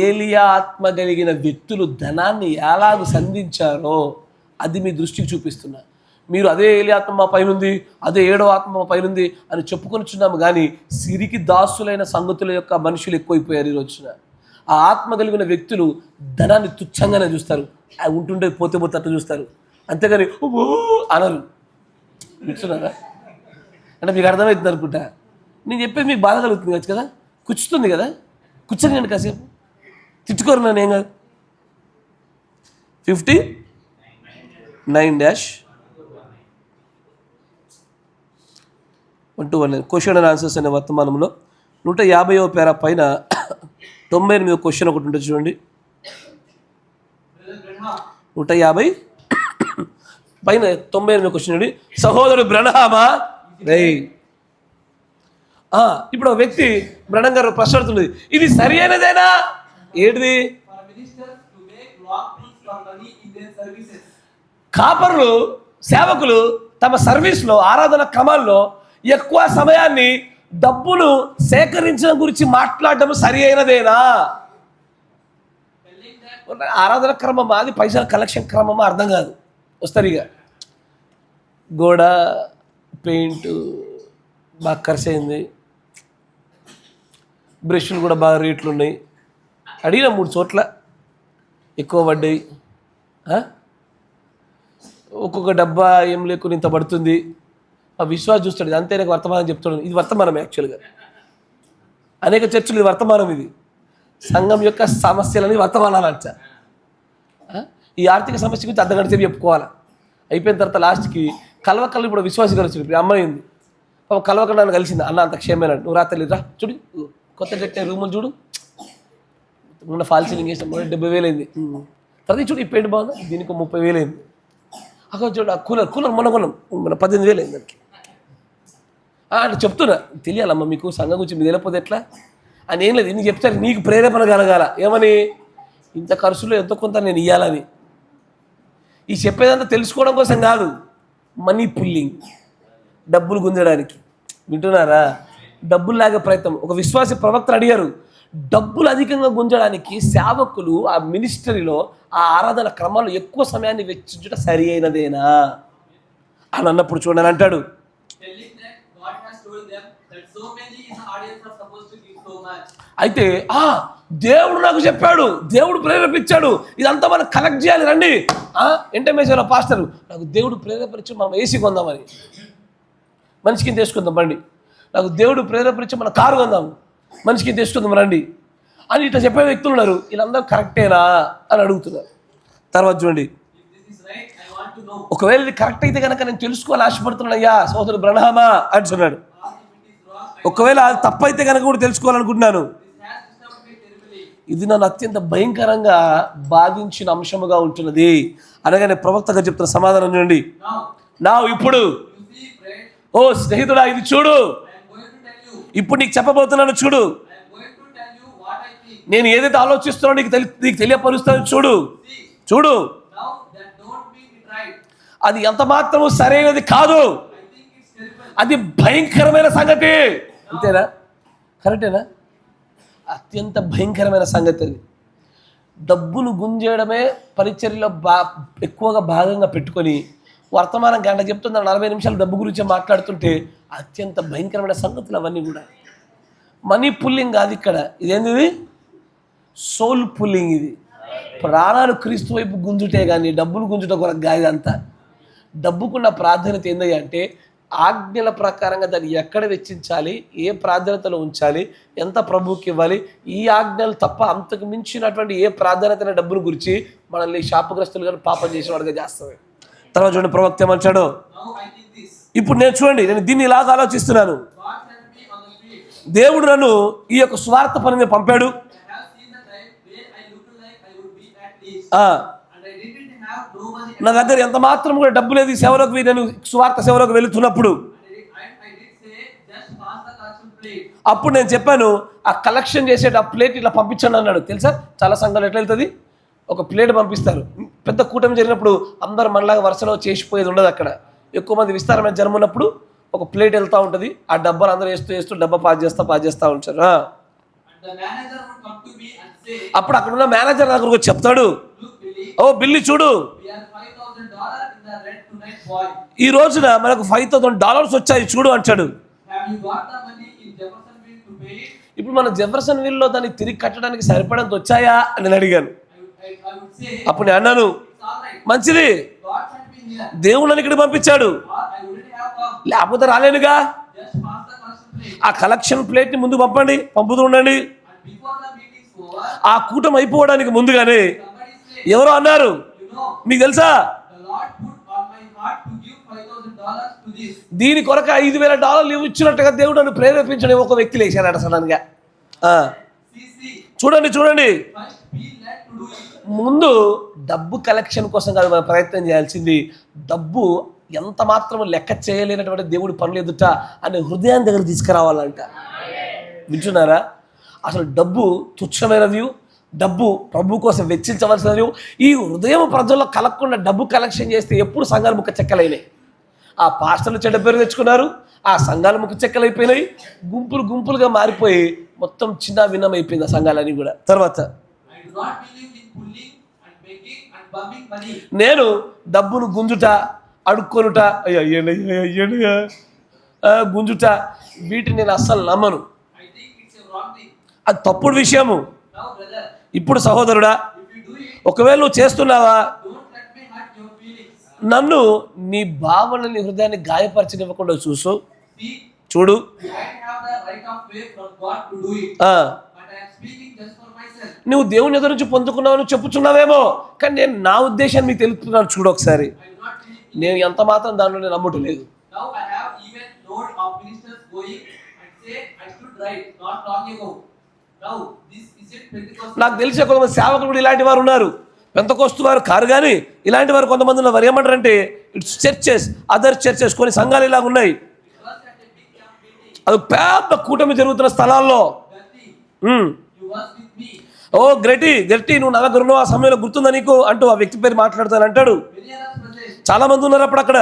ఏలియా ఆత్మ కలిగిన వ్యక్తులు ధనాన్ని ఎలాగ సంధించారో అది మీ దృష్టికి చూపిస్తున్నా. మీరు అదే ఏలియా ఆత్మ మా పైనుంది, అదే 7వ ఆత్మ మా పైనుంది అని చెప్పుకొనిచున్నాము, కానీ సిరికి దాసులైన సంగతుల యొక్క మనుషులు ఎక్కువైపోయారు ఈ రోజున. ఆ ఆత్మ కలిగిన వ్యక్తులు ధనాన్ని తుచ్చంగానే చూస్తారు, ఉంటుండే పోతే పోతే అట్లా చూస్తారు, అంతేగాని అనరు. వింటున్నారా? అంటే మీకు అర్థమవుతుంది అనుకుంటా. నేను చెప్పేది మీకు బాధ కలుగుతుంది కదా, కూర్చుతుంది కదా, కూర్చొని కాసేపు తిట్టుకోరు నన్ను, ఏం కాదు. 59-1219 క్వశ్చన్ అండ్ ఆన్సర్స్ అనే వర్తమానంలో 150వ పేరా పైన 98వ క్వశ్చన్ ఒకటి ఉంటుంది చూడండి. 150 పైన 98 క్వశ్చన్ అండి. సహోదరుడు బ్రనహామా రేయ్ ఇప్పుడు ఒక వ్యక్తి బ్రహ్నం గారు ప్రశ్న అడుగుతుంది, ఇది సరి అయినదేనా? ఏంటిది? For ministers to make wrong things for money in their services. కాపరులు సేవకులు తమ సర్వీస్లో ఆరాధన క్రమాల్లో ఎక్కువ సమయాన్ని డబ్బును సేకరించడం గురించి మాట్లాడడం సరి అయినదేనా? Telling that ఆరాధన క్రమమా అది పైసల కలెక్షన్ క్రమమా అర్థం కాదు. వస్తారు ఇక గోడ పెయింట్ బాగా ఖర్చు అయింది, బ్రష్లు కూడా బాగా రేట్లు ఉన్నాయి, అడిగిన 3 చోట్ల ఎక్కువ పడ్డాయి, ఒక్కొక్క డబ్బా ఏం లేకుండా ఇంత పడుతుంది. ఆ విశ్వాసం చూస్తాడు, ఇది అంతే నాకు వర్తమానం చెప్తాడు. ఇది వర్తమానం యాక్చువల్గా అనేక చర్చలు ఇది వర్తమానం, ఇది సంఘం యొక్క సమస్యలని వర్తమానాలు అంట. ఈ ఆర్థిక సమస్య గురించి అర్ధగంట సేపు చెప్పుకోవాలి. అయిపోయిన తర్వాత లాస్ట్కి కలవకల్లు ఇప్పుడు విశ్వాసం కలిసి ఇప్పుడు అమ్మాయింది కలవకల్ నన్ను కలిసింది, అన్న అంత క్షేమేనాడు, నువ్వు రాత్రి రా చూడు కొత్త కట్టే రూములు చూడు, మొన్న ఫాల్ సీలింగ్ వేసాం, 70,000 అయింది. తర్వాత చూడు ఈ పెయింట్ బాగుందా, దీనికి 30,000 అయింది. అక్కడ చూడు ఆ కూలర్ మొన్న కొన్నాం, మన 18,000 అయింది దానికి. అంటే చెప్తున్నా తెలియాలమ్మా మీకు సంఘం గురించి మీరు తెలియకపోతే ఎట్లా అని ఏం లేదు, నీకు చెప్తారు నీకు ప్రేరేపణ కలగాల ఏమని, ఇంత ఖర్చులో ఎంతో కొంత నేను ఇవ్వాలని. ఈ చెప్పేదంతా తెలుసుకోవడం కోసం కాదు, మనీ పుల్లింగ్, డబ్బులు గుంజడానికి. వింటున్నారా? డబ్బులు లాగే ప్రయత్నం. ఒక విశ్వాస ప్రవక్తలు అడిగారు, డబ్బులు అధికంగా గుంజడానికి సేవకులు ఆ మినిస్టరీలో ఆ ఆరాధన క్రమాల్లో ఎక్కువ సమయాన్ని వెచ్చించడం సరి అయినదేనా అని అన్నప్పుడు చూడని అంటాడు, telling that God has told them that so many in the audience are supposed to give so much. అయితే దేవుడు నాకు చెప్పాడు, దేవుడు ప్రేరేపించాడు, ఇదంతా మనం కలెక్ట్ చేయాలి రండి. ఎంటమేశ్వర పాస్టర్ నాకు దేవుడు ప్రేరేపించి మనం ఏసీ కొందామని, మనిషికి తీసుకుందాం బండి, నాకు దేవుడు ప్రేరేపించి మన కారు కొందాం, మనిషికి తీసుకుందాం రండి అని ఇట్లా చెప్పే వ్యక్తులు ఉన్నారు. వీళ్ళందరూ కరెక్టేనా అని అడుగుతున్నారు. తర్వాత చూడండి, If this is right, I want to know. ఒకవేళ ఇది కరెక్ట్ అయితే కనుక నేను తెలుసుకోవాలి ఆశపడుతున్నాయ్యా సోదరుడు బ్రహ్మా అంటున్నాడు. Or if it is wrong, ఒకవేళ అది తప్పైతే కనుక కూడా తెలుసుకోవాలనుకుంటున్నాను. this has disturbed me terribly. ఇది నన్ను అత్యంత భయంకరంగా బాధించిన అంశముగా ఉంటున్నది అనగానే ప్రవక్తగా చెప్తున్న సమాధానం చూడండి. Now, ఇప్పుడు you see, friend, ఓ స్నేహితుడా ఇది చూడు, I am going to tell you. ఇప్పుడు నీకు చెప్పబోతున్నాను చూడు, I am going to tell you what I think. నేను ఏదైతే ఆలోచిస్తున్నానో నీకు తెలియపరుస్తాను చూడు. See, చూడు now that don't mean it right. అది ఎంత మాత్రము సరైనది కాదు, I think it's terrible. అది భయంకరమైన సంగతి. అంతేనా? కరెక్టేనా? అత్యంత భయంకరమైన సంగతి అది. డబ్బును గుంజేయడమే పరిచర్యలో ఎక్కువగా భాగంగా పెట్టుకొని వర్తమానం గంట చెప్తున్న 40 నిమిషాలు డబ్బు గురించి మాట్లాడుతుంటే అత్యంత భయంకరమైన సంగతులు అవన్నీ కూడా. మనీ పుల్లింగ్ కాదు ఇక్కడ, ఇదేంది? Soul pulling. ఇది ప్రాణాలు క్రీస్తు వైపు గుంజుటే కానీ డబ్బులు గుంజుట కొరకు కాదు. అంతా డబ్బుకున్న ప్రాధాన్యత ఏంది అంటే ఆజ్ఞల ప్రకారంగా దాన్ని ఎక్కడ వెచ్చించాలి, ఏ ప్రాధాన్యతలో ఉంచాలి, ఎంత ప్రభువుకి ఇవ్వాలి, ఈ ఆజ్ఞలు తప్ప అంతకు మించినటువంటి ఏ ప్రాధాన్యత డబ్బును గురించి మనల్ని శాపగ్రస్తులు కానీ పాపం చేసిన వాడిగా చేస్తుంది. తర్వాత చూడండి ప్రవక్త ఏమంటాడు, Now I think this. ఇప్పుడు నేను చూడండి నేను దీన్ని ఇలాగ ఆలోచిస్తున్నాను. God sent me on the street. దేవుడు నన్ను ఈ యొక్క స్వార్థ పనిని పంపాడు. I have seen the time where I looked like I would be at least. ఆ, And I didn't have no money. నా దగ్గర ఎంత మాత్రం కూడా డబ్బు లేదు ఈ సేవలోకి, నేను స్వార్థ సేవలోకి వెళుతున్నప్పుడు. I did say, just pass the collection plate. అప్పుడు నేను చెప్పాను ఆ కలెక్షన్ చేసేట ఆ ప్లేట్ ఇట్లా పంపించండి అన్నాడు. తెలుసా చాలా సంఘాలు ఎట్లా వెళ్తుంది, ఒక ప్లేట్ పంపిస్తారు. పెద్ద కూటమి జరిగినప్పుడు అందరు మనలాగా వరుసలో చేసిపోయేది ఉండదు. అక్కడ ఎక్కువ మంది విస్తారమైన జనం ఉన్నప్పుడు ఒక ప్లేట్ వెళ్తూ ఉంటుంది, ఆ డబ్బాలు అందరూ వేస్తూ డబ్బా పాస్ చేస్తూ ఉంటారు. And the manager would come to me and say, అప్పుడు అక్కడ ఉన్న మేనేజర్ దగ్గరకు వచ్చి చెప్తాడు, look Billy, ఓ బిల్లి చూడు, we are $5,000 in the red tonight, boy. ఈ రోజున మనకు $5,000 వచ్చాయి చూడు అంటాడు. Have you got the money in Jeffersonville to pay it? ఇప్పుడు మన జెఫర్సన్ విల్లో దాన్ని తిరిగి కట్టడానికి సరిపడంత వచ్చాయా అని నేను అడిగాను. I would say, అప్పుడు నేను అన్నాను it's all right. మంచిది, God sent me here. దేవుడు నన్ను ఇక్కడ పంపించాడు, Or I wouldn't have come. లేకపోతే రాలేనుగా. Just pass the collection plate. ఆ కలెక్షన్ ప్లేట్ని ముందు పంపుతూ ఉండండి. And before the meeting's over, ఆ కూటమి అయిపోవడానికి ముందుగానే somebody say, ఎవరో అన్నారు, you know, మీకు తెలుసా the Lord put on my heart to give $5,000 to this. దీని కొరకు $5,000 ఇచ్చినట్టుగా దేవుడు నన్ను ప్రేరేపించడం ఒక వ్యక్తి లేచాడు సడన్గా. See, చూడండి first be led to do it. ముందు డబ్బు కలెక్షన్ కోసం కాదు మనం ప్రయత్నం చేయాల్సింది, డబ్బు ఎంత మాత్రం లెక్క చేయలేనటువంటి దేవుడి పనులు ఎదుట అనే హృదయాన్ని దగ్గర తీసుకురావాలంట. వింటున్నారా? అసలు డబ్బు తుచ్చమైనది, డబ్బు ప్రభు కోసం వెచ్చించవలసినది. ఈ హృదయం ప్రజల్లో కలగకుండా డబ్బు కలెక్షన్ చేస్తే ఎప్పుడు సంఘాలు ముఖ చెక్కలైనాయి. ఆ పాస్టర్లు చెడ్డ పేరు తెచ్చుకున్నారు, ఆ సంఘాలు ముఖ చెక్కలైపోయినాయి, గుంపులు గుంపులుగా మారిపోయి మొత్తం చిన్న భిన్నమైపోయింది ఆ సంఘాలని కూడా. తర్వాత నేను డబ్బును గుంజుట, అడుక్కొనుట, గుంజుట, వీటిని నేను అస్సలు నమ్మను. అది తప్పుడు విషయము. ఇప్పుడు సహోదరుడా, ఒకవేళ నువ్వు చేస్తున్నావా, నన్ను నీ భావనని హృదయాన్ని గాయపరచనివ్వకుండా చూడు. నువ్వు దేవుని ఎదురు నుంచి పొందుకున్నావని చెప్పుచున్నావేమో, కానీ నేను నా ఉద్దేశాన్ని మీకు తెలుపుతున్నాను. చూడు ఒకసారి, నేను ఎంత మాత్రం దానిలో నేను నమ్మటలేదు. నాకు తెలిసే కొంతమంది సేవకులు కూడా ఇలాంటి వారు ఉన్నారు. పెంతకోస్తు వారు కారు కానీ ఇలాంటి వారు కొంతమంది ఉన్నారు. వారు ఏమంటారంటే ఇట్స్ చర్చెస్, అదర్ చర్చెస్, కొన్ని సంఘాలు ఇలాగ ఉన్నాయి. అది పెద్ద కూటమి జరుగుతున్న స్థలాల్లో ఓ గట్టి నువ్వు నా దగ్గర ఉన్నావు, ఆ సమయంలో గుర్తుందా నీకు అంటూ ఆ వ్యక్తి పేరు మాట్లాడతాను అంటాడు. చాలా మంది ఉన్నారు అప్పుడు అక్కడ.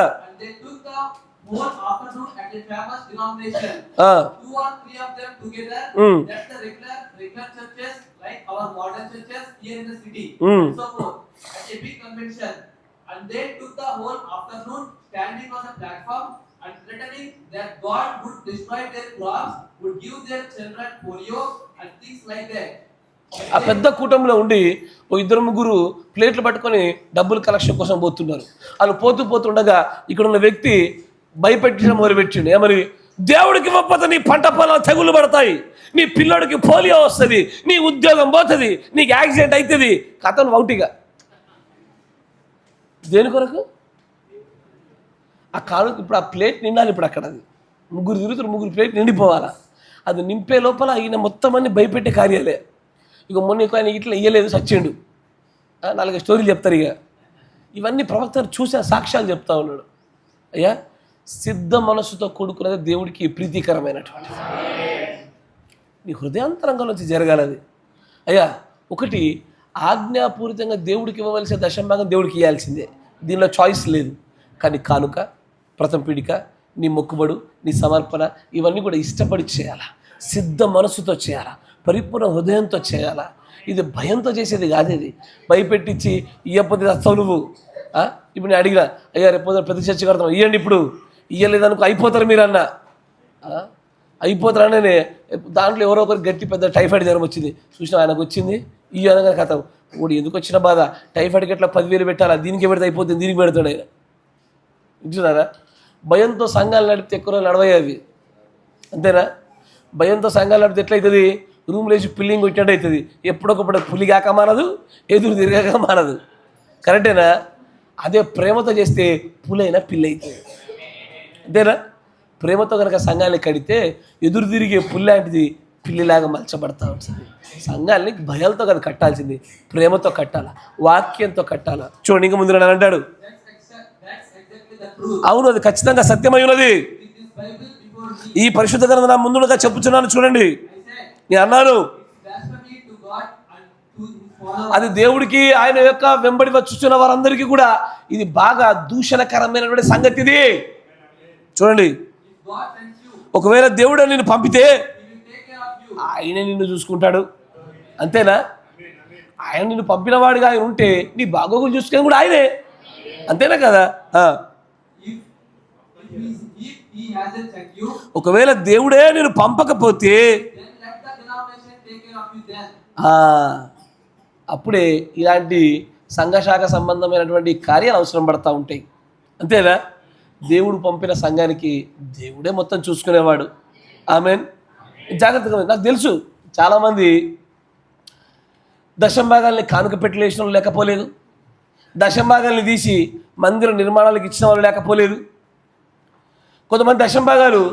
And they took the whole afternoon standing on the platform and threatening that God would destroy their crops, would give their children polio and things like that. ఆ పెద్ద కూటమిలో ఉండి ఓ ఇద్దరు ముగ్గురు ప్లేట్లు పట్టుకొని డబ్బులు కలెక్షన్ కోసం పోతున్నారు. వాళ్ళు పోతుండగా ఇక్కడ ఉన్న వ్యక్తి భయపెట్టడం మొదలుపెట్టిండు. ఏమని? దేవుడికి ఇవ్వకపోతే నీ పంట పొలాలు తెగులు పడతాయి, నీ పిల్లోడికి పోలియో వస్తుంది, నీ ఉద్యోగం పోతుంది, నీకు యాక్సిడెంట్ అవుతుంది. కథను ఒకటిగా దేని కొరకు? ఆ కాలు ఇప్పుడు ఆ ప్లేట్ నిండాలి. ఇప్పుడు అక్కడ అది ముగ్గురు తిరుగుతారు, ముగ్గురు ప్లేట్ నిండిపోవాలా. అది నింపే లోపల ఈయన మొత్తం అన్ని భయపెట్టే కార్యాలే. ఇక మొన్న ఆయన ఇట్లా ఇయ్యలేదు, సచ్చిండు. 4 స్టోరీలు చెప్తారు. ఇక ఇవన్నీ ప్రవక్తలు చూసే సాక్ష్యాలు చెప్తా ఉన్నాడు. అయ్యా, సిద్ధ మనస్సుతో కూడుకున్నది దేవుడికి ప్రీతికరమైనటువంటి. నీ హృదయాంతరంగం నుంచి జరగాలది. అయ్యా, ఒకటి ఆజ్ఞాపూరితంగా దేవుడికి ఇవ్వవలసిన దశంభాగం దేవుడికి ఇవ్వాల్సిందే, దీనిలో చాయిస్ లేదు. కానీ కానుక, ప్రథమ పీడిక, నీ మొక్కుబడు, నీ సమర్పణ, ఇవన్నీ కూడా ఇష్టపడి చేయాలా, సిద్ధ మనసుతో చేయాలా, పరిపూర్ణ హృదయంతో చేయాలా. ఇది భయంతో చేసేది కాదు. ఇది భయపెట్టించి ఇయ్యకపోతే వస్తావు నువ్వు. ఇప్పుడు నేను అడిగినా, అయ్యా రేపు ప్రతి చర్చ కడతాం, ఇవ్వండి, ఇప్పుడు ఇయ్యలేదనుకో అయిపోతారు మీరు అన్న. అయిపోతారనే దాంట్లో ఎవరో ఒకరు గట్టి పెద్ద టైఫాయిడ్ జ్వరం వచ్చింది, చూసినా ఆయనకు వచ్చింది, ఈ అనగా కథ వాడు ఎందుకు వచ్చిన బాధ, టైఫాయిడ్కి ఎట్లా 10,000 పెట్టాలా, దీనికి పెడితే అయిపోతుంది, దీనికి పెడతాడు ఆయన. వింటున్నారా? భయంతో సంఘాలు నడిపితే ఎక్కువ రోజులు నడవయ్యి అవి, అంతేనా? భయంతో సంఘాలు నడిపితే ఎట్లయితుంది? రూమ్ లేచి పిల్లింగ్ వచ్చినట్టు అవుతుంది. ఎప్పుడొకప్పుడు పులి కాక మానదు, ఎదురు తిరగాక మానదు. కరెక్టేనా? అదే ప్రేమతో చేస్తే పులైనా పిల్లి అవుతుంది. అంతేనా? ప్రేమతో కనుక సంఘాన్ని కడితే ఎదురు తిరిగే పులి లాంటిది పిల్లిలాగా మలచబడతా ఉంటుంది. సంఘాన్ని భయాలతో కదా కట్టాల్సింది, ప్రేమతో కట్టాలా, వాక్యంతో కట్టాలా. చూడండి, ఇంకా ముందు నన్ను అంటాడు, అవును అది ఖచ్చితంగా సత్యమై ఉన్నది. ఈ పరిశుద్ధ గ్రంథం నా ముందుగా చెప్పుచున్నాను చూడండి. నేను అన్నాను, అది దేవుడికి ఆయన యొక్క వెంబడి వచ్చుచున్న వారందరికీ కూడా ఇది బాగా దూషణకరమైనటువంటి సంగతి. ఇది చూడండి, ఒకవేళ దేవుడు నిన్ను పంపితే ఆయన నిన్ను చూసుకుంటాడు. అంతేనా? ఆయన నిన్ను పంపినవాడిగా ఆయన ఉంటే నీ బాగోగులు చూసుకొని కూడా ఆయనే. అంతేనా కదా? ఒకవేళ దేవుడే నేను పంపకపోతే అప్పుడే ఇలాంటి సంఘశాఖ సంబంధమైనటువంటి కార్యాలు అవసరం పడతా ఉంటాయి. అంతేనా? దేవుడు పంపిన సంఘానికి దేవుడే మొత్తం చూసుకునేవాడు. ఆమెన్. జాగ్రత్తగా నాకు తెలుసు చాలామంది దశంభాగాల్ని కానుక పెట్టలేసిన వాళ్ళు లేకపోలేదు, దశంభాగాల్ని తీసి మందిర నిర్మాణాలకు ఇచ్చిన వాళ్ళు లేకపోలేదు. కొంతమంది దశంభాగాలు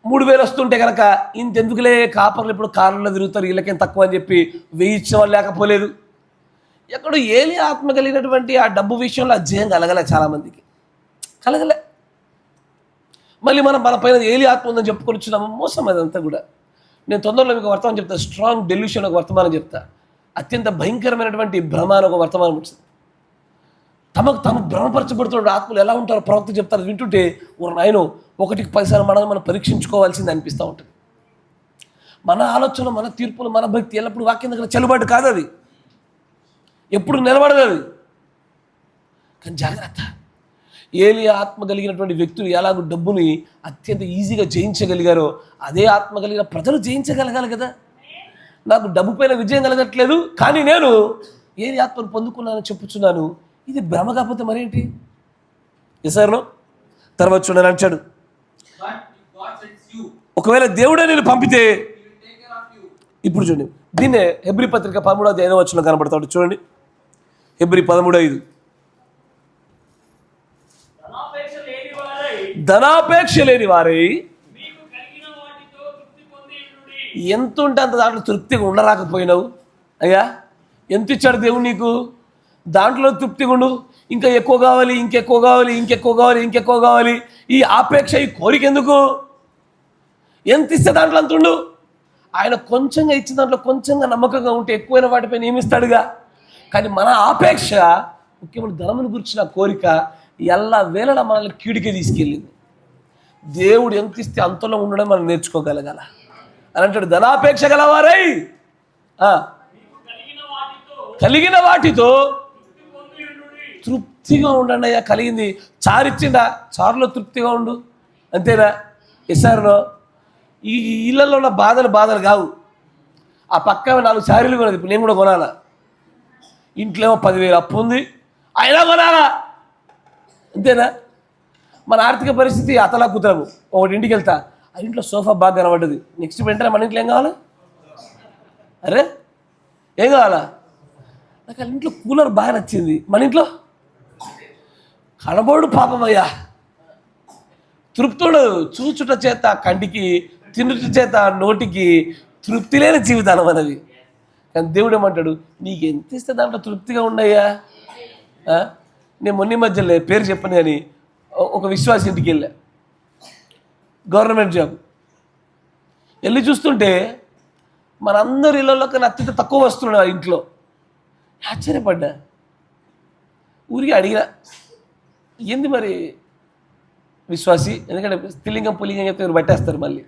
3,000 వస్తుంటే కనుక ఇంతెందుకులే కాపర్లు ఇప్పుడు కార్లలో తిరుగుతారు, వీళ్ళకేం తక్కువ అని చెప్పి 1,000 ఇచ్చిన వాళ్ళు లేకపోలేదు. ఎక్కడో ఏలి ఆత్మ కలిగినటువంటి ఆ డబ్బు విషయంలో అధ్యయం కలగలే, చాలామందికి కలగలే. మళ్ళీ మన పైన ఏలి ఆత్మ ఉందని చెప్పుకొని వచ్చినాము, మోసం అదంతా కూడా. నేను తొందరలో మీకు వర్తమానం చెప్తా, స్ట్రాంగ్ డెల్యూషన్ ఒక వర్తమానం చెప్తా, అత్యంత భయంకరమైనటువంటి భ్రమ అని ఒక వర్తమానం వచ్చింది. తమ భ్రమపరచబడుతున్న ఆత్మలు ఎలా ఉంటారో ప్రవక్త చెప్తారు, వింటుంటే నాయన 1కి 10 సార్లు మనం పరీక్షించుకోవాల్సింది అనిపిస్తూ ఉంటుంది. మన ఆలోచన, మన తీర్పులు, మన భక్తి ఎల్లప్పుడు వాక్యం దగ్గర చెల్లుబాటు కాదు, అది ఎప్పుడు నిలబడదు అది. కానీ జాగ్రత్త, ఏలి ఆత్మ కలిగినటువంటి వ్యక్తులు ఎలాగో డబ్బుని అత్యంత ఈజీగా జయించగలిగారో అదే ఆత్మ కలిగిన ప్రజలు జయించగలగాలి కదా. నాకు డబ్బు పైన విజయం కలగట్లేదు, కానీ నేను ఏలి ఆత్మను పొందుకున్నానని చెప్పుచున్నాను. ఇది భ్రమ కాకపోతే మరేంటి? ఎసార్లో తర్వాత చూడని అంటాడు, ఒకవేళ దేవుడే నేను పంపితే. ఇప్పుడు చూడండి, దీన్నే హెబ్రీ పత్రిక 13:5 కనబడతాడు. చూడండి, హెబ్రీ 13:5. ధనాపేక్ష లేని వారై ఎంత ఉంటే అంత దాంట్లో తృప్తిగా ఉండరాకపోయినావు. అయ్యా, ఎంత ఇచ్చాడు దేవుడు నీకు, దాంట్లో తృప్తిగా ఉండు. ఇంకా ఎక్కువ కావాలి, ఇంకెక్కువ కావాలి, ఇంకెక్కువ కావాలి, ఇంకెక్కువ కావాలి. ఈ ఆపేక్ష, ఈ కోరిక ఎందుకు? ఎంత ఇస్తే దాంట్లో అంత ఉండు. ఆయన కొంచెంగా ఇచ్చిన దాంట్లో కొంచెంగా నమ్మకంగా ఉంటే ఎక్కువైన వాటిపై నియమిస్తాడుగా. కానీ మన ఆపేక్ష, ముఖ్యమైన ధనమును గురించిన కోరిక ఎల్ల వేళలా మనల్ని కీడికి తీసుకెళ్ళింది. దేవుడు ఎంత ఇస్తే అంతలో ఉండడం మనం నేర్చుకోగలగాల అని అంటాడు. ధనాపేక్ష గలవారై కలిగిన వాటితో తృప్తిగా ఉండండి. అయ్యా, కలిగింది చారిచ్చిండా, చారులో తృప్తిగా ఉండు, అంతేనా? ఎసారులో ఈ ఇళ్లలో ఉన్న బాధలు కావు. ఆ పక్క 4 చారీలు కొనదు. ఇప్పుడు నేను కూడా కొనాలా, ఇంట్లో ఏమో 10,000 అప్పు ఉంది, అయినా కొనాలా, అంతేనా? మన ఆర్థిక పరిస్థితి అతలా కుతరము. ఒకటి ఇంటికి వెళ్తా, ఆ ఇంట్లో సోఫా బాగా కనబడ్డది, నెక్స్ట్ వెంటనే మన ఇంట్లో ఏం కావాలా? అరే ఏం కావాలా? నాకు ఆ ఇంట్లో కూలర్ బాగా నచ్చింది, మన ఇంట్లో కనబడు. పాపమయ్యా, తృప్తుడు చూచుట చేత కంటికి, తినుట చేత నోటికి తృప్తి లేని జీవితాలు మనది. కానీ దేవుడు ఏమంటాడు, నీకు ఎంత ఇస్తే దాంట్లో తృప్తిగా ఉండయ్యా. నేను మొన్న మధ్యలో పేరు చెప్పను కానీ ఒక విశ్వాస ఇంటికి వెళ్ళా, గవర్నమెంట్ జాబ్. వెళ్ళి చూస్తుంటే మనందరి ఇళ్ళలో కన్నా అత్యంత తక్కువ వస్తున్నాడు ఆ ఇంట్లో. ఆశ్చర్యపడ్డా, ఊరికి అడిగినా, ఏంది మరి విశ్వాసి, ఎందుకంటే స్త్రీలింగం పుల్లింగం చెప్తే మీరు పట్టేస్తారు మళ్ళీ.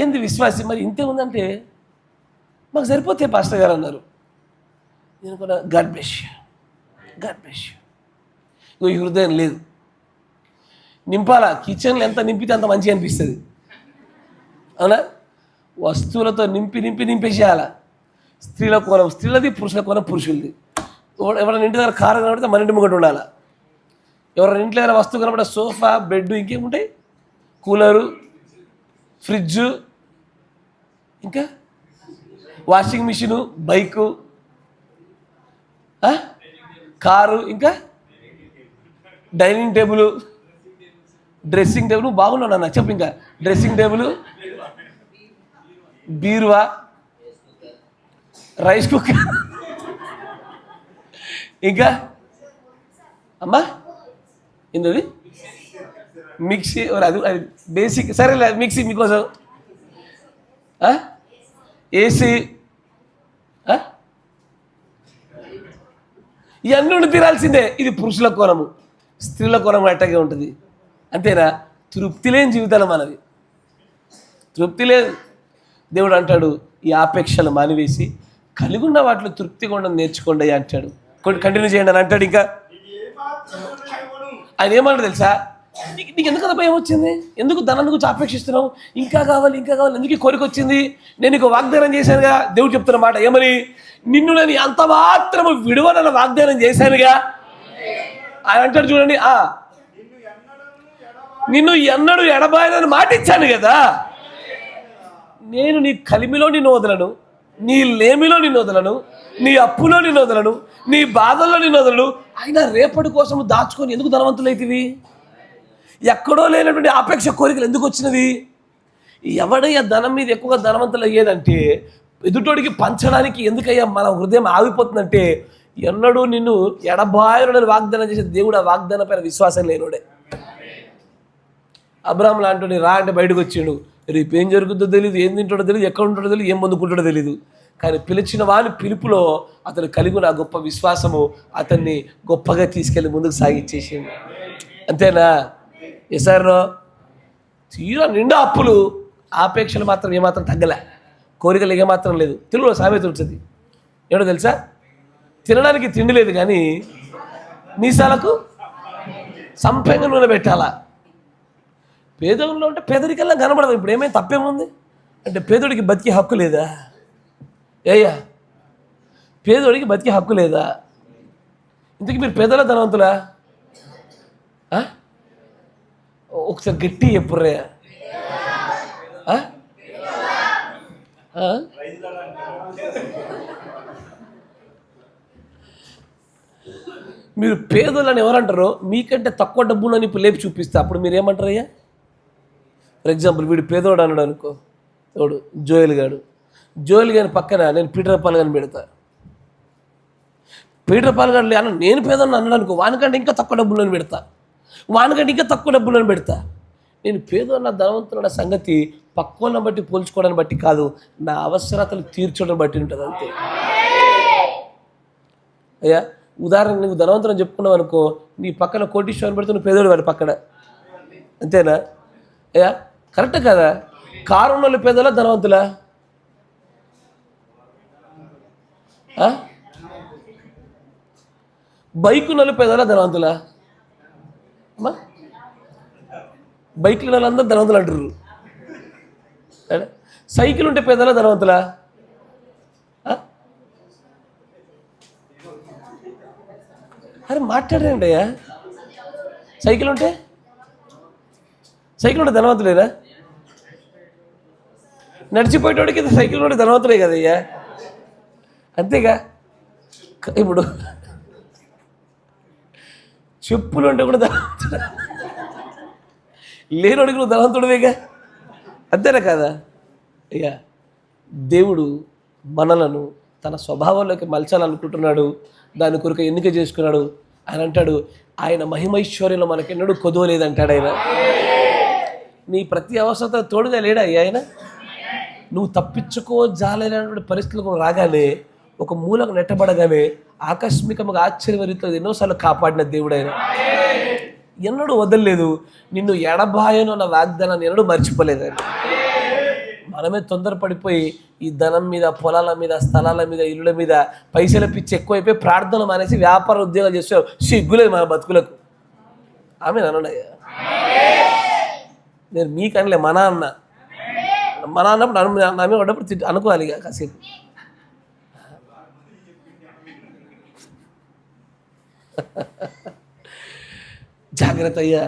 ఏంది విశ్వాసి, మరి ఇంతే ఉందంటే మాకు సరిపోతే పాస్టర్ గారు అన్నారు. నేను కూడా గాడ్ బ్లెస్ యూ. ఈ హృదయం లేదు, నింపాలా. కిచెన్లో ఎంత నింపితే అంత మంచిగా అనిపిస్తుంది, అవునా? వస్తువులతో నింపేసేయాల. స్త్రీల కోణం స్త్రీలది, పురుషుల కోణం పురుషులది. ఎవరైనా ఇంటి దగ్గర కారు కనబడితే మన ఇంటి ముంగట ఉండాలి. ఎవరైనా ఇంట్లో ఏదైనా వస్తువు కనబడే సోఫా, బెడ్, ఇంకేముంటాయి, కూలరు, ఫ్రిడ్జు, ఇంకా వాషింగ్ మిషను, బైకు, కారు, ఇంకా డైనింగ్ టేబుల్, డ్రెస్సింగ్ టేబుల్. బాగున్నావు నాన్న, చెప్పు. ఇంకా డ్రెస్సింగ్ టేబుల్, బీరువా, రైస్ కుక్కర్, ఇంకా అమ్మా ఏంటది, మిక్సీ. అది బేసిక్, సరేలే, మిక్సీ మీకోసం. ఏసీ, ఇవన్నీ ఉండి తీరాల్సిందే. ఇది పురుషుల కోణము. స్త్రీల కోణం అట్టగే ఉంటుంది, అంతేనా? తృప్తి లేని జీవితాలు మనవి, తృప్తి లేదు. దేవుడు అంటాడు, ఈ ఆపేక్షలు మానివేసి కలిగి ఉన్న వాటిలో తృప్తిగా ఉండడం నేర్చుకోండి అంటాడు. కంటిన్యూ చేయండి అని అంటాడు. ఇంకా ఆయన ఏమంటాడు తెలుసా, నీకు ఎందుకు భయం వచ్చింది, ఎందుకు ధనాన్ని గురించి ఆపేక్షిస్తున్నావు, ఇంకా కావాలి, ఎందుకు కోరిక వచ్చింది? నేను నీకు వాగ్దానం చేశానుగా. దేవుడు చెప్తున్న మాట ఏమని, నిన్ను నేను అంత మాత్రము విడువనన్న వాగ్దానం చేశానుగా. ఆయన అంటాడు చూడండి, నిన్ను ఎన్నడూ ఎడబాయనని మాట ఇచ్చాను కదా. నేను నీ కలిమిలో నిన్ను వదలను, నీ లేమిలో నిన్ను వదలను, నీ అప్పులో నిన్ను వదలను, నీ బాధల్లో నిన్ను వదలను. అయినా రేపటి కోసం దాచుకొని ఎందుకు ధనవంతులైతివి? ఎక్కడో లేనటువంటి ఆపేక్ష కోరికలు ఎందుకు వచ్చినది? ఎవడయ్యా ధనం మీద ఎక్కువగా ధనవంతులు అయ్యేదంటే, ఎదుటోడికి పంచడానికి ఎందుకయ్యా మన హృదయం ఆగిపోతుందంటే, ఎన్నడూ నిన్ను ఎడబాయనుడని వాగ్దానం చేసే దేవుడు ఆ వాగ్దానం పైన విశ్వాసం లేనుడే. అబ్రాహం లాంటి రా అంటే బయటకు వచ్చిండు. రేపు ఏం జరుగుతుందో తెలియదు, ఏం తింటాడో తెలియదు, ఎక్కడ ఉంటాడో తెలియదు, ఏం పొందుకుంటాడో తెలియదు. కానీ పిలిచిన వాని పిలుపులో అతను కలిగి ఉన్న గొప్ప విశ్వాసము అతన్ని గొప్పగా తీసుకెళ్ళి ముందుకు సాగిచ్చేసిండు. అంతేనా? ఎసారో తీరా నిండా అప్పులు, ఆపేక్షలు మాత్రం ఏమాత్రం తగ్గలే, కోరికలు ఏమాత్రం లేదు. తెలుగులో సామెత ఉంటుంది, ఏడో తెలుసా? తినడానికి తిండి లేదు కానీ మీసాలకు సంపెంగ నూనె పెట్టాలా. పేదోళ్ళలో ఉంటే పేదరికల్లా కనబడదు. ఇప్పుడు ఏమైనా తప్పేముంది అంటే పేదోడికి బతికే హక్కు లేదా? ఏయ్యా, పేదోడికి బతికే హక్కు లేదా? ఇంతకీ మీరు పేదల ధనవంతులా? ఒకసారి గట్టి చెప్పుర్రే. మీరు పేదోళ్ళని ఎవరంటారో మీకంటే తక్కువ డబ్బులని ఇప్పుడు లేపి చూపిస్తా, అప్పుడు మీరు ఏమంటారయ్యా? ఫర్ ఎగ్జాంపుల్ వీడు పేదోడు అన్నాడు అనుకో, తోడు జోయల్ గారి పక్కన నేను పీటర్ పాల్ గారిని పెడతా. పీటర్ పాల్ గారు అన్న నేను పేదోడిని అన్నాడు అనుకో, వానికంటే ఇంకా తక్కువ డబ్బులను పెడతా, నేను పేదోన్న ధనవంతున్న సంగతి పక్కోళ్ళని బట్టి పోల్చుకోవడాన్ని బట్టి కాదు, నా అవసరతలు తీర్చడం బట్టి ఉంటుంది అంతే. అయ్యా ఉదాహరణ నీకు ధనవంతుని చెప్పుకున్నావు అనుకో, నీ పక్కన కోటీశ్వరుని పెడితే నువ్వు పేదోడు వాడి పక్కన, అంతేనా? అయ్యా కరెక్ట్ కదా? కారు ఉన్న వాళ్ళు పేదోళ్ళ ధనవంతులా? బైక్ ఉన్న వాళ్ళు పేదోళ్ళ ధనవంతులా? అమ్మా బైక్లు ఉన్న వాళ్ళందరూ ధనవంతులు అంటారు. సైకిల్ ఉంటే పేదోళ్ళ ధనవంతులా? అరే మాట్లాడండి అయ్యా. సైకిల్ ఉంటే ధనవంతులేనా? నడిచిపోయేటోడికి సైకిల్ ఉంటే ధనవంతులే కదయ్యా, అంతేగా? ఇప్పుడు చెప్పులు ఉంటే కూడా ధనవంతుడు, లేనోడికి నువ్వు ధనవంతుడివేగా, అంతేనా కదా? అయ్యా దేవుడు మనలను తన స్వభావంలోకి మలచాలనుకుంటున్నాడు, దాని కొరకు ఎన్నిక చేసుకున్నాడు. ఆయన అంటాడు, ఆయన మహిమైశ్వర్యంలో మనకెన్నడూ కొదవలేదంటాడు. ఆయన నీ ప్రతి అవసరత తోడుగా లేడా ఆయన? నువ్వు తప్పించుకో జాలేనటువంటి పరిస్థితులకు రాగానే, ఒక మూలకు నెట్టబడగానే ఆకస్మికంగా ఆశ్చర్యరీతిలో ఎన్నోసార్లు కాపాడిన దేవుడు ఆయన. ఎన్నడూ వదలలేదు, నిన్ను ఎడబాయను అన్న వాగ్దానాన్ని ఎన్నడూ మర్చిపోలేదు ఆయన. మనమే తొందరపడిపోయి ఈ ధనం మీద, పొలాల మీద, స్థలాల మీద, ఇళ్ళ మీద పైసల పిచ్చి ఎక్కువైపోయి ప్రార్థనలు మానేసి వ్యాపార ఉద్యోగాలు చేస్తే సిగ్గులేదు మన బతుకులకు. ఆమె అన్నయ్య, నేను మీకనలే మన అన్నప్పుడు నమ్మే పడ్డప్పుడు అనుకోవాలి ఇక కాసేపు. జాగ్రత్త అయ్యా.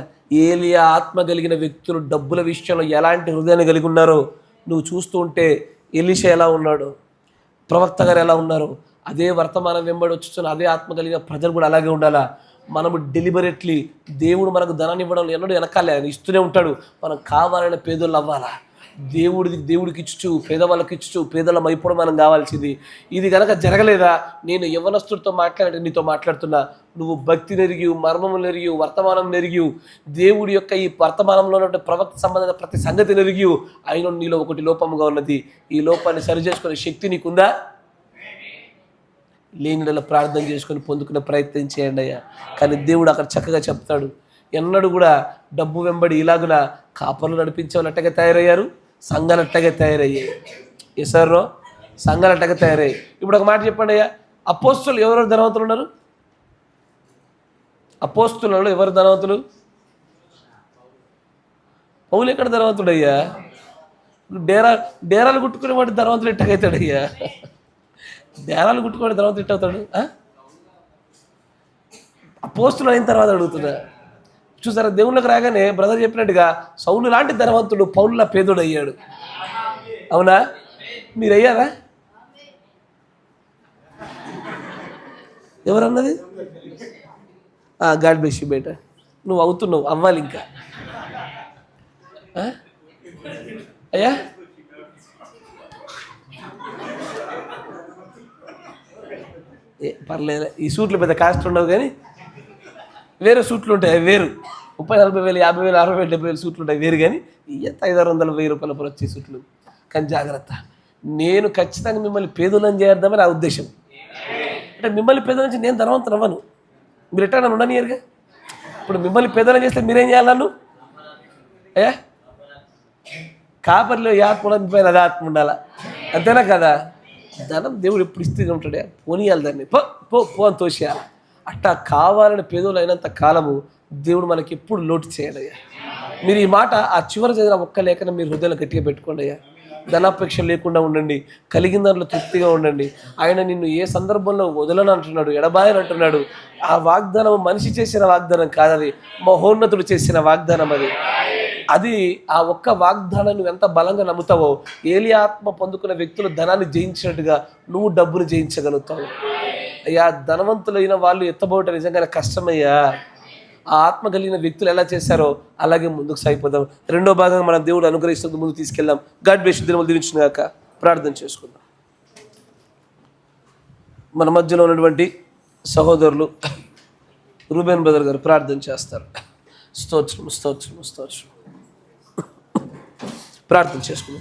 ఏలియా ఆత్మ కలిగిన వ్యక్తులు డబ్బుల విషయంలో ఎలాంటి హృదయాన్ని కలిగి ఉన్నారో నువ్వు చూస్తూ ఉంటే, ఎలీషా ఎలా ఉన్నాడు, ప్రవక్త గారు ఎలా ఉన్నారు, అదే వర్తమానం వెంబడి వచ్చుతున్న అదే ఆత్మ కలిగిన ప్రజలు కూడా అలాగే ఉండాలా. మనము డెలిబరేట్లీ దేవుడు మనకు ధనాన్ని ఇవ్వడం ఎన్నడూ వెనకాలే, ఆయన ఇస్తూనే ఉంటాడు. మనం కావాలని పేదోళ్ళు అవ్వాలా, దేవుడికి ఇచ్చు, పేదవాళ్ళకి ఇచ్చు, పేదలం అయిపోవడం మనం కావాల్సింది. ఇది కనుక జరగలేదా, నేను యవ్వనస్తుడితో మాట్లాడే నీతో మాట్లాడుతున్నా, నువ్వు భక్తి నెరిగి, మర్మము నెరిగి, వర్తమానం నెరిగి, దేవుడి యొక్క ఈ వర్తమానంలో ఉన్న ప్రవక్త సంబంధమైన ప్రతి సంగతి నెరిగి, అయిన నీలో ఒకటి లోపముగా ఉన్నది. ఈ లోపాన్ని సరిచేసుకునే శక్తి నీకుందా? లేనిడల ప్రార్థన చేసుకొని పొందుకునే ప్రయత్నం చేయండి అయ్యా. కానీ దేవుడు అక్కడ చక్కగా చెప్తాడు, ఎన్నడూ కూడా డబ్బు వెంబడి ఇలాగున కాపర్లు నడిపించే వాళ్ళు అట్టగా తయారయ్యారు, సంఘాలు అట్టగా తయారయ్యాయి. ఎసర్రో సంఘాలు అట్టగా తయారయ్యాయి. ఇప్పుడు ఒక మాట చెప్పండి అయ్యా, అపోస్తులు ఎవరెవరు ధనవంతులు ఉన్నారు? అపోస్తులలో ఎవరు ధనవంతులు? పౌలు ఎక్కడ ధనవంతుడయ్యా? డేరాలు కుట్టుకునే వాటి ధనవంతులు ఎట్టగవుతాడయ్యా? డేరాలు కుట్టుకునే ధనవంతులు ఎట్టవుతాడు? అపోస్తులు అయిన తర్వాత అడుగుతున్నా. చూసారా, దేవుళ్ళకి రాగానే బ్రదర్ చెప్పినట్టుగా సౌలు లాంటి ధనవంతుడు పౌలులా పేదోడు అయ్యాడు. అవునా? మీరు అయ్యారా? ఎవరన్నది? గాడ్ బ్లెస్ యు బేట. నువ్వు అవుతున్నావు, అవ్వాలి ఇంకా. అయ్యా పర్లేదు, ఈ సూట్లు పెద్ద కాస్ట్ ఉండవు కానీ వేరే సూట్లు ఉంటాయి, అవి వేరు. 30,000, 40,000, 50,000, 60,000, 70,000 సూట్లు ఉంటాయి వేరు. కానీ ఎంత 500, 1000 రూపాయల por వచ్చే సూట్లు. కానీ జాగ్రత్త, నేను ఖచ్చితంగా మిమ్మల్ని పేదలను చేద్దామని నా ఉద్దేశం. అంటే మిమ్మల్ని పేదల నుంచి నేను ధనవంతులు అవ్వను, మీరు ఎట్లా నన్ను ఉండనియరుగా. ఇప్పుడు మిమ్మల్ని పేదలను చేస్తే మీరేం చేయాలి నన్ను? అయ్యా కాపరిలో ఏ ఆత్మ ఉండదు, మీ పైన అదే ఆత్మ ఉండాలా, అంతేనా కదా? ధనం దేవుడు ఎప్పుడు ఇస్తూనే ఉంటాడే, పోనీయాలి దాన్ని, పో పో పో అని తోసేయాలి. అట్టా కావాలని పేదోళ్ళు అయినంత కాలము దేవుడు మనకి ఎప్పుడు లోటు చేయాలయ్యా. మీరు ఈ మాట ఆ చివరి చదివిన ఒక్క లేఖన మీరు హృదయంలో గట్టిగా పెట్టుకోండి అయ్యా. ధనాపేక్ష లేకుండా ఉండండి, కలిగిన దాంట్లో తృప్తిగా ఉండండి. ఆయన నిన్ను ఏ సందర్భంలో వదలని అంటున్నాడు, ఎడబాయని అంటున్నాడు. ఆ వాగ్దానం మనిషి చేసిన వాగ్దానం కాదది, మహోన్నతుడు చేసిన వాగ్దానం అది. అది ఆ ఒక్క వాగ్దానాన్ని నువ్వు ఎంత బలంగా నమ్ముతావో, ఏలియా ఆత్మ పొందుకున్న వ్యక్తులు ధనాన్ని జయించినట్టుగా నువ్వు డబ్బును జయించగలుగుతావు. అయ్యా ధనవంతులైన వాళ్ళు ఎత్తబోట నిజంగానే కష్టమయ్యా. ఆ ఆత్మ కలిగిన వ్యక్తులు ఎలా చేశారో అలాగే ముందుకు సాగిపోదాం. రెండో భాగంగా మన దేవుడు అనుగ్రహిస్తుంది ముందుకు తీసుకెళ్దాం. God bless you. దినములు దీవించును గాక. ప్రార్థన చేసుకుందాం. మన మధ్యలో ఉన్నటువంటి సహోదరులు రూబెన్ బ్రదర్ గారు ప్రార్థన చేస్తారు. స్తోత్రం స్తోత్రం స్తోత్రం. ప్రార్థన చేసుకుని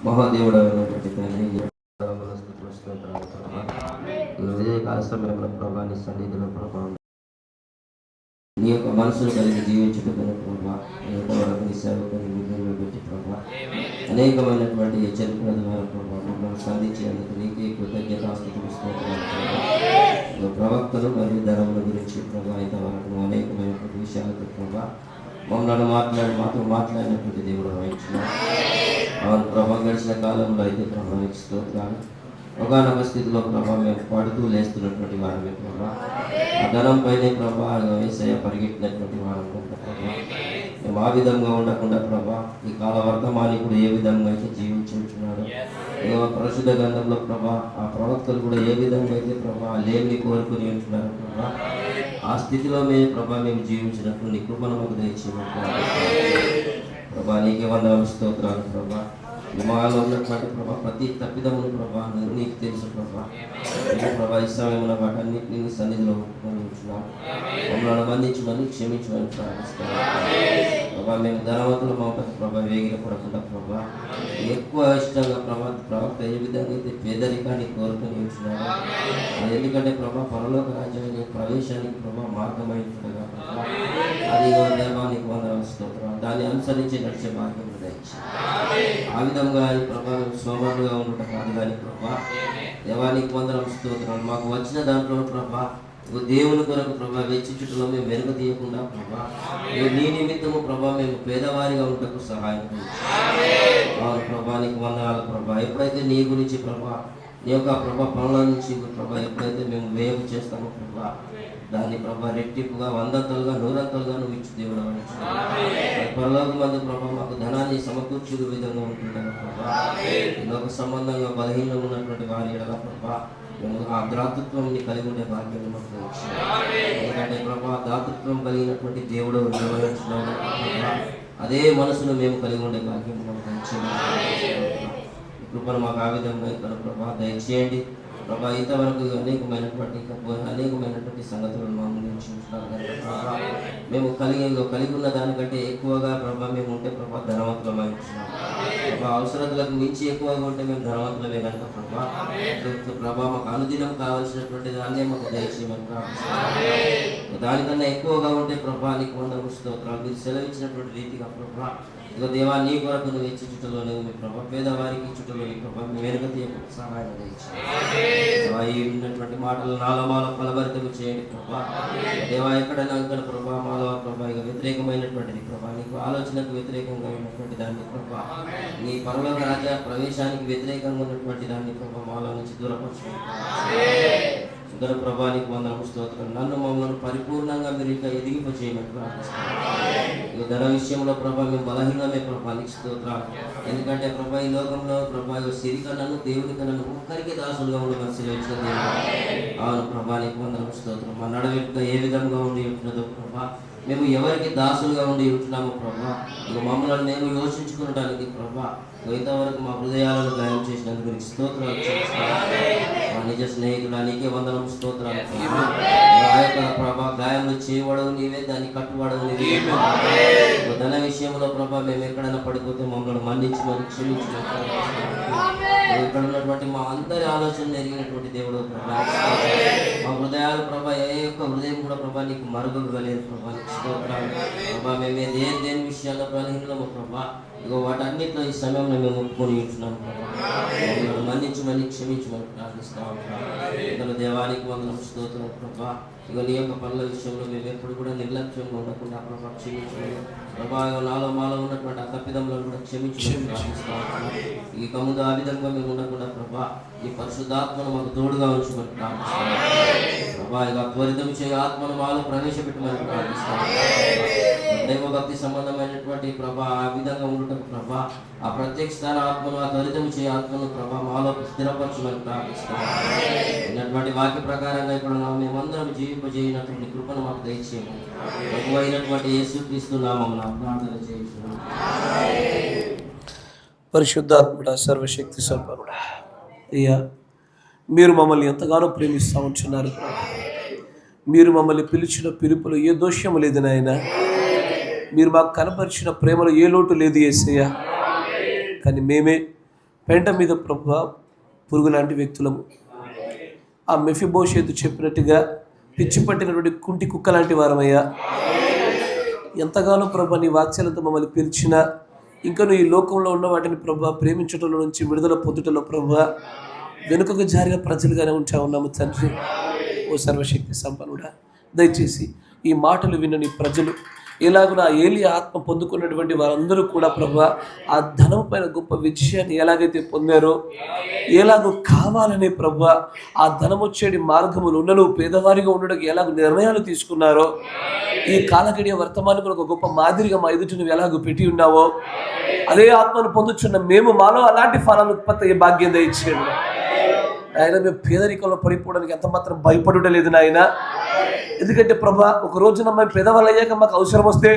మహాదేవుడైనటువంటి కాల సమయంలో ప్రభాని సన్నిధిలో ప్రభావం నీ యొక్క మనసును కలిగి జీవించుకున్న ప్రభావ ఎంతవరకు నీ సేవకుని విధుల్లో పెట్టి ప్రభావ అనేకమైనటువంటి హెచ్చరికల ద్వారా ప్రభావ మమ్మల్ని సంధించేందుకు నీకే కృతజ్ఞతాస్తుతులు స్తోత్రాలు. ప్రవక్తలు మరియు ధనముల గురించి ప్రభావ ఇంతవరకు అనేకమైనటువంటి విషయాలతో ప్రభావ మమ్మల్ని మాతో మాట్లాడినటువంటి దేవుడు వహించినారు. అవును ప్రభావ గడిచిన కాలంలో అయితే ప్రభావిక స్తోత్రాలు. ఒకనొక స్థితిలో ప్రభావ మేము పడుతూ లేస్తున్నటువంటి వారమే ప్రభావ, ఆ ధనం పైనే ప్రభావ వేసయ పరిగెట్టినటువంటి వారం ప్రభావ. మేము ఆ విధంగా ఉండకుండా ప్రభా ఈ కాల వర్తమానికుడు ఏ విధంగా అయితే జీవించుంటున్నాడు, పరిశుద్ధ గ్రంథంలో ప్రభా ఆ ప్రవక్తలు కూడా ఏ విధంగా అయితే ప్రభా లేమిని కోరుకుని ఉంటున్నారు ప్రభా, ఆ స్థితిలో మేము జీవించినట్లు నీ కృపను మాకు దయచేయమని ప్రభా. నీకే వందనాలు స్తోత్రాలు ప్రభా. మాలో ఉన్నటువంటి ప్రభా ప్రతి తప్పిదమును ప్రభా నీకు తెలుసు ప్రభా. ప్రభా ఇష్టమైన వాటన్నిటిని నీ సన్నిధిలో ఉంచున్నాం. మమ్మల్ని బంధించమని క్షమించమని ప్రార్థిస్తాను ప్రభా. మేము ధనవంతులు మాపతి ప్రభా వేగిర పడకుండా ప్రభా ఎక్కువ ఇష్టంగా ప్రవక్త ఏ విధంగా అయితే పేదరికాన్ని కోరుకొని ఉంచున్నాడు. ఎందుకంటే ప్రభా పరలోక రాజ్యాన్ని ప్రవేశానికి ప్రభా మార్గమై ఉంటుండగా ప్రభా అది దేవానికి వందనాలు స్తోత్రం. దాన్ని అనుసరించి నడిచే మార్గం ఆ విధంగా ప్రభా సోమరుగా ఉండటం కాదు కానీ ప్రభా దేవానికి వందనాలు స్తోత్రాలు. మాకు వచ్చిన దాంట్లో ప్రభా దేవుని కొరకు ప్రభా వెచ్చించుటలో మేము వెనుక తీయకుండా ప్రభా నీ నిమిత్తము ప్రభా మేము పేదవారిగా ఉండటకు సహాయం అవును ప్రభా నీకు వందనాలు ప్రభా. ఎప్పుడైతే నీ గురించి ప్రభా నీ యొక్క ప్రభా పనుల నుంచి ప్రభా ఎప్పుడైతే మేము వేపు చేస్తామో ప్రభా దాన్ని ప్రభా రెట్టింపుగా 100 100 నువ్వు ఇచ్చు దేవుడు పరలోక మంది ప్రభా మాకు ధనాన్ని సమకూర్చు విధంగా ఉంటుంటాను ప్రభా. లోక సంబంధంగా బలహీనంగా ఉన్నటువంటి వారి ఎడల ప్రభా మేము ఆ దాతృత్వం కలిగి ఉండే భాగ్యం మాకు ఎందుకంటే ప్రభా దాతృత్వం కలిగినటువంటి దేవుడు నిర్వహించున్నాడు ప్రభా. అదే మనసును మేము కలిగి ఉండే భాగ్యం మాకు కృపను మాకు ఆ విధంగా ఇక్కడ ప్రభా దయచేయండి ప్రభా. ఇంతవరకు అనేకమైనటువంటి సంగతులను మా గురించి ఉంటున్నారు కనుక ప్రభా మేము కలిగి ఉన్న దానికంటే ఎక్కువగా ప్రభా మేము ఉంటే ప్రభా ధనవంతులమై ఉంటున్నాం ప్రభా. అవసరతలకు మించి ఎక్కువగా ఉంటే మేము ధనవంతులమే కనుక ప్రభా ప్రభా మాకు అనుదినం కావాల్సినటువంటి దాన్నే మాకు దయచేయమని ప్రార్థిస్తున్నాం. దానికన్నా ఎక్కువగా ఉంటే ప్రభా నీకు వందనాలు స్తోత్రాలు. మీరు సెలవిచ్చినటువంటి రీతిగా ప్రభా ఇక దేవా నీ కొరకు నువ్వు ఇచ్చుటలో నువ్వు మీ ప్రభా పేదవారికి ఇచ్చుటలో నీ ప్రభా మేము వెనుక తీయకుండా సహాయం దేవా. ఈ ఉన్నటువంటి మాటలు నాలో మాలో ఫలభరితం చేయండి ప్రభా. దేవా ఎక్కడైనా ఇక్కడ ప్రభా మాలో ప్రభా ఇక వ్యతిరేకమైనటువంటిది ప్రభా నీకు ఆలోచనకు వ్యతిరేకంగా ఉన్నటువంటి దాన్ని ప్రభా నీ పరలోక రాజ్య ప్రవేశానికి వ్యతిరేకంగా ఉన్నటువంటి దాన్ని ప్రభా మాలో నుంచి దూరపరచుకుంటాం ఇద్దరు ప్రభానికి వందనము స్తోత్రం. నన్ను మమ్మల్ని పరిపూర్ణంగా మీరు ఇంకా ఎదిగింపచేయమని ప్రార్థిస్తున్నాను. ధన విషయంలో ప్రభా మేము బలహీనమే ప్రభానికి స్తోత్రాలు. ఎందుకంటే ప్రభా ఈ లోకంలో ప్రభా సిరి కన్నాను దేవుని కన్నాను ఒక్కరికి దాసులుగా ఉండి మన సెలవించిన దేవుడు అవును ప్రభానికి వందనము స్తోత్రం. మా నడవెట్టుగా ఏ విధంగా ఉండి ఉంటున్నదో ప్రభా మేము ఎవరికి దాసులుగా ఉండి ఉంటున్నాము ప్రభా. ఇక మమ్మల్ని మేము యోచించుకునడానికి ప్రభా ఇంతవరకు మా హృదయాలను గాయం చేసినందుకు నీకు స్తోత్రాలు చెల్లిస్తున్నాము. మా నిజ స్నేహితుడా నీకే వందనం, స్తోత్రాలు ప్రభా. ఆ యొక్క ప్రభా గాయంలో చేయబడవు నీవే, దాన్ని కట్టుబడవు నీవే. ధన విషయంలో ప్రభా మేము ఎక్కడైనా పడిపోతే మమ్మల్ని మన్నించమని క్షమించమని ఇక్కడ ఉన్నటువంటి మా అందరి ఆలోచన ఎరిగినటువంటి దేవుడు ప్రభా. మా హృదయాలు ప్రభా ఏ యొక్క హృదయం కూడా ప్రభా నీకు మరుగుగలేదు ప్రభా. నీకు స్తోత్రాలు ప్రభా. మేము దేని విషయాల్లో బలహీనము ప్రభా. ఇగో వాటన్నిటిలో ఈ సమయంలో మేము ఒప్పుకొని ఉంటున్నాము ప్రభా. మమ్మల్ని మన్నించమని క్షమించమని ప్రార్థిస్తాము ప్రభా. దేవానికి వందనం, స్తోత్రం ప్రభా. ఇక నీ యొక్క పనుల విషయంలో మేము ఎప్పుడు కూడా నిర్లక్ష్యంగా ఉండకుండా ప్రభా క్షమించమని ప్రభా. నాలో మాలో ఉన్నటువంటి తప్పిదములను కూడా క్షమించమని ప్రార్థిస్తాము. ఇక ముందు ఆ విధంగా మేము ఉండకుండా ప్రభా ఈ పరిశుద్ధాత్మను మాకు తోడుగా ఉంచమని ప్రార్థిస్తాము ప్రభా. ఇక త్వరితం చేయ ఆత్మను మాలో ప్రవేశపెట్టమని ప్రార్థిస్తాము. దైవభక్తి సంబంధమైనటువంటి ప్రభా ఆ విధంగా ఉండటం ప్రభా. ఆ ప్రత్యక్ష స్థాన ఆత్మను, ఆ త్వరితం చేయ ఆత్మను ప్రభా మాలో స్థిరపరచమని ప్రార్థిస్తాము. అయినటువంటి వాక్య ప్రకారంగా ఇక్కడ మేమందరం జీవింపజేయనటువంటి కృపను మాకు దయచేయము. ప్రభు అయినటువంటి యేసుక్రీస్తు నామమున ప్రార్థన చేయించున్నాము. పరిశుద్ధాత్ముడా, సర్వశక్తి సంపన్నుడా, అయ్యా మీరు మమ్మల్ని ఎంతగానో ప్రేమిస్తూ ఉంటున్నారు. మీరు మమ్మల్ని పిలిచిన పిలుపులో ఏ దోషము లేదు నాయన. మీరు మాకు కనపరిచిన ప్రేమలో ఏ లోటు లేదు యేసయ్యా. కానీ మేమే పెంట మీద ప్రభు పురుగు లాంటి వ్యక్తులము. ఆ మెఫీబోషెతు చెప్పినట్టుగా పిచ్చి పట్టినటువంటి కుంటి కుక్క లాంటి వారమయ్యా. ఎంతగానో ప్రభు నీ వాత్సల్యంతో మమ్మల్ని పిలిచిన ఇంకా ఈ లోకంలో ఉన్న వాటిని ప్రభు ప్రేమించటంలో నుంచి విడుదల పొందుటలో ప్రభు వెనుకకు జారిన ప్రజలుగానే ఉంటా ఉన్నాము తండ్రి. ఓ సర్వశక్తి సంపన్నుడా, దయచేసి ఈ మాటలు విన్న నీ ప్రజలు ఎలాగున ఏలి ఆత్మ పొందుకున్నటువంటి వారందరూ కూడా ప్రభు ఆ ధనం పైన గొప్ప విజయాన్ని ఎలాగైతే పొందారో ఎలాగో కావాలనే ప్రభు ఆ ధనం వచ్చేటి మార్గములు ఉన్నను పేదవారిగా ఉండడానికి ఎలాగ నిర్ణయాలు తీసుకున్నారో ఈ కాలగడియ వర్తమానం ఒక గొప్ప మాదిరిగా మా ఎదుటి నువ్వు ఎలాగో పెట్టి ఉన్నావో అదే ఆత్మను పొందుచున్న మేము మాలో అలాంటి ఫలాలు ఉత్పత్తి అయ్యే భాగ్యం దయచేయండి ఆయన. మేము పేదరికంలో పడిపోవడానికి ఎంత మాత్రం భయపడలేదు నాయన. ఎందుకంటే ప్రభా ఒక రోజున మేము పేదవాళ్ళు అయ్యాక మాకు అవసరం వస్తే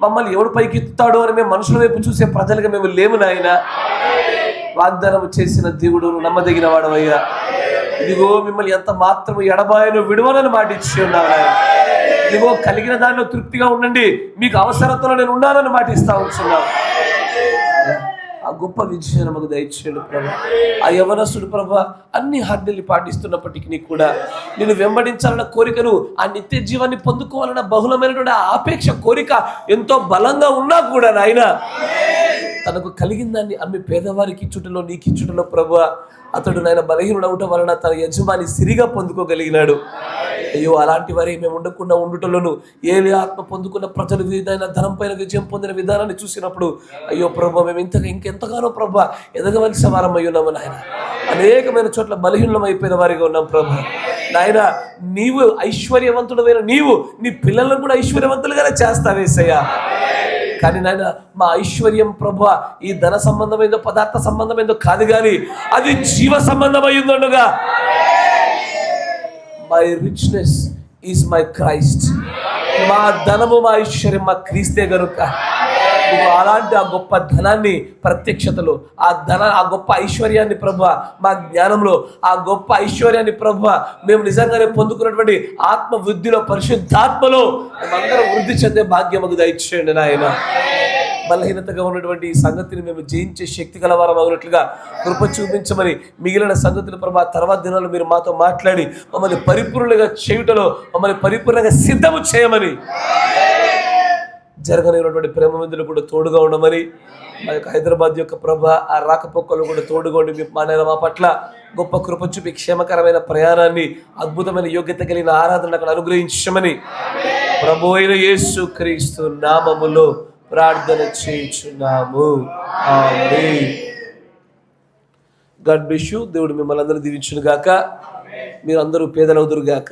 మమ్మల్ని ఎవడు పైకి ఎత్తుతాడో అని మేము మనుషుల వైపు చూసే ప్రజలుగా మేము లేము నాయన. వాగ్దానం చేసిన దేవుడు నమ్మదగిన వాడవయ్యా. ఇదిగో మిమ్మల్ని ఎంత మాత్రం ఎడబాయను విడువనని మాట ఇచ్చి ఉన్నాను. ఇదిగో కలిగిన దానిలో తృప్తిగా ఉండండి, మీకు అవసరతలో నేను ఉన్నానని మాట ఇస్తా ఉంటున్నాను. ఆ గొప్ప విజయాన్ని మాకు దయచేయండి ప్రభా. ఆ యవనస్తుడు ప్రభా అన్ని ఆజ్ఞల్ని పాటిస్తున్నప్పటికీ కూడా నేను వెంబడించాలన్న కోరికను, ఆ నిత్య జీవాన్ని పొందుకోవాలన్న బహుళమైనటువంటి ఆపేక్ష కోరిక ఎంతో బలంగా ఉన్నా కూడా నాయన తనకు కలిగిన దాన్ని అమ్మి పేదవారికి ఇచ్చుటలో నీకు ఇచ్చుటలో ప్రభు అతడు నాయన బలహీనుడు అవటం వలన తన యజమాని సిరిగా పొందుకోగలిగినాడు. అయ్యో అలాంటి వారి మేము ఉండకుండా ఉండుటలోను ఏలి ఆత్మ పొందుకున్న ప్రజలు విధమైన ధనం పైన విజయం పొందిన విధానాన్ని చూసినప్పుడు అయ్యో ప్రభు మేము ఇంకెంతగానో ప్రభు ఎదగవలసిన వారం అయి ఉన్నాము నాయన. అనేకమైన చోట్ల బలహీనం అయిపోయిన వారిగా ఉన్నాం ప్రభు. నాయన నీవు ఐశ్వర్యవంతుడమైన నీవు నీ పిల్లలను కూడా ఐశ్వర్యవంతులుగానే చేస్తావేసయ్యా. కానీ నాయన మా ఐశ్వర్యం ప్రభు ఈ ధన సంబంధమైందో పదార్థ సంబంధమైందో కాదు, కానీ అది జీవ సంబంధమైందోగా. My richness is my Christ. మా ధనము మా ఐశ్వర్యం మా క్రీస్తే గనుక అలాంటి ఆ గొప్ప ధనాన్ని ప్రత్యక్షతలో ఆ గొప్ప ఐశ్వర్యాన్ని ప్రభు మా జ్ఞానంలో ఆ గొప్ప ఐశ్వర్యాన్ని ప్రభు మేము నిజంగానే పొందుకున్నటువంటి ఆత్మ వృద్ధిలో పరిశుద్ధాత్మలో మేమందరం వృద్ధి చెందే భాగ్యముకు దయచేయండి నాయన. బలహీనతగా ఉన్నటువంటి ఈ సంగతిని మేము జయించే శక్తి గలవారం అగినట్లుగా కృప చూపించమని మిగిలిన సంగతులు ప్రభా తర్వాత దినాలు మీరు మాతో మాట్లాడి మమ్మల్ని పరిపూర్ణంగా చేయుటలో మమ్మల్ని పరిపూర్ణంగా సిద్ధము చేయమని జరగనిటువంటి ప్రేమ విందులు కూడా తోడుగా ఉండమని మా యొక్క హైదరాబాద్ యొక్క ప్రభ ఆ రాకపోకలు కూడా తోడుగా ఉండి మా పట్ల గొప్ప కృప చూపి క్షేమకరమైన ప్రయాణాన్ని అద్భుతమైన యోగ్యత కలిగిన ఆరాధన అక్కడ అనుగ్రహించమని ప్రభు అయిన యేసు క్రీస్తు నామములో ప్రార్థన చేయుచున్నాము. ఆమేన్. God bless you. దేవుడు మిమ్మల్ని అందరూ దీవించును గాక. మీరు అందరూ పేదలవుదురు గాక.